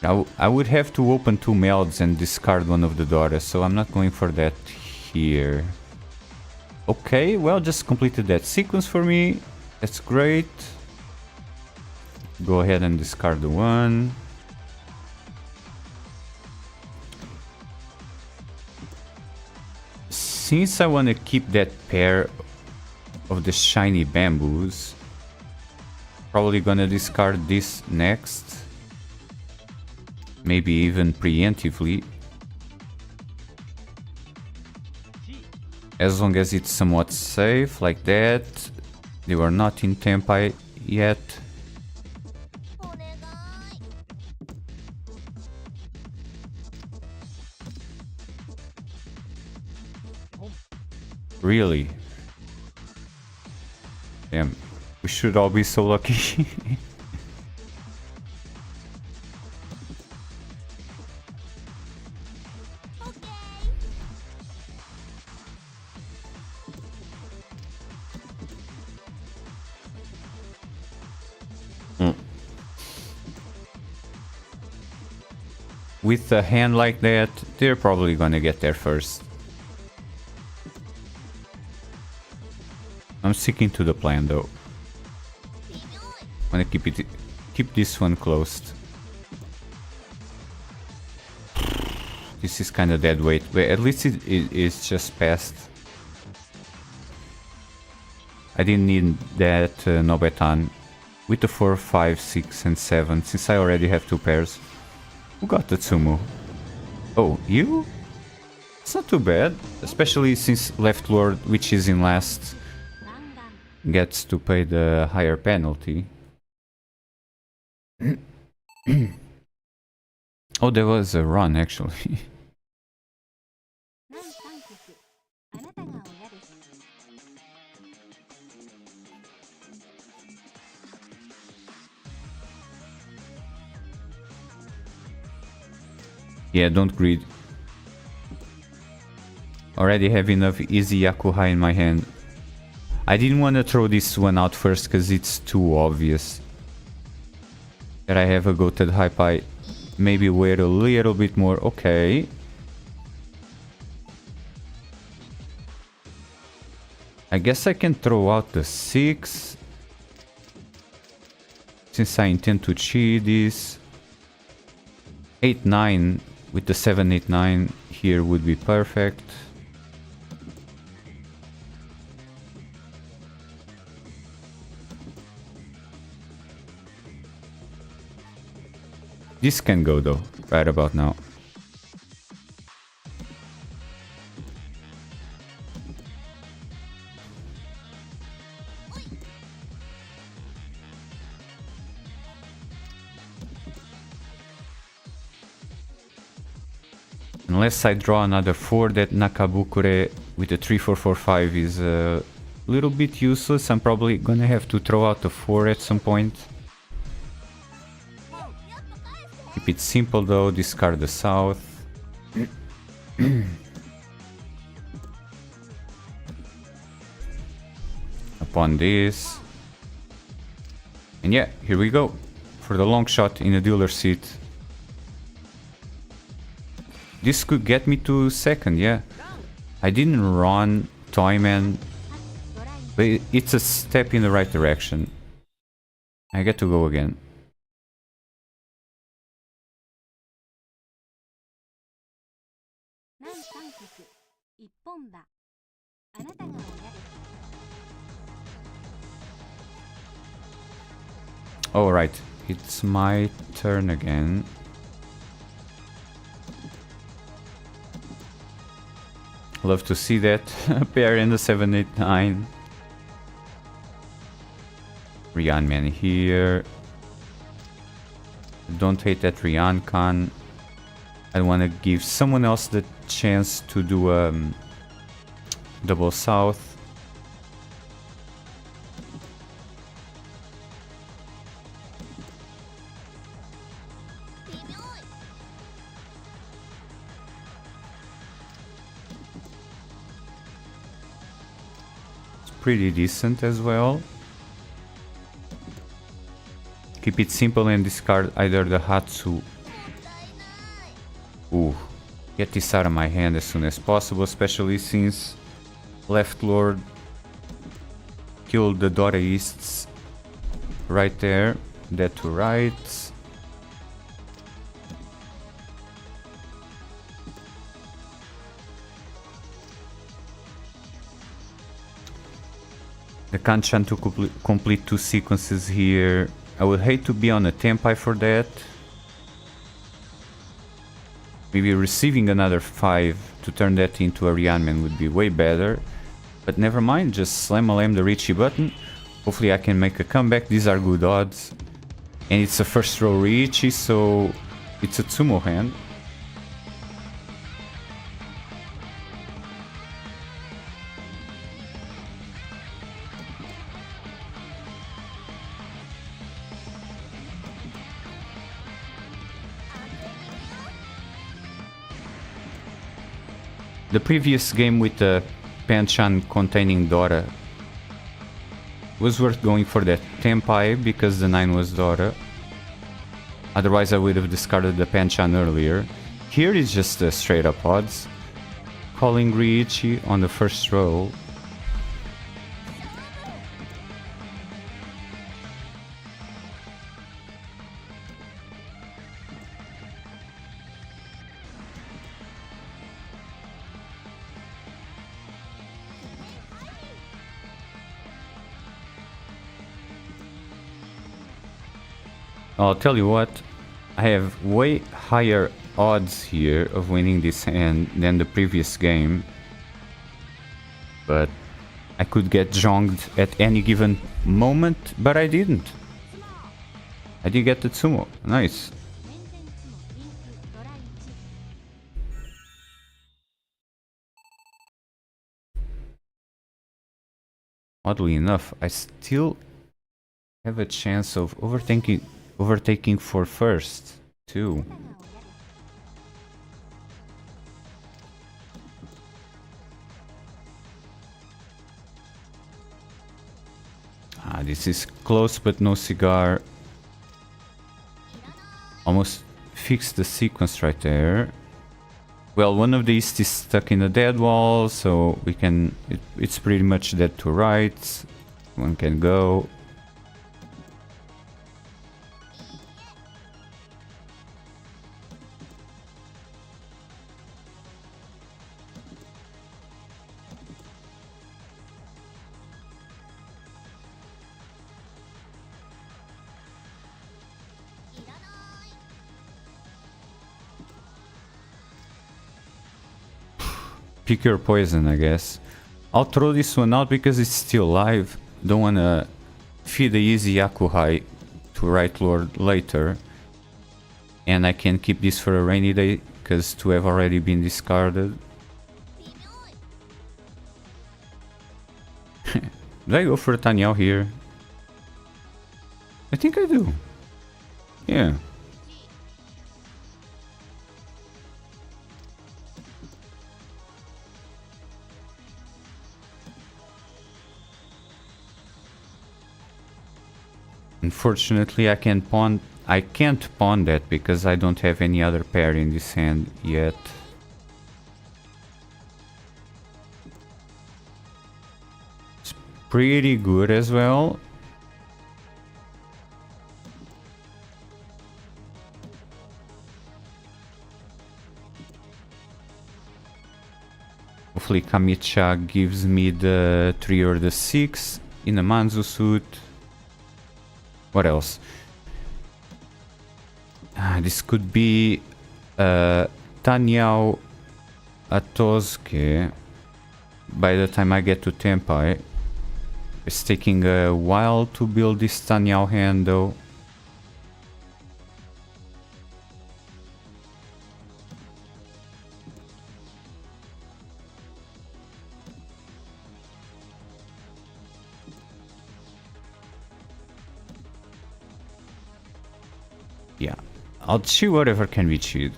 I would have to open 2 melds and discard one of the daughters, so I'm not going for that here. Okay, well, just completed that sequence for me. That's great. Go ahead and discard the one. Since I want to keep that pair of the shiny bamboos, probably gonna discard this next. Maybe even preemptively. As long as it's somewhat safe, like that. They were not in Tempai yet. Really? Damn, we should all be so lucky. With a hand like that, they're probably gonna get there first. I'm sticking to the plan though. I'm gonna keep this one closed. This is kind of dead weight, but at least it is just past. I didn't need that Nobetan with the 4, 5, 6 and 7 since I already have 2 pairs. Who got the Tsumu? Oh, you? It's not too bad, especially since Left Lord, which is in last, gets to pay the higher penalty. Oh, there was a run actually. Yeah, don't greed. Already have enough easy Yakuza in my hand. I didn't want to throw this one out first because it's too obvious that I have a goated high pie. Maybe wait a little bit more. Okay. I guess I can throw out the 6 since I intend to cheat this. 8-9 with the 7-8-9 here would be perfect. This can go though, right about now. Unless I draw another 4, that Nakabukure with the 3-4-4-5 is a little bit useless. I'm probably gonna have to throw out the 4 at some point. Keep it simple though, discard the south. Upon this. And yeah, here we go. For the long shot in the dealer seat. This could get me to second, yeah. I didn't run Toyman But it's a step in the right direction. I get to go again. Alright, it's my turn again. Love to see that pair in the 789. Rian Man here. Don't hate that Rian Khan. I want to give someone else the chance to do double south. It's pretty decent as well. Keep it simple and discard either the Hatsu. Ooh, get this out of my hand as soon as possible, especially since Left Lord killed the Doreists right there. Dead to right. The Kanchan to complete 2 sequences here. I would hate to be on a Tenpai for that. Maybe receiving another 5 to turn that into a Rianman would be way better. But never mind, just slam-a-lam the Riichi button. Hopefully I can make a comeback. These are good odds. And it's a first row Riichi, so it's a Tsumo hand. The previous game with the Panchan containing Dora was worth going for that Tenpai because the 9 was Dora. Otherwise I would have discarded the Panchan earlier. Here is just a straight up odds. Calling Riichi on the first row. I'll tell you what, I have way higher odds here of winning this hand than the previous game. But I could get jonged at any given moment, but I didn't. I did get the Tsumo. Nice. Oddly enough, I still have a chance of overtaking for first, too. Ah, this is close but no cigar. Almost fixed the sequence right there. Well, one of these is stuck in a dead wall, so we can... it's pretty much dead to right. One can go. Pick your poison, I guess. I'll throw this one out because it's still live. Don't wanna feed the easy Yakuhai to Right Lord later. And I can keep this for a rainy day, because 2 have already been discarded. Do I go for a Tanyao here? I think I do. Yeah. Unfortunately, I can't pawn that because I don't have any other pair in this hand yet. pretty good as well. Hopefully Kamicha gives me the 3 or the 6 in a Manzu suit. What else? This could be Tanyao Atosuke. By the time I get to Tenpai, it's taking a while to build this Tanyao hand though. Yeah, I'll chew whatever can be chewed.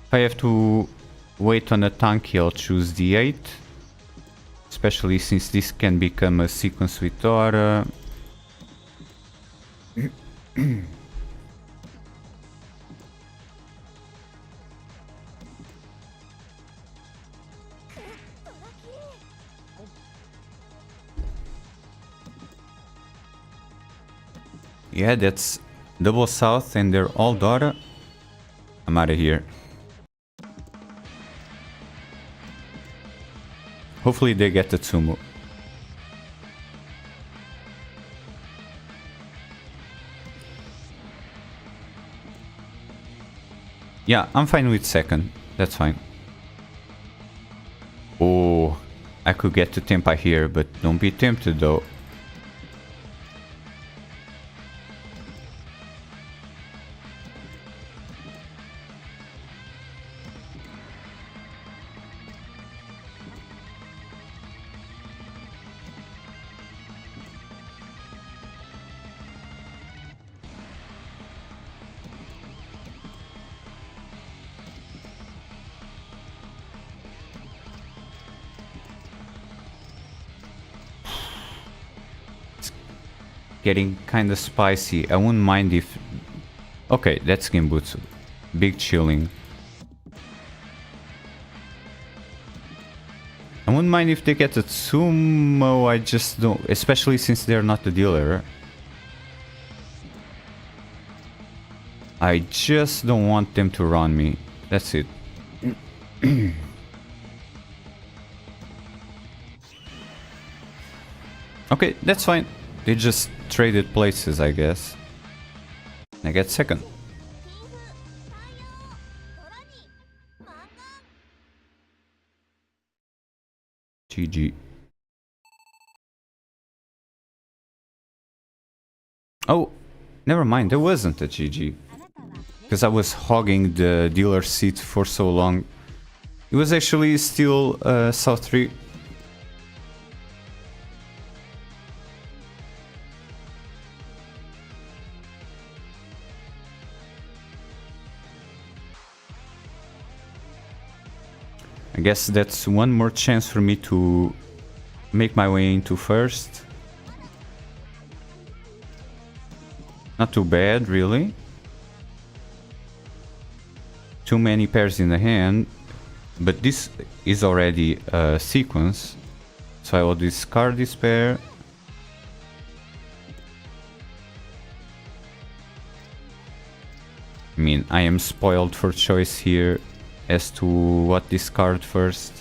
If I have to wait on a tanky, I'll choose the 8. Especially since this can become a sequence with Dora. Yeah, that's double south and they're all Dora. I'm out of here. Hopefully they get the Tsumu. Yeah, I'm fine with second. That's fine. Oh, I could get to Tenpai here, but don't be tempted though. Getting kinda spicy. I wouldn't mind if... Okay, that's Genbutsu. Big chilling. I wouldn't mind if they get a Tsumo, I just don't... Especially since they're not the dealer. I just don't want them to run me. That's it. Okay, that's fine. They just traded places, I guess. I get second. GG. Oh, never mind. There wasn't a GG. Because I was hogging the dealer seat for so long. It was actually still South 3. I guess that's one more chance for me to make my way into first. Not too bad, really. Too many pairs in the hand, but this is already a sequence, so I will discard this pair. I mean, I am spoiled for choice here as to what discard first.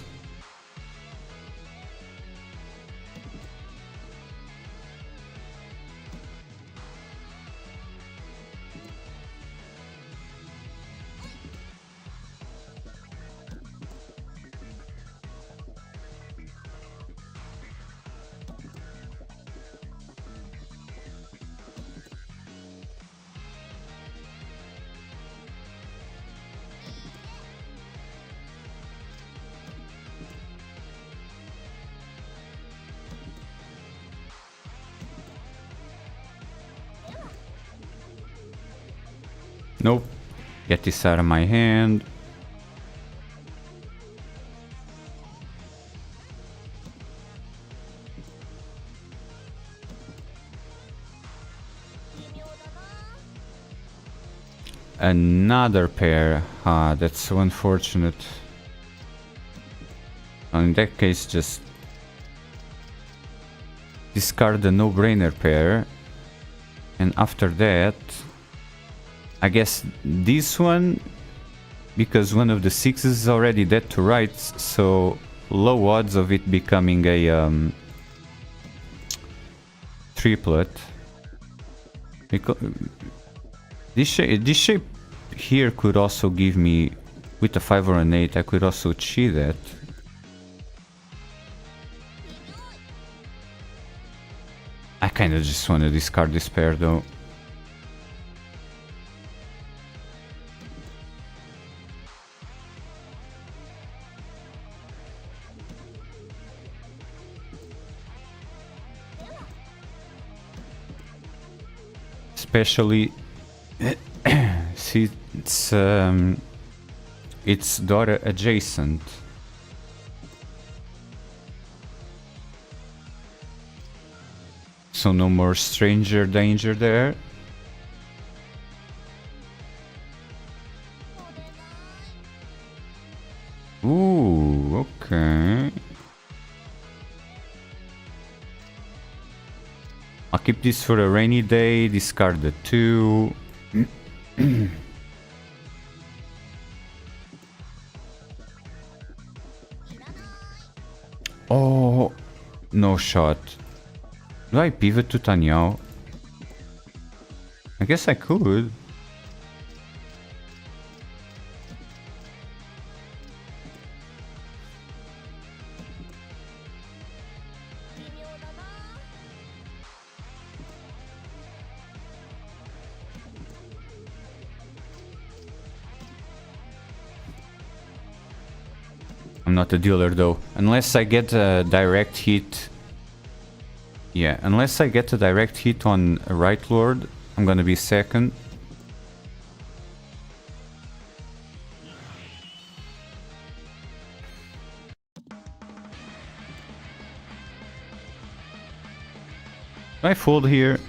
Nope. Get this out of my hand. Another pair. Ah, that's so unfortunate. In that case, just discard the no-brainer pair. And after that, I guess this one, because one of the sixes is already dead to rights, so low odds of it becoming a triplet. Because this shape here could also give me, with a 5 or an 8, I could also cheat that. I kinda just want to discard this pair though. Especially see it's daughter adjacent. So no more stranger danger there. Ooh, okay. I'll keep this for a rainy day, discard the 2. Oh, no shot. Do I pivot to Tenhou? I guess I could. I'm not a dealer though. Unless I get a direct hit. Yeah, unless I get a direct hit on a right lord, I'm gonna be second. I fold here.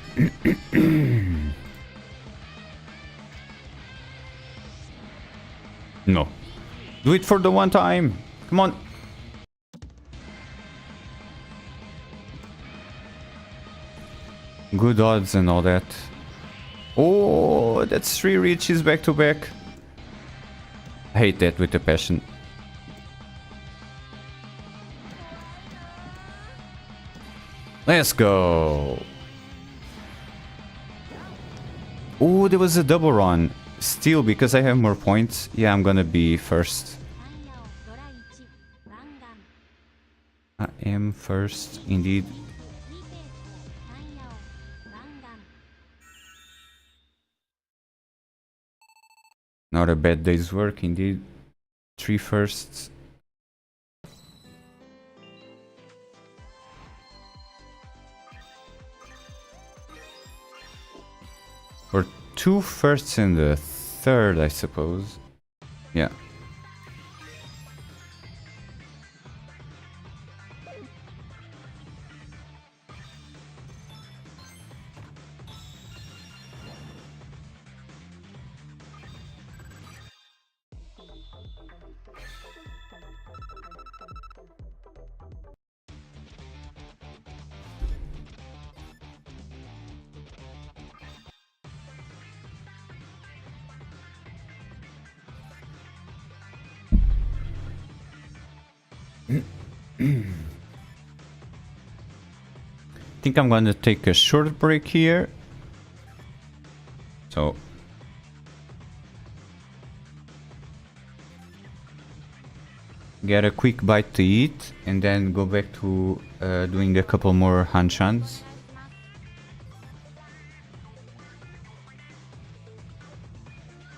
No. Do it for the one time. Come on. Good odds and all that. Oh, that's 3 Riichis back to back. I hate that with a passion. Let's go. Oh, there was a double run. Still, because I have more points, yeah, I'm gonna be first. I am first, indeed. Not a bad day's work, indeed. 3 firsts. Or 2 firsts and the third, I suppose. Yeah. I think I'm gonna take a short break here. So get a quick bite to eat and then go back to doing a couple more hanshans.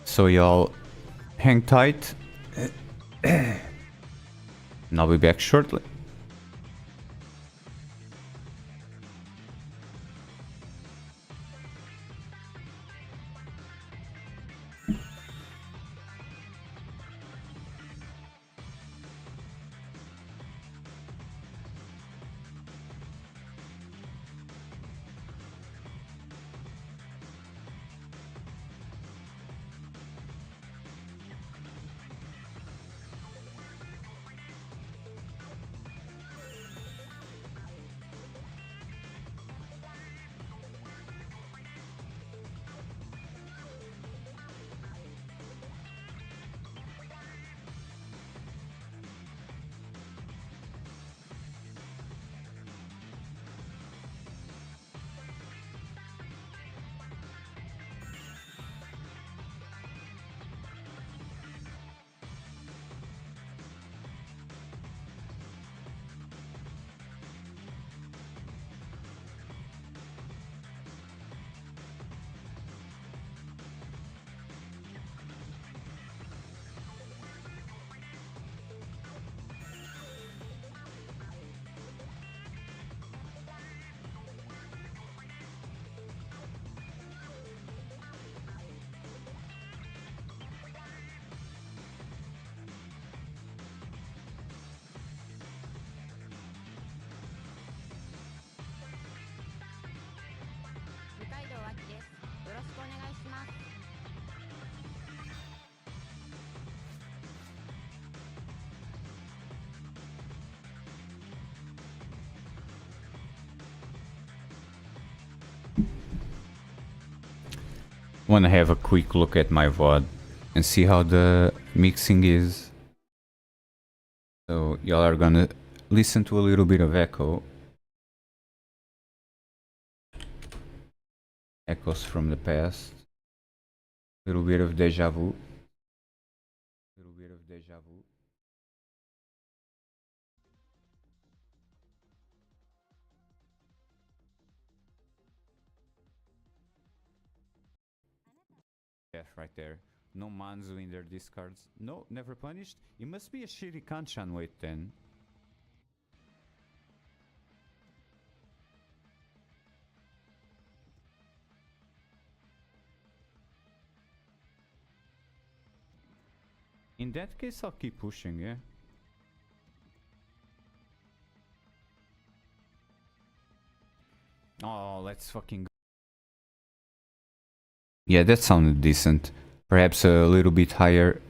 So y'all hang tight. And I'll be back shortly. Want to have a quick look at my VOD and see how the mixing is. So y'all are gonna listen to a little bit of echo. Echoes from the past. A little bit of deja vu. Little bit of deja vu. Death right there. No Manzu in their discards. No, never punished. It must be a shitty Kanchan weight then. In that case, I'll keep pushing, yeah. Oh, let's fucking go. Yeah, that sounded decent. Perhaps a little bit higher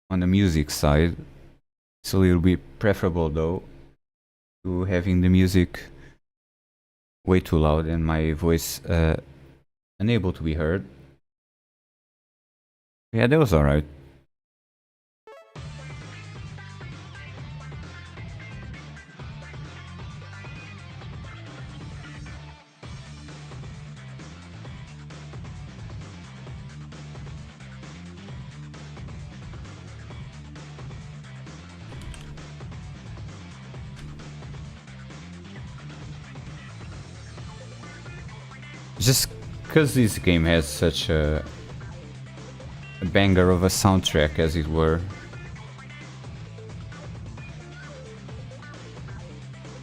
on the music side. It's a little bit preferable though to having the music way too loud and my voice unable to be heard. Yeah, that was alright. Just because this game has such a banger of a soundtrack, as it were.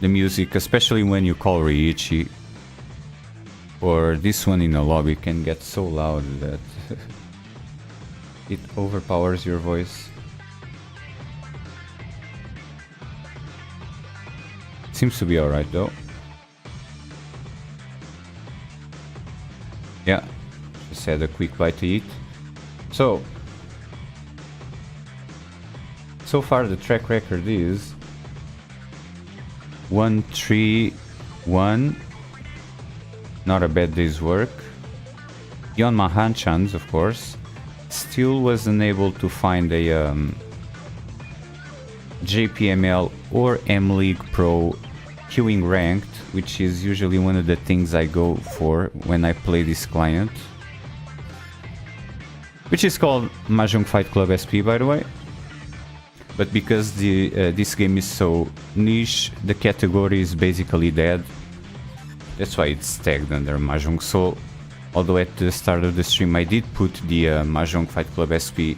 The music, especially when you call Riichi, or this one in a lobby, can get so loud that it overpowers your voice. Seems to be alright though. Yeah, just had a quick bite to eat. So far the track record is 1-3-1. Not a bad day's work. Beyond my Hanchans, of course. Still was unable to find a JPML or M-League Pro queuing ranked, which is usually one of the things I go for when I play this client, which is called Mahjong Fight Club SP, by the way. But because this game is so niche, the category is basically dead. That's why it's tagged under Mahjong Soul. Although at the start of the stream I did put the Mahjong Fight Club SP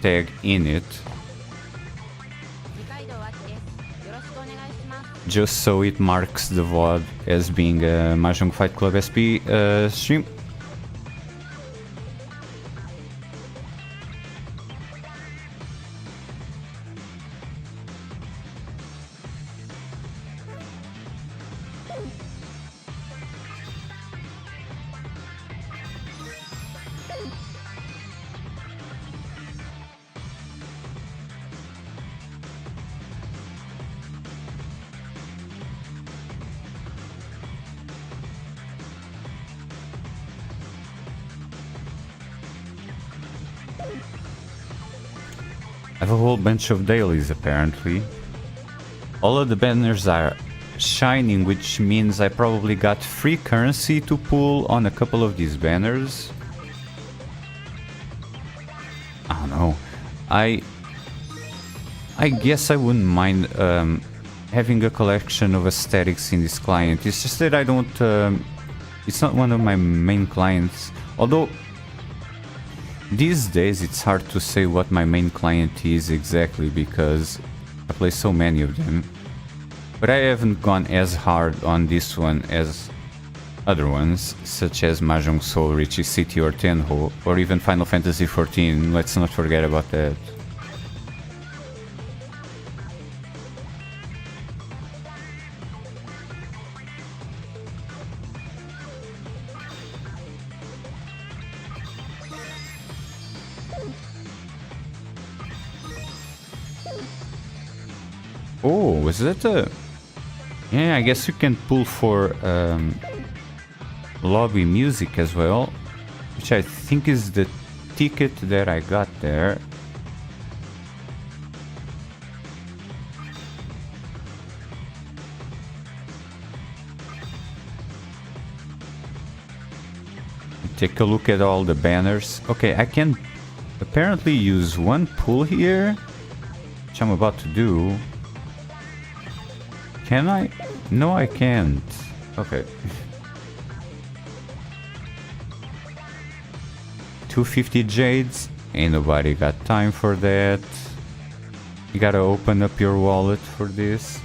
tag in it, just so it marks the VOD as being a Mahjong Fight Club SP stream. I have a whole bunch of dailies apparently. All of the banners are shining, which means I probably got free currency to pull on a couple of these banners. I don't know. I guess I wouldn't mind having a collection of aesthetics in this client. It's just that I don't... it's not one of my main clients. Although these days it's hard to say what my main client is exactly because I play so many of them. But I haven't gone as hard on this one as other ones, such as Mahjong Soul, Riichi City or Tenhou, or even Final Fantasy XIV, let's not forget about that. Oh, was that a... Yeah, I guess you can pull for lobby music as well, which I think is the ticket that I got there. Take a look at all the banners. Okay, I can apparently use one pull here, which I'm about to do. Can I? No, I can't. Okay. 250 jades. Ain't nobody got time for that. You gotta open up your wallet for this.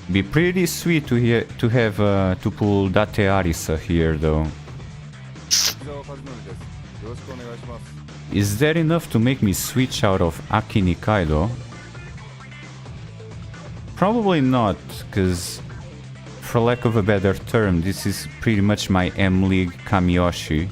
Be pretty sweet to have to pull Date Arisa here though. Is that enough to make me switch out of Aki Nikaido? Probably not, because for lack of a better term, this is pretty much my M-League Kamiyoshi.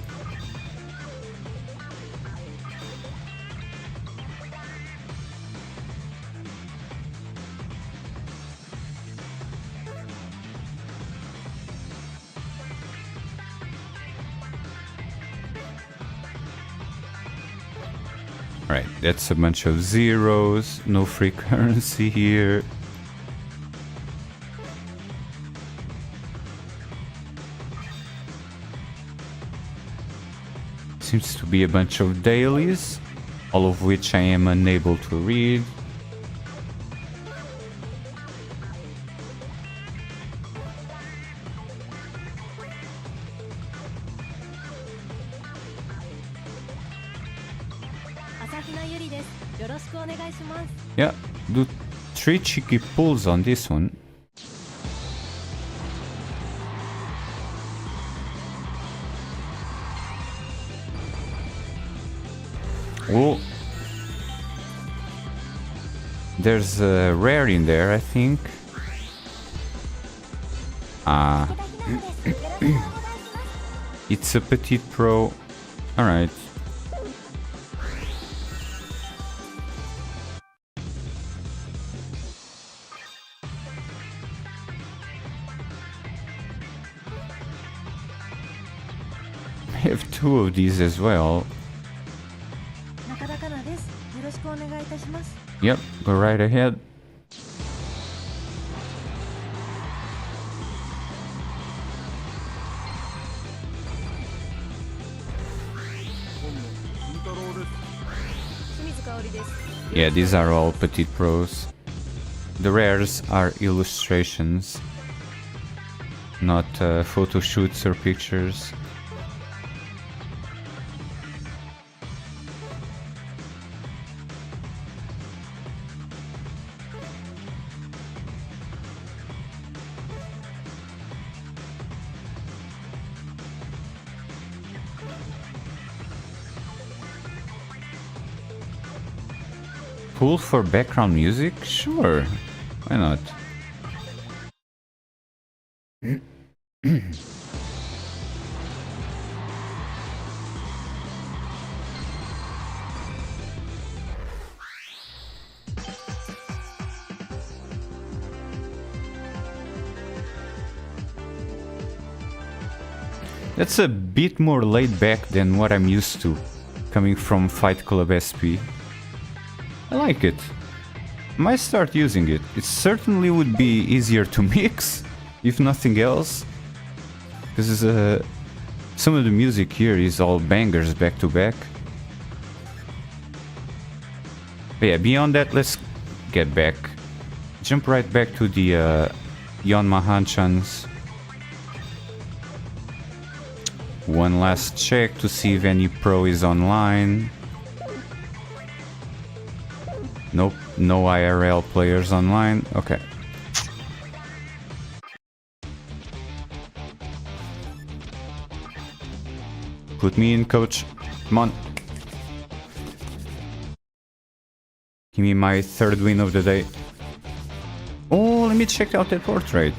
Alright, that's a bunch of zeros, no free currency here. Seems to be a bunch of dailies, all of which I am unable to read. Yeah, do 3 cheeky pulls on this one. Oh, there's a rare in there, I think. Ah, it's a petite pro. All right. I have 2 of these as well. Yep, go right ahead. Yeah, these are all petite pros. The rares are illustrations, not photo shoots or pictures. Pull for background music? Sure, why not? That's a bit more laid back than what I'm used to, coming from Fight Club SP. I like it. Might start using it. It certainly would be easier to mix, if nothing else. Because some of the music here is all bangers back to back. But yeah, beyond that, let's get back. Jump right back to the Yonma Hanchans. One last check to see if any pro is online. Nope, no IRL players online. Okay. Put me in, coach. Come on. Give me my 3rd win of the day. Oh, let me check out that portrait.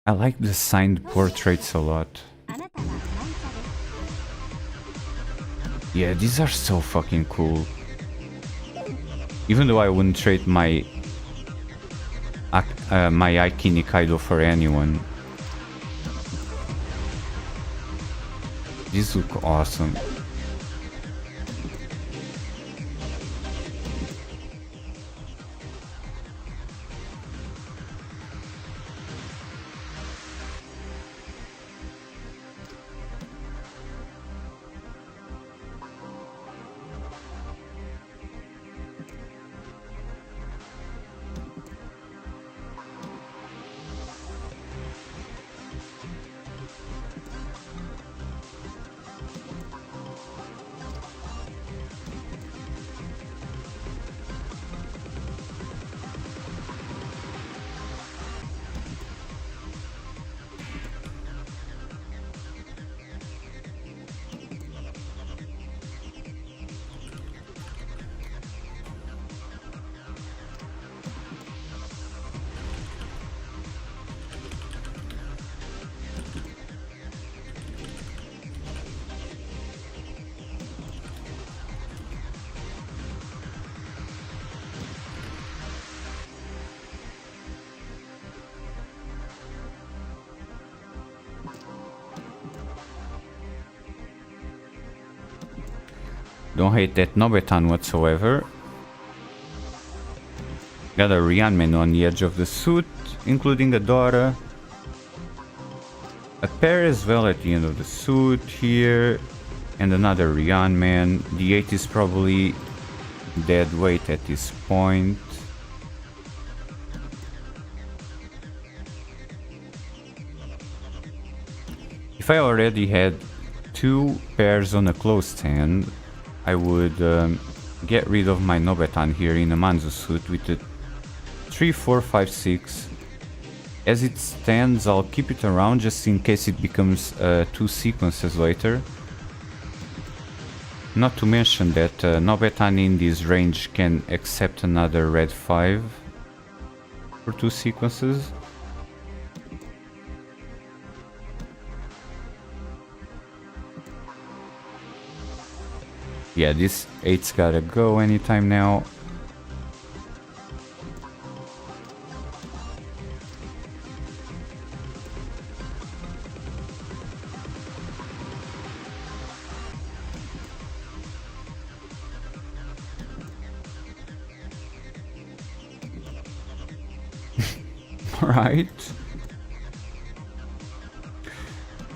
I like the signed portraits a lot. Yeah, these are so fucking cool. Even though I wouldn't trade my Aiki Nikaido for anyone. These look awesome. Don't hate that Nobetan whatsoever. Got a Ryanman on the edge of the suit, including a Dora. A pair as well at the end of the suit here. And another Ryanman. The 8 is probably dead weight at this point. If I already had 2 pairs on a closed hand, I would get rid of my Nobetan here in a Manzo suit with the 3, 4, 5, 6. As it stands, I'll keep it around just in case it becomes 2 sequences later. Not to mention that Nobetan in this range can accept another red 5 for 2 sequences. Yeah, this 8's gotta go anytime now. Alright.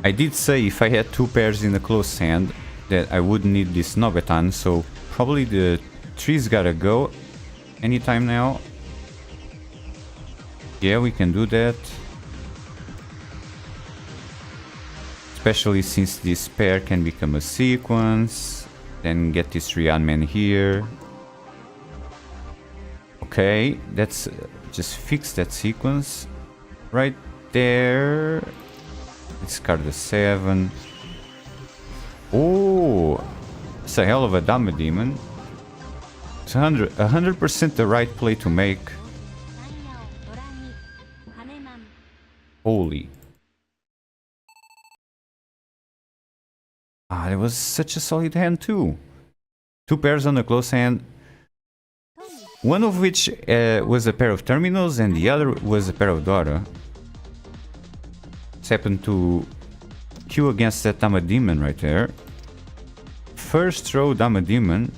I did say if I had 2 pairs in a close hand that I would need this Nobetan, so probably the 3's gotta go anytime now. Yeah, we can do that. Especially since this pair can become a sequence. Then get this Ryanman here. Okay, that's just fix that sequence right there. Discard the 7. Oh, it's a hell of a Dama Demon. It's 100% the right play to make. Holy. Ah, it was such a solid hand too. 2 pairs on a close hand. One of which was a pair of terminals and the other was a pair of Dora. Just happened to queue against that Dama Demon right there. First row Dama Demon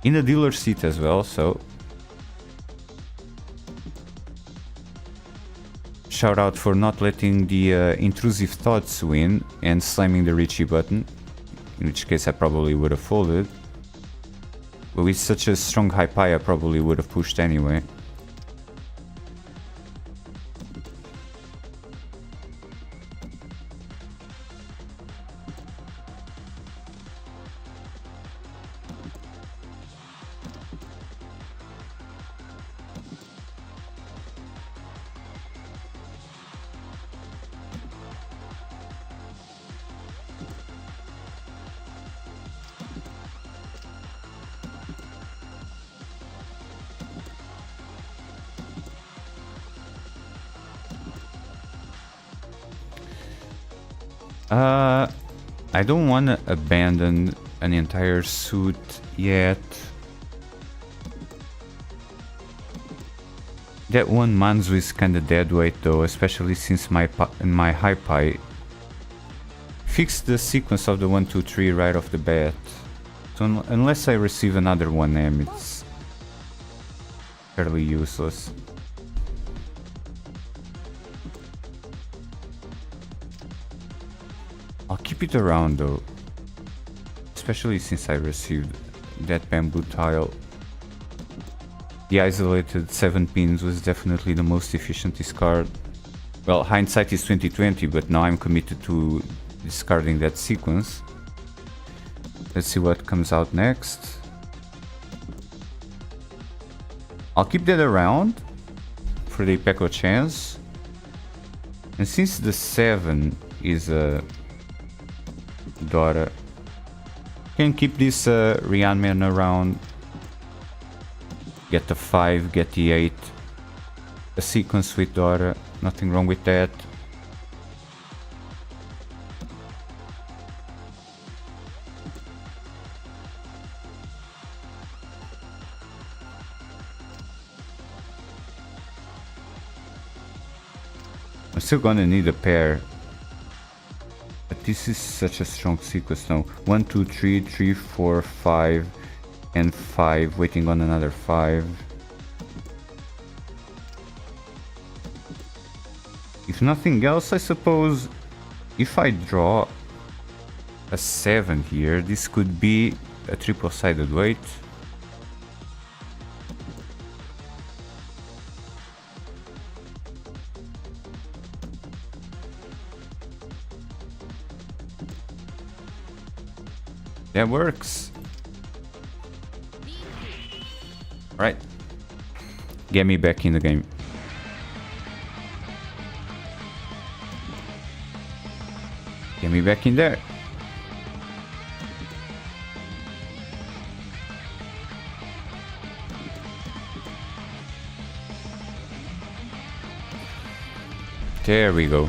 in a dealer seat as well, so shout out for not letting the intrusive thoughts win and slamming the Riichi button, in which case I probably would have folded. But with such a strong high pie I probably would have pushed anyway. I don't want to abandon an entire suit yet. That one Manzu is kinda dead weight though, especially since my high pie fixed the sequence of the 1, 2, 3 right off the bat. So unless I receive another 1M, it's fairly useless. I'll keep it around though, especially since I received that bamboo tile. The isolated 7 pins was definitely the most efficient discard. Well, hindsight is 2020, but now I'm committed to discarding that sequence. Let's see what comes out next. I'll keep that around for the Ipeco chance. And since the 7 is a Dora, can keep this Rianman around. Get the 5, get the 8. A sequence with Dora, nothing wrong with that. I'm still gonna need a pair. But this is such a strong sequence now. 1, 2, 3, 3, 4, 5. And 5, waiting on another 5. If nothing else, I suppose if I draw a 7 here, this could be a triple-sided weight. That works. Right. Get me back in the game. Get me back in there. There we go.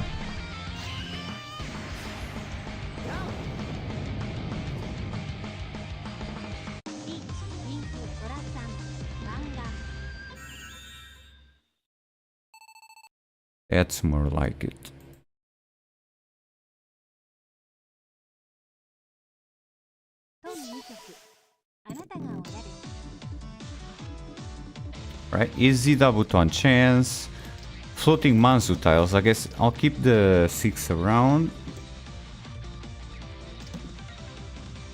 That's more like it. Right, easy double tone chance. Floating Manzu tiles. I guess I'll keep the 6 around.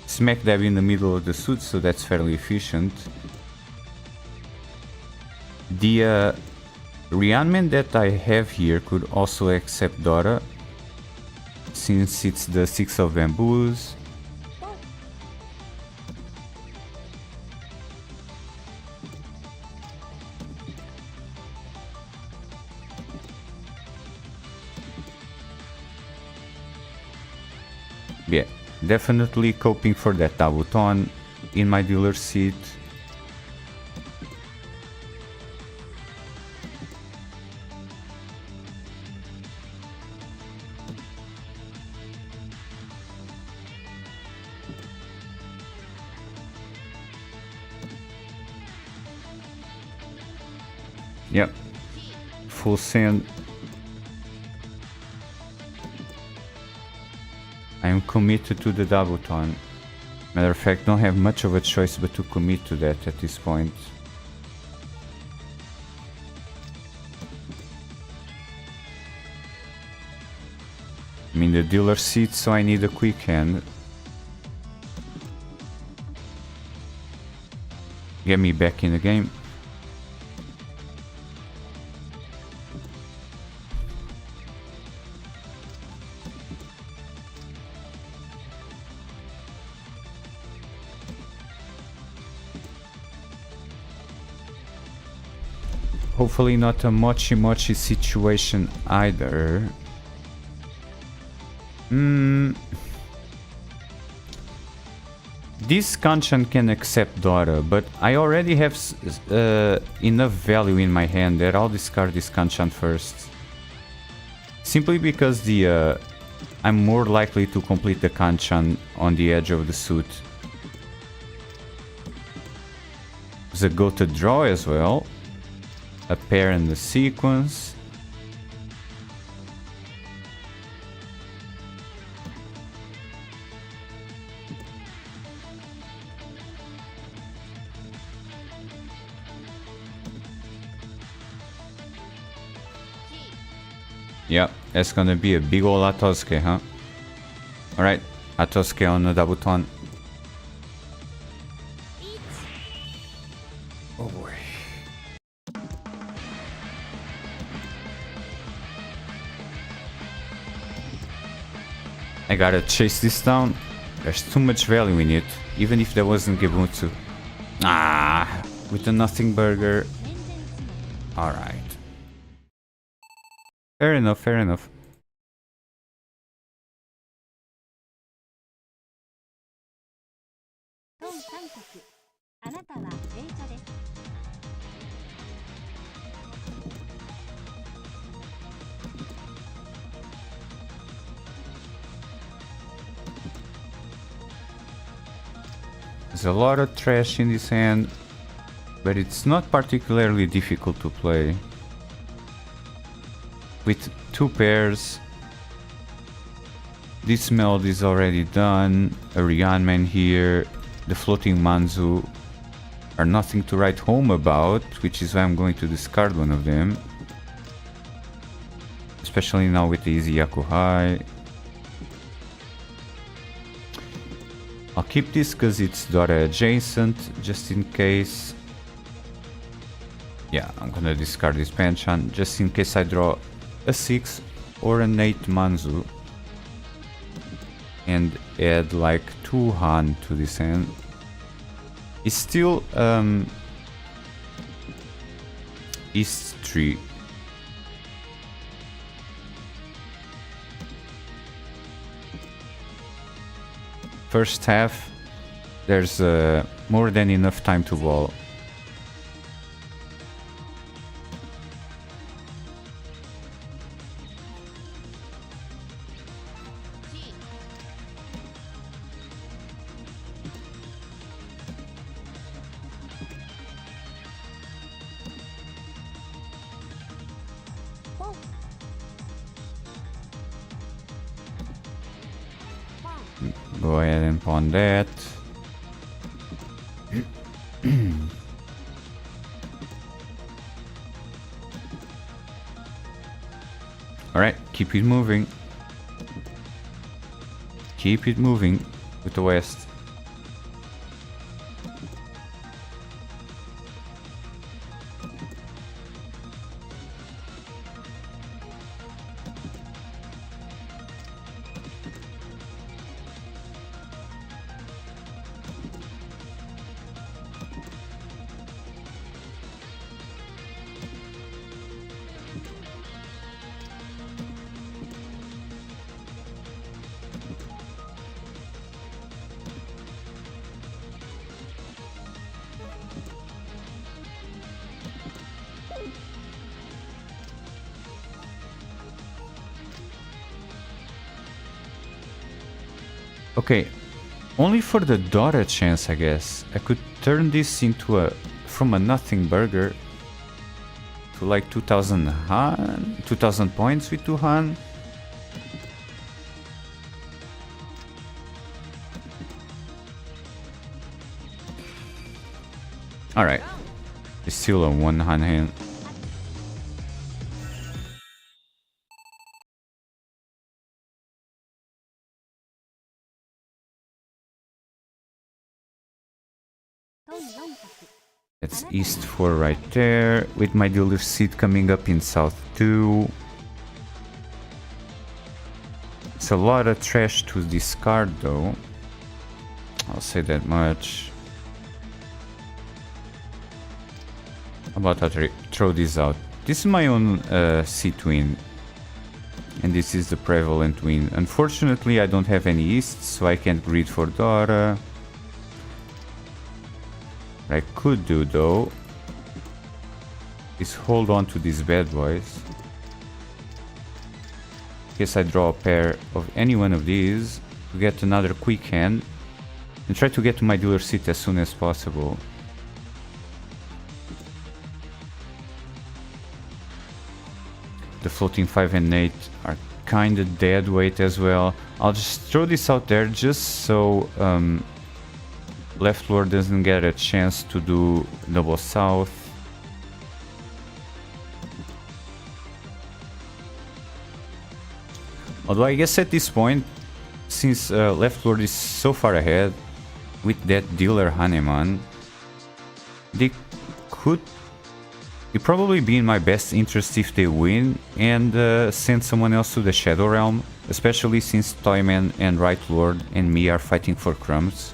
Smack dab in the middle of the suit, so that's fairly efficient. The Rianman that I have here could also accept Dora, since it's the 6 of bamboos. Yeah, definitely coping for that double tone in my dealer seat. Yep, full send. I am committed to the double tone. Matter of fact, don't have much of a choice but to commit to that at this point. I'm in the dealer seat, so I need a quick hand. Get me back in the game. Hopefully not a mochi situation either. This Kanchan can accept Dora, but I already have enough value in my hand that I'll discard this Kanchan first. Simply because the I'm more likely to complete the kanchan on the edge of the suit. There's a goated draw as well. A pair in the sequence. Yeah, that's gonna be a big ol' Atosuke, huh? Alright, Atosuke on the Dabuton. Oh boy. I gotta chase this down. There's too much value in it, even if there wasn't Gebutsu. Ah, with the nothing burger. Alright. Fair enough, fair enough. There's a lot of trash in this hand, but it's not particularly difficult to play. With two pairs, this meld is already done, a Ryanman here, the floating Manzu are nothing to write home about, which is why I'm going to discard one of them. Especially now with the easy Yakuhai. I'll keep this because it's Dora adjacent, just in case. Yeah, I'm gonna discard this Panchan, just in case I draw a 6 or an 8 Manzu. And add like 2 Han to this hand. It's still East 3. First half, there's more than enough time to ball. Go ahead and pawn that. Alright, keep it moving. Keep it moving with the west. Okay, only for the Dora chance, I guess. I could turn this into a from a nothing burger to like 2000 Han, 2000 points with 2 Han. Alright, it's still a 1 Han hand. That's East 4 right there, with my dealer's seat coming up in South 2. It's a lot of trash to discard though, I'll say that much. How about I throw this out? This is my own seat win, and this is the prevalent win. Unfortunately I don't have any East, so I can't greed for Dora. What I could do though is hold on to these bad boys. case I draw a pair of any one of these to get another quick hand and try to get to my dealer seat as soon as possible. The floating 5 and 8 are kinda dead weight as well. I'll just throw this out there just so Left Lord doesn't get a chance to do double south. Although I guess at this point, since Left Lord is so far ahead with that dealer Haneman, it probably be in my best interest if they win and send someone else to the Shadow Realm, especially since Toyman and Right Lord and me are fighting for crumbs.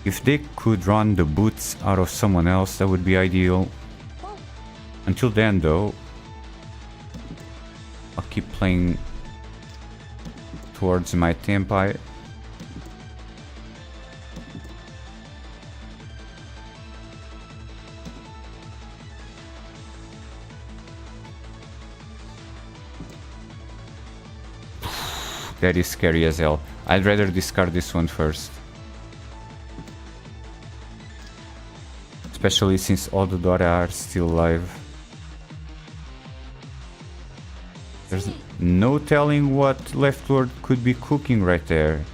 If they could run the boots out of someone else, that would be ideal. Until then though, I'll keep playing towards my Tenpai. That is scary as hell. I'd rather discard this one first. Especially since all the Dora are still alive. There's no telling what Left Lord could be cooking right there.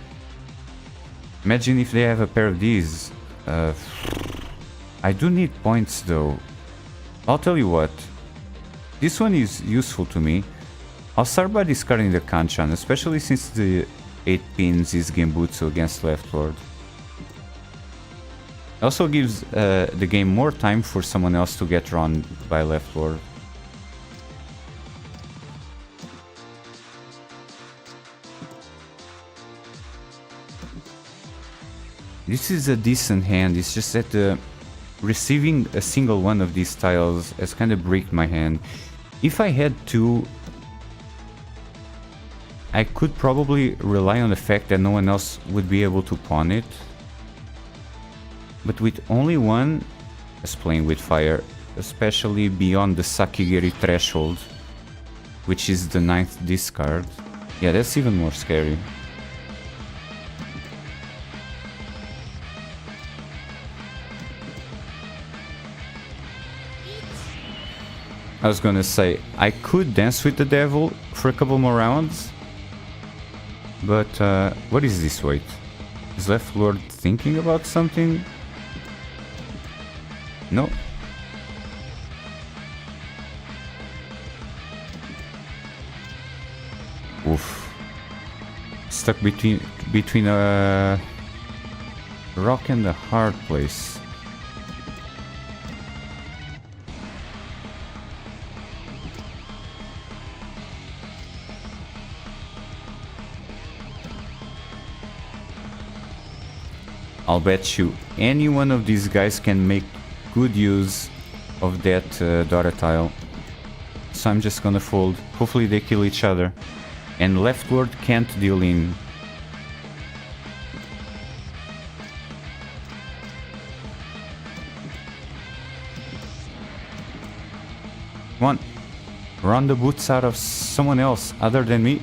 Imagine if they have a pair of these. I do need points though. I'll tell you what. This one is useful to me. I'll start by discarding the Kanchan, especially since the 8 pins is Genbutsu against Left Lord. It also gives the game more time for someone else to get run by Left Lord. This is a decent hand, it's just that receiving a single one of these tiles has kind of bricked my hand. If I had to, I could probably rely on the fact that no one else would be able to pawn it. But with only one, as playing with fire, especially beyond the Sakigiri threshold, which is the 9th discard, yeah, that's even more scary. I was gonna say, I could dance with the devil for a couple more rounds, but what is this weight? Is Left Lord thinking about something? No. Oof. Stuck between a rock and a hard place. I'll bet you any one of these guys can make good use of that Dora tile. So I'm just gonna fold. Hopefully they kill each other. And Left Lord can't deal in. Come on. Run the boots out of someone else other than me.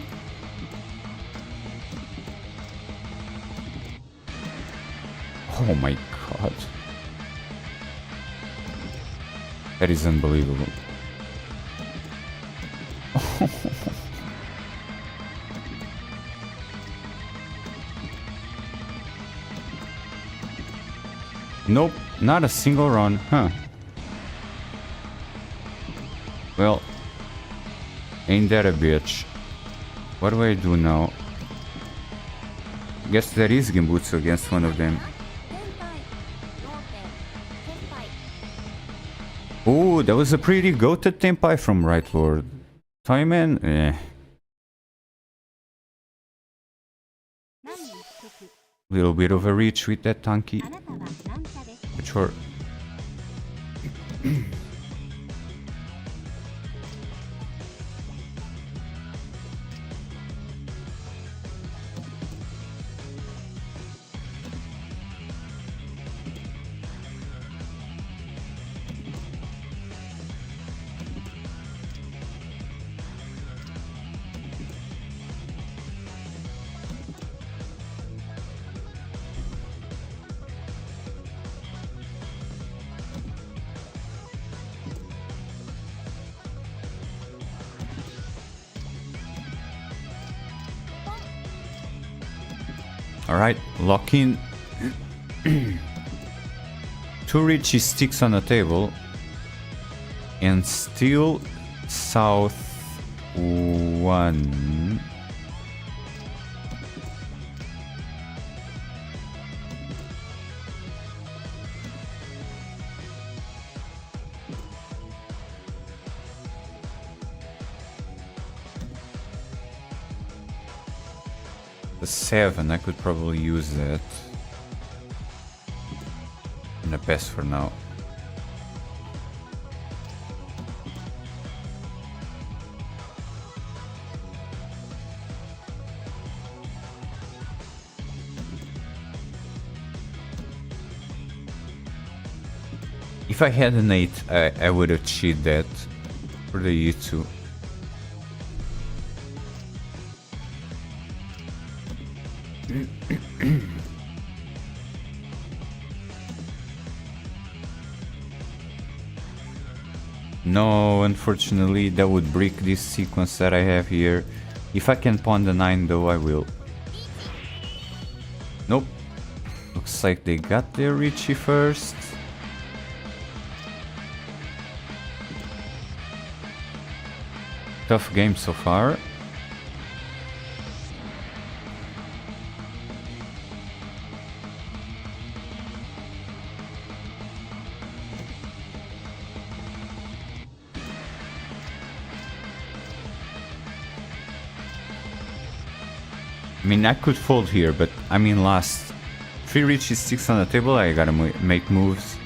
Oh my god. That is unbelievable. Nope, not a single run, huh? Well, ain't that a bitch. What do I do now? Guess there is Genbutsu against one of them. Oh, that was a pretty goated Tenpai from Right Lord. Toyman, Little bit of a reach with that Tanki. But sure. Alright, lock in. Two Riichi sticks on the table. And still south 1. The 7, I could probably use that. And the best for now. If I had an 8, I would have cheated that for the E2. No, unfortunately, that would break this sequence that I have here. If I can pawn the 9 though, I will. Nope. Looks like they got their Riichi first. Tough game so far. I mean, I could fold here, but I mean, last 3 Riichi sticks on the table, I gotta make moves.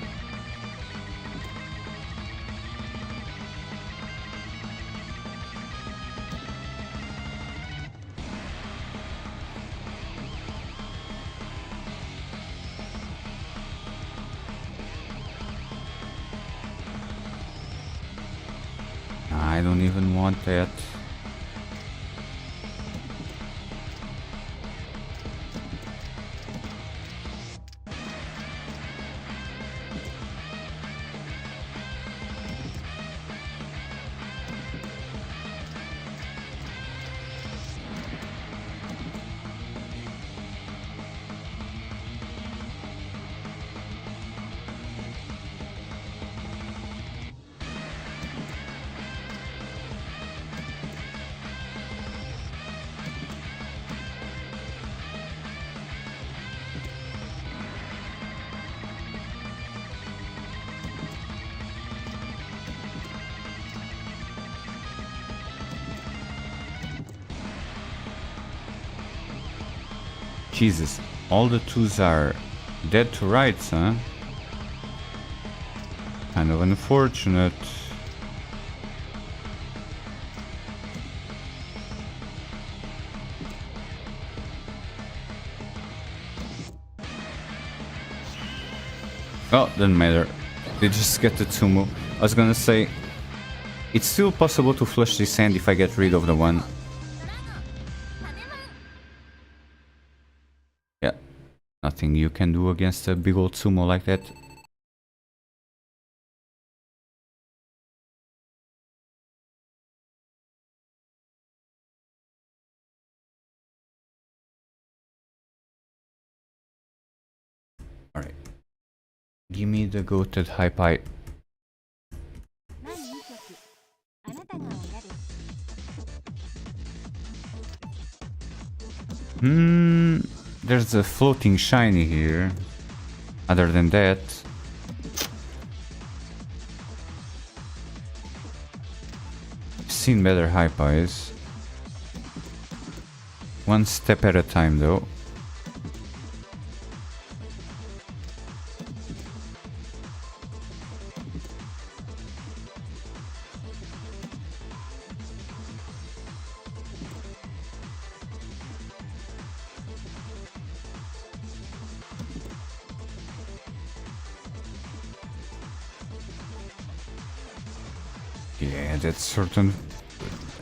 I don't even want that. Jesus, all the 2s are dead to rights, huh? Kind of unfortunate. Oh, doesn't matter. They just get the 2 move. I was gonna say, it's still possible to flush this hand if I get rid of the 1. Yeah, nothing you can do against a big old sumo like that. Alright. Give me the goated high pie. There's a floating shiny here. Other than that, I've seen better high pies. One step at a time though. Yeah, that's sort of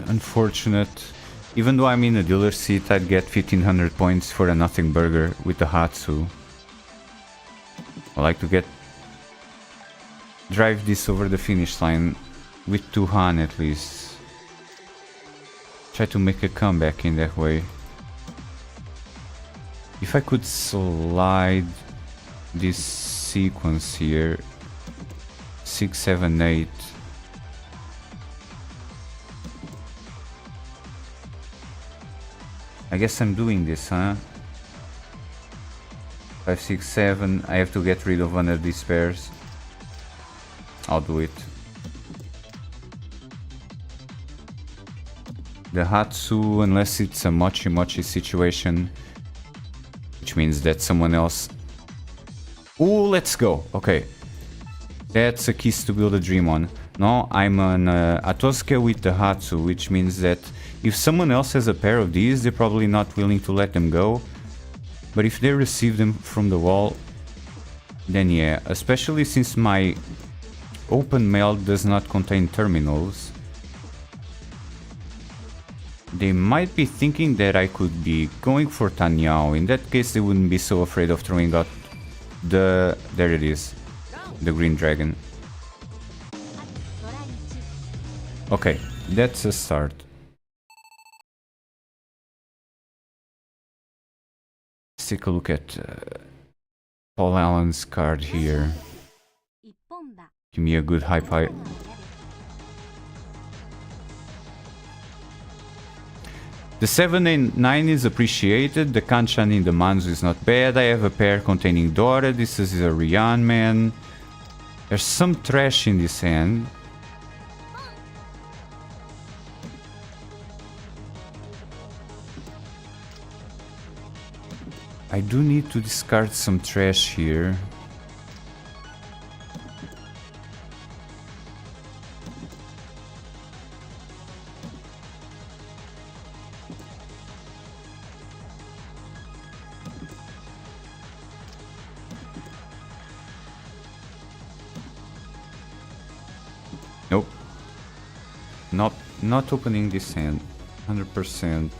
unfortunate. Even though I'm in a dealer seat, I'd get 1500 points for a nothing burger with the Hatsu. I like to drive this over the finish line with 2 Han at least. Try to make a comeback in that way. If I could slide this sequence here, 6, 7, 8. I guess I'm doing this, huh? 5, 6, 7. I have to get rid of one of these pairs. I'll do it. The Hatsu, unless it's a mochi situation, which means that someone else... Ooh, let's go. Okay. That's a kiss to build a dream on. No, I'm an Atosuke with the Hatsu, which means that if someone else has a pair of these, they're probably not willing to let them go. But if they receive them from the wall, then yeah, especially since my open mail does not contain terminals, they might be thinking that I could be going for Tenhou. In that case, they wouldn't be so afraid of throwing out the... There it is. The green dragon. Okay, that's a start. Let's take a look at Paul Allen's card here. Give me a good high pie. The 7 and 9 is appreciated, the Kanchan in the Manzu is not bad, I have a pair containing Dora, this is a Rian man. There's some trash in this hand. I do need to discard some trash here. Nope. Not opening this hand. 100%.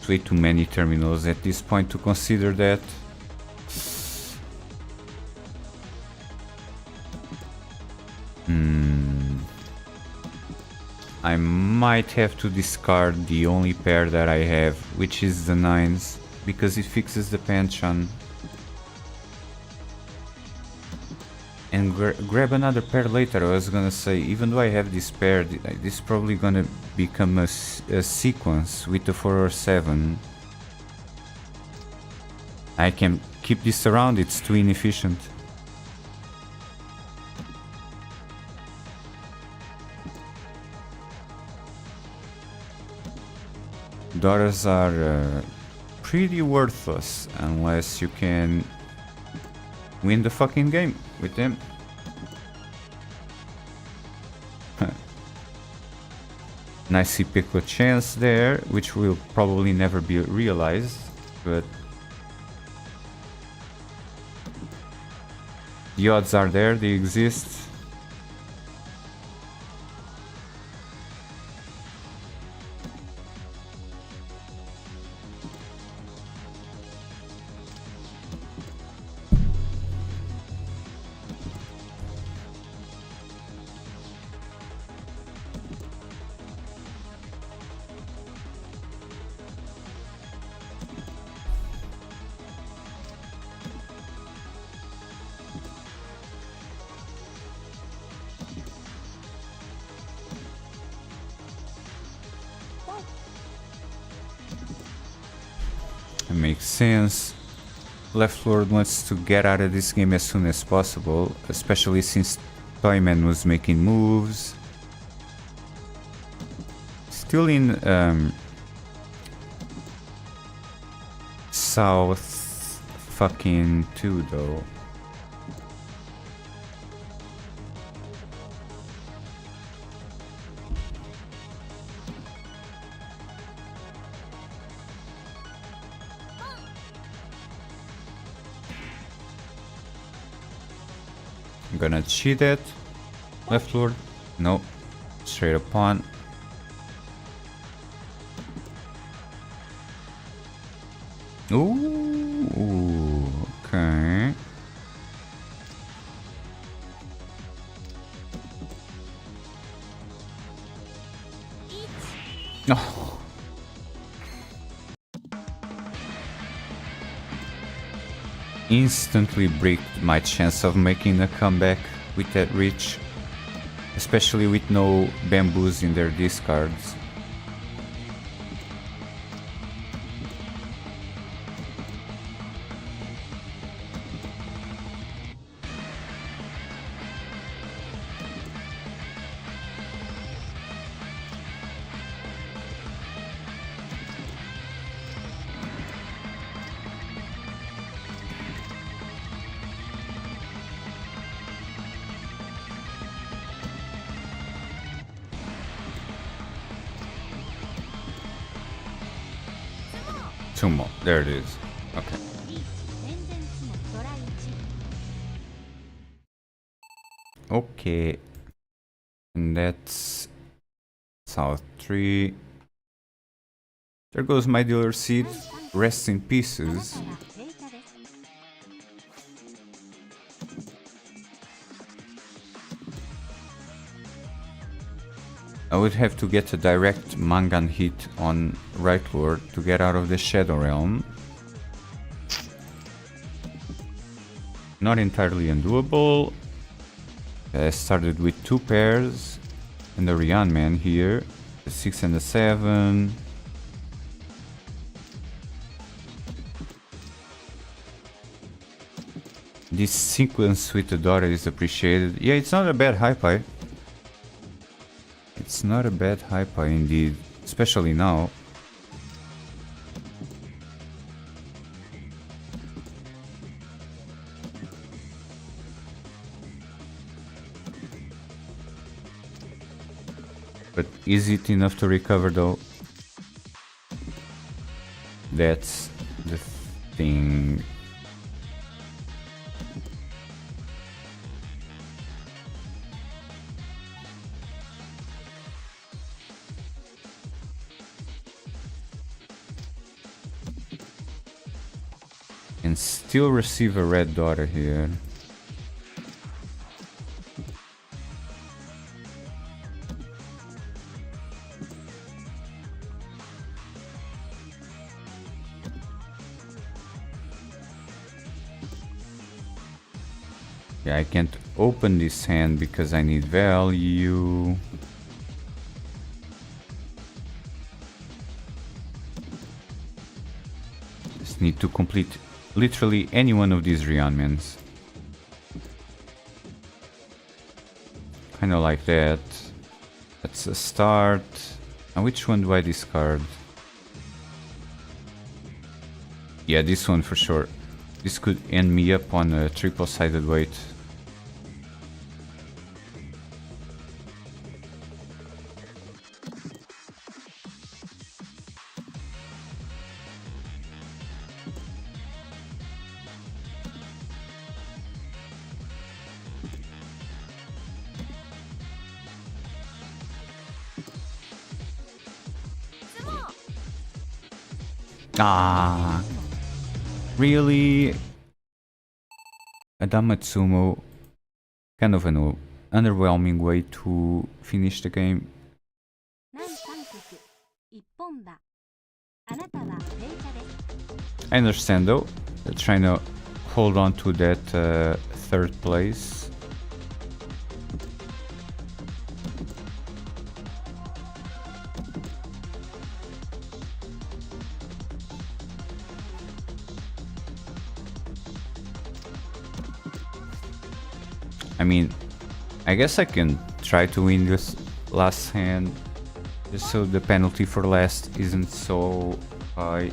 Way too many terminals at this point to consider that. I might have to discard the only pair that I have, which is the 9s, because it fixes the Panchan. And grab another pair later. I was gonna say, even though I have this pair, this is probably gonna become a sequence with the 4 or 7. I can keep this around, it's too inefficient. Dollars are pretty worthless unless you can win the fucking game with them. Nice pickle chance there, which will probably never be realized, but the odds are there, they exist. Makes sense. Left Lord wants to get out of this game as soon as possible, especially since Toyman was making moves. Still in South fucking 2 though. I'm gonna cheat it. Left Lord. No. Straight up pawn. Ooh. Okay. Oh. Instantly bricked my chance of making a comeback with that reach, especially with no bamboos in their discards. Two more. There it is. Okay. Okay. And that's South 3. There goes my dealer seat. Rest in pieces. I would have to get a direct Mangan hit on Right Lord to get out of the Shadow Realm. Not entirely undoable. I started with 2 pairs and the Rian Man here, the 6 and the 7. This sequence with the daughter is appreciated. Yeah, it's not a bad high pie. It's not a bad high pie indeed, especially now. But is it enough to recover though? That's the thing. And still receive a red daughter here. Yeah, I can't open this hand because I need value. Just need to complete literally any one of these Rianmans. Kinda like that. That's a start. Now which one do I discard? Yeah, this one for sure. This could end me up on a triple-sided weight. Ah, really? Adamatsumo, kind of an underwhelming way to finish the game. I understand though, they're trying to hold on to that third place. I mean, I guess I can try to win this last hand, just so the penalty for last isn't so high.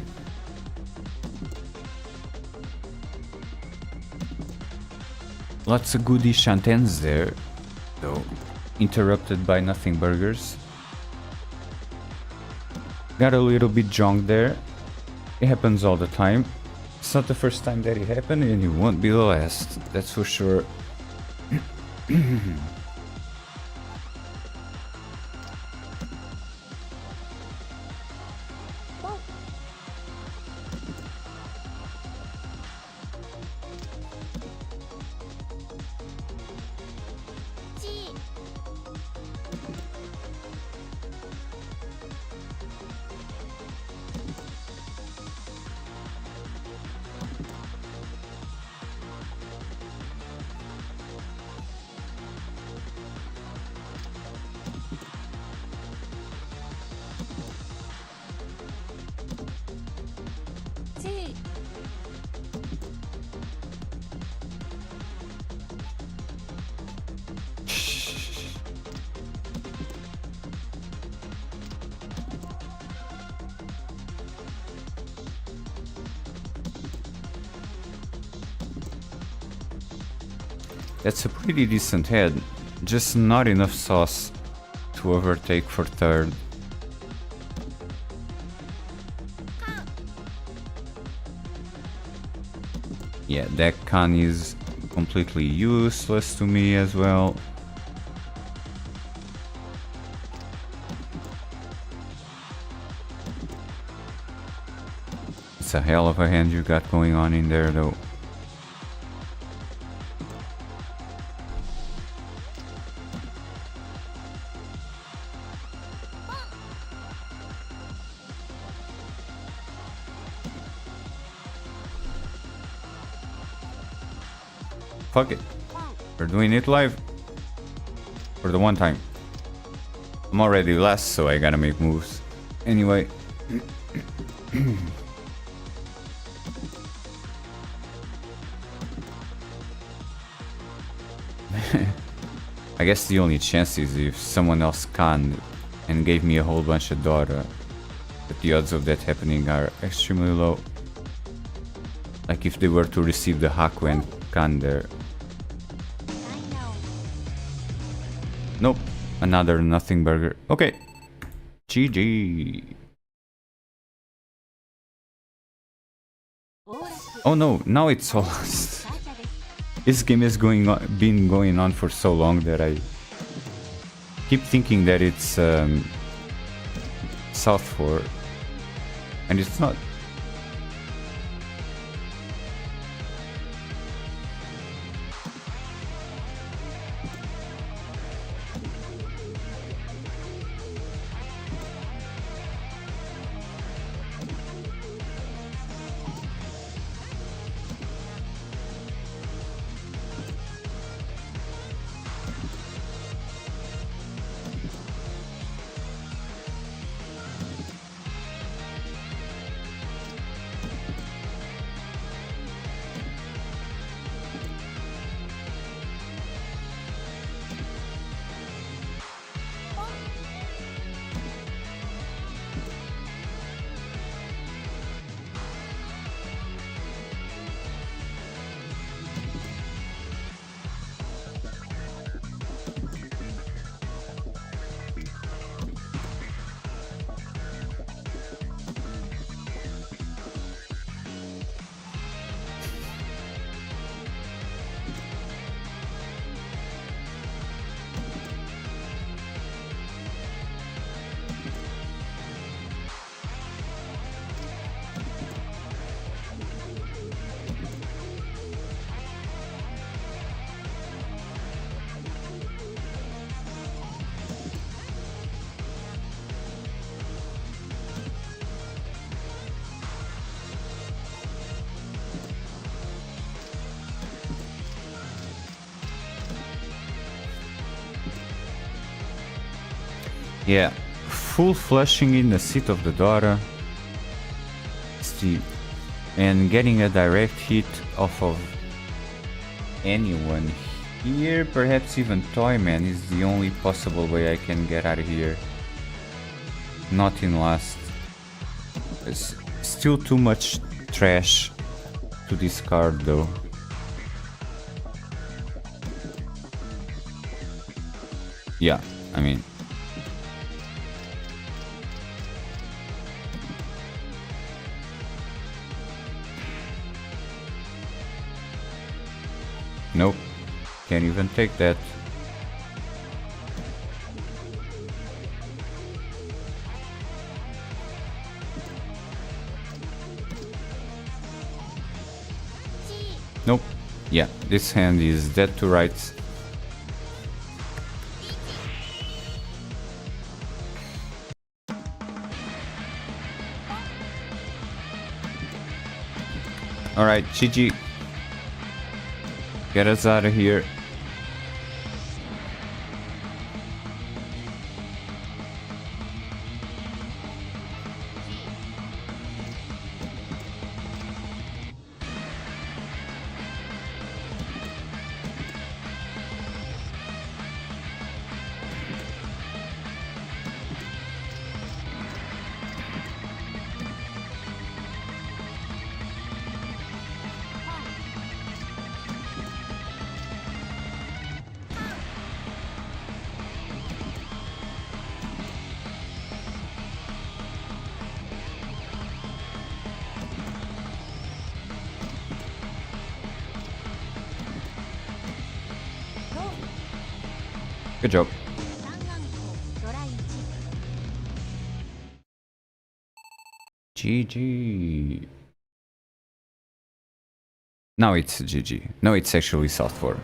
Lots of goody Shantens there, though, interrupted by nothing burgers. Got a little bit junk there. It happens all the time. It's not the first time that it happened, and it won't be the last, that's for sure. That's a pretty decent head, just not enough sauce to overtake for third. Yeah, that Khan is completely useless to me as well. It's a hell of a hand you got going on in there though. Fuck it. We're doing it live. For the one time. I'm already last, so I gotta make moves. Anyway. I guess the only chance is if someone else canned and gave me a whole bunch of Dora. But the odds of that happening are extremely low. Like if they were to receive the Haku and can there. Nope, another nothing burger. Okay, GG. Oh no, now it's all lost. This game has been going on for so long that I keep thinking that it's South 4, and it's not. Yeah, full flushing in the seat of the daughter. And getting a direct hit off of anyone here, perhaps even Toyman, is the only possible way I can get out of here. Not in last. It's still too much trash to discard though. Yeah, I mean, nope, can't even take that. Nope, yeah, this hand is dead to rights. Alright, GG. Get us out of here. Good job. GG. Now it's GG. No, it's actually South 4.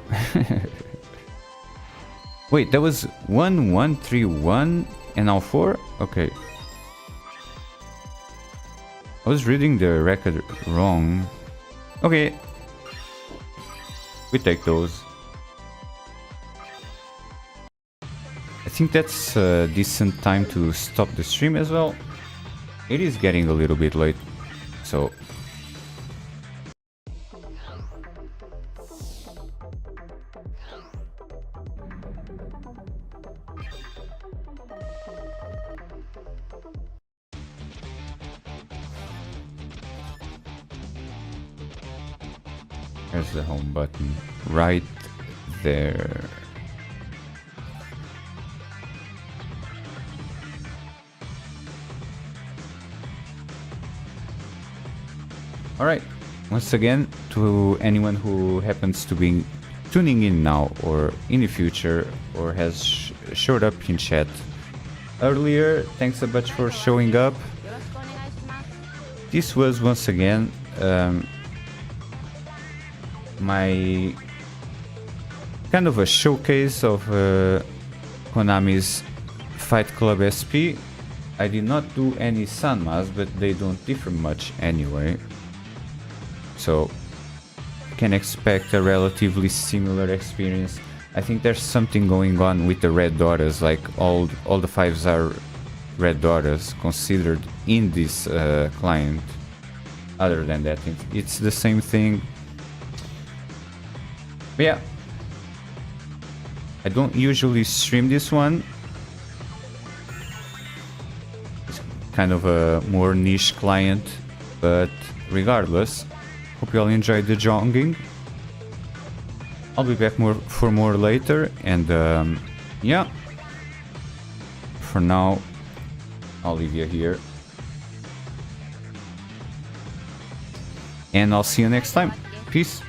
Wait, that was 1-1-3-1 and now 4? Okay. I was reading the record wrong. Okay. We take those. I think that's a decent time to stop the stream as well. It is getting a little bit late, so... There's the home button, right there. Alright, once again, to anyone who happens to be tuning in now or in the future or has showed up in chat earlier, thanks a bunch for showing up. This was once again my kind of a showcase of Konami's Fight Club SP. I did not do any Sanmas, but they don't differ much anyway. So you can expect a relatively similar experience. I think there's something going on with the red daughters, like all the fives are red daughters considered in this client. Other than that, it's the same thing. But yeah, I don't usually stream this one. It's kind of a more niche client, but regardless, hope you all enjoyed the jonging. I'll be back for more later, and yeah, for now, I'll leave you here. And I'll see you next time. Peace.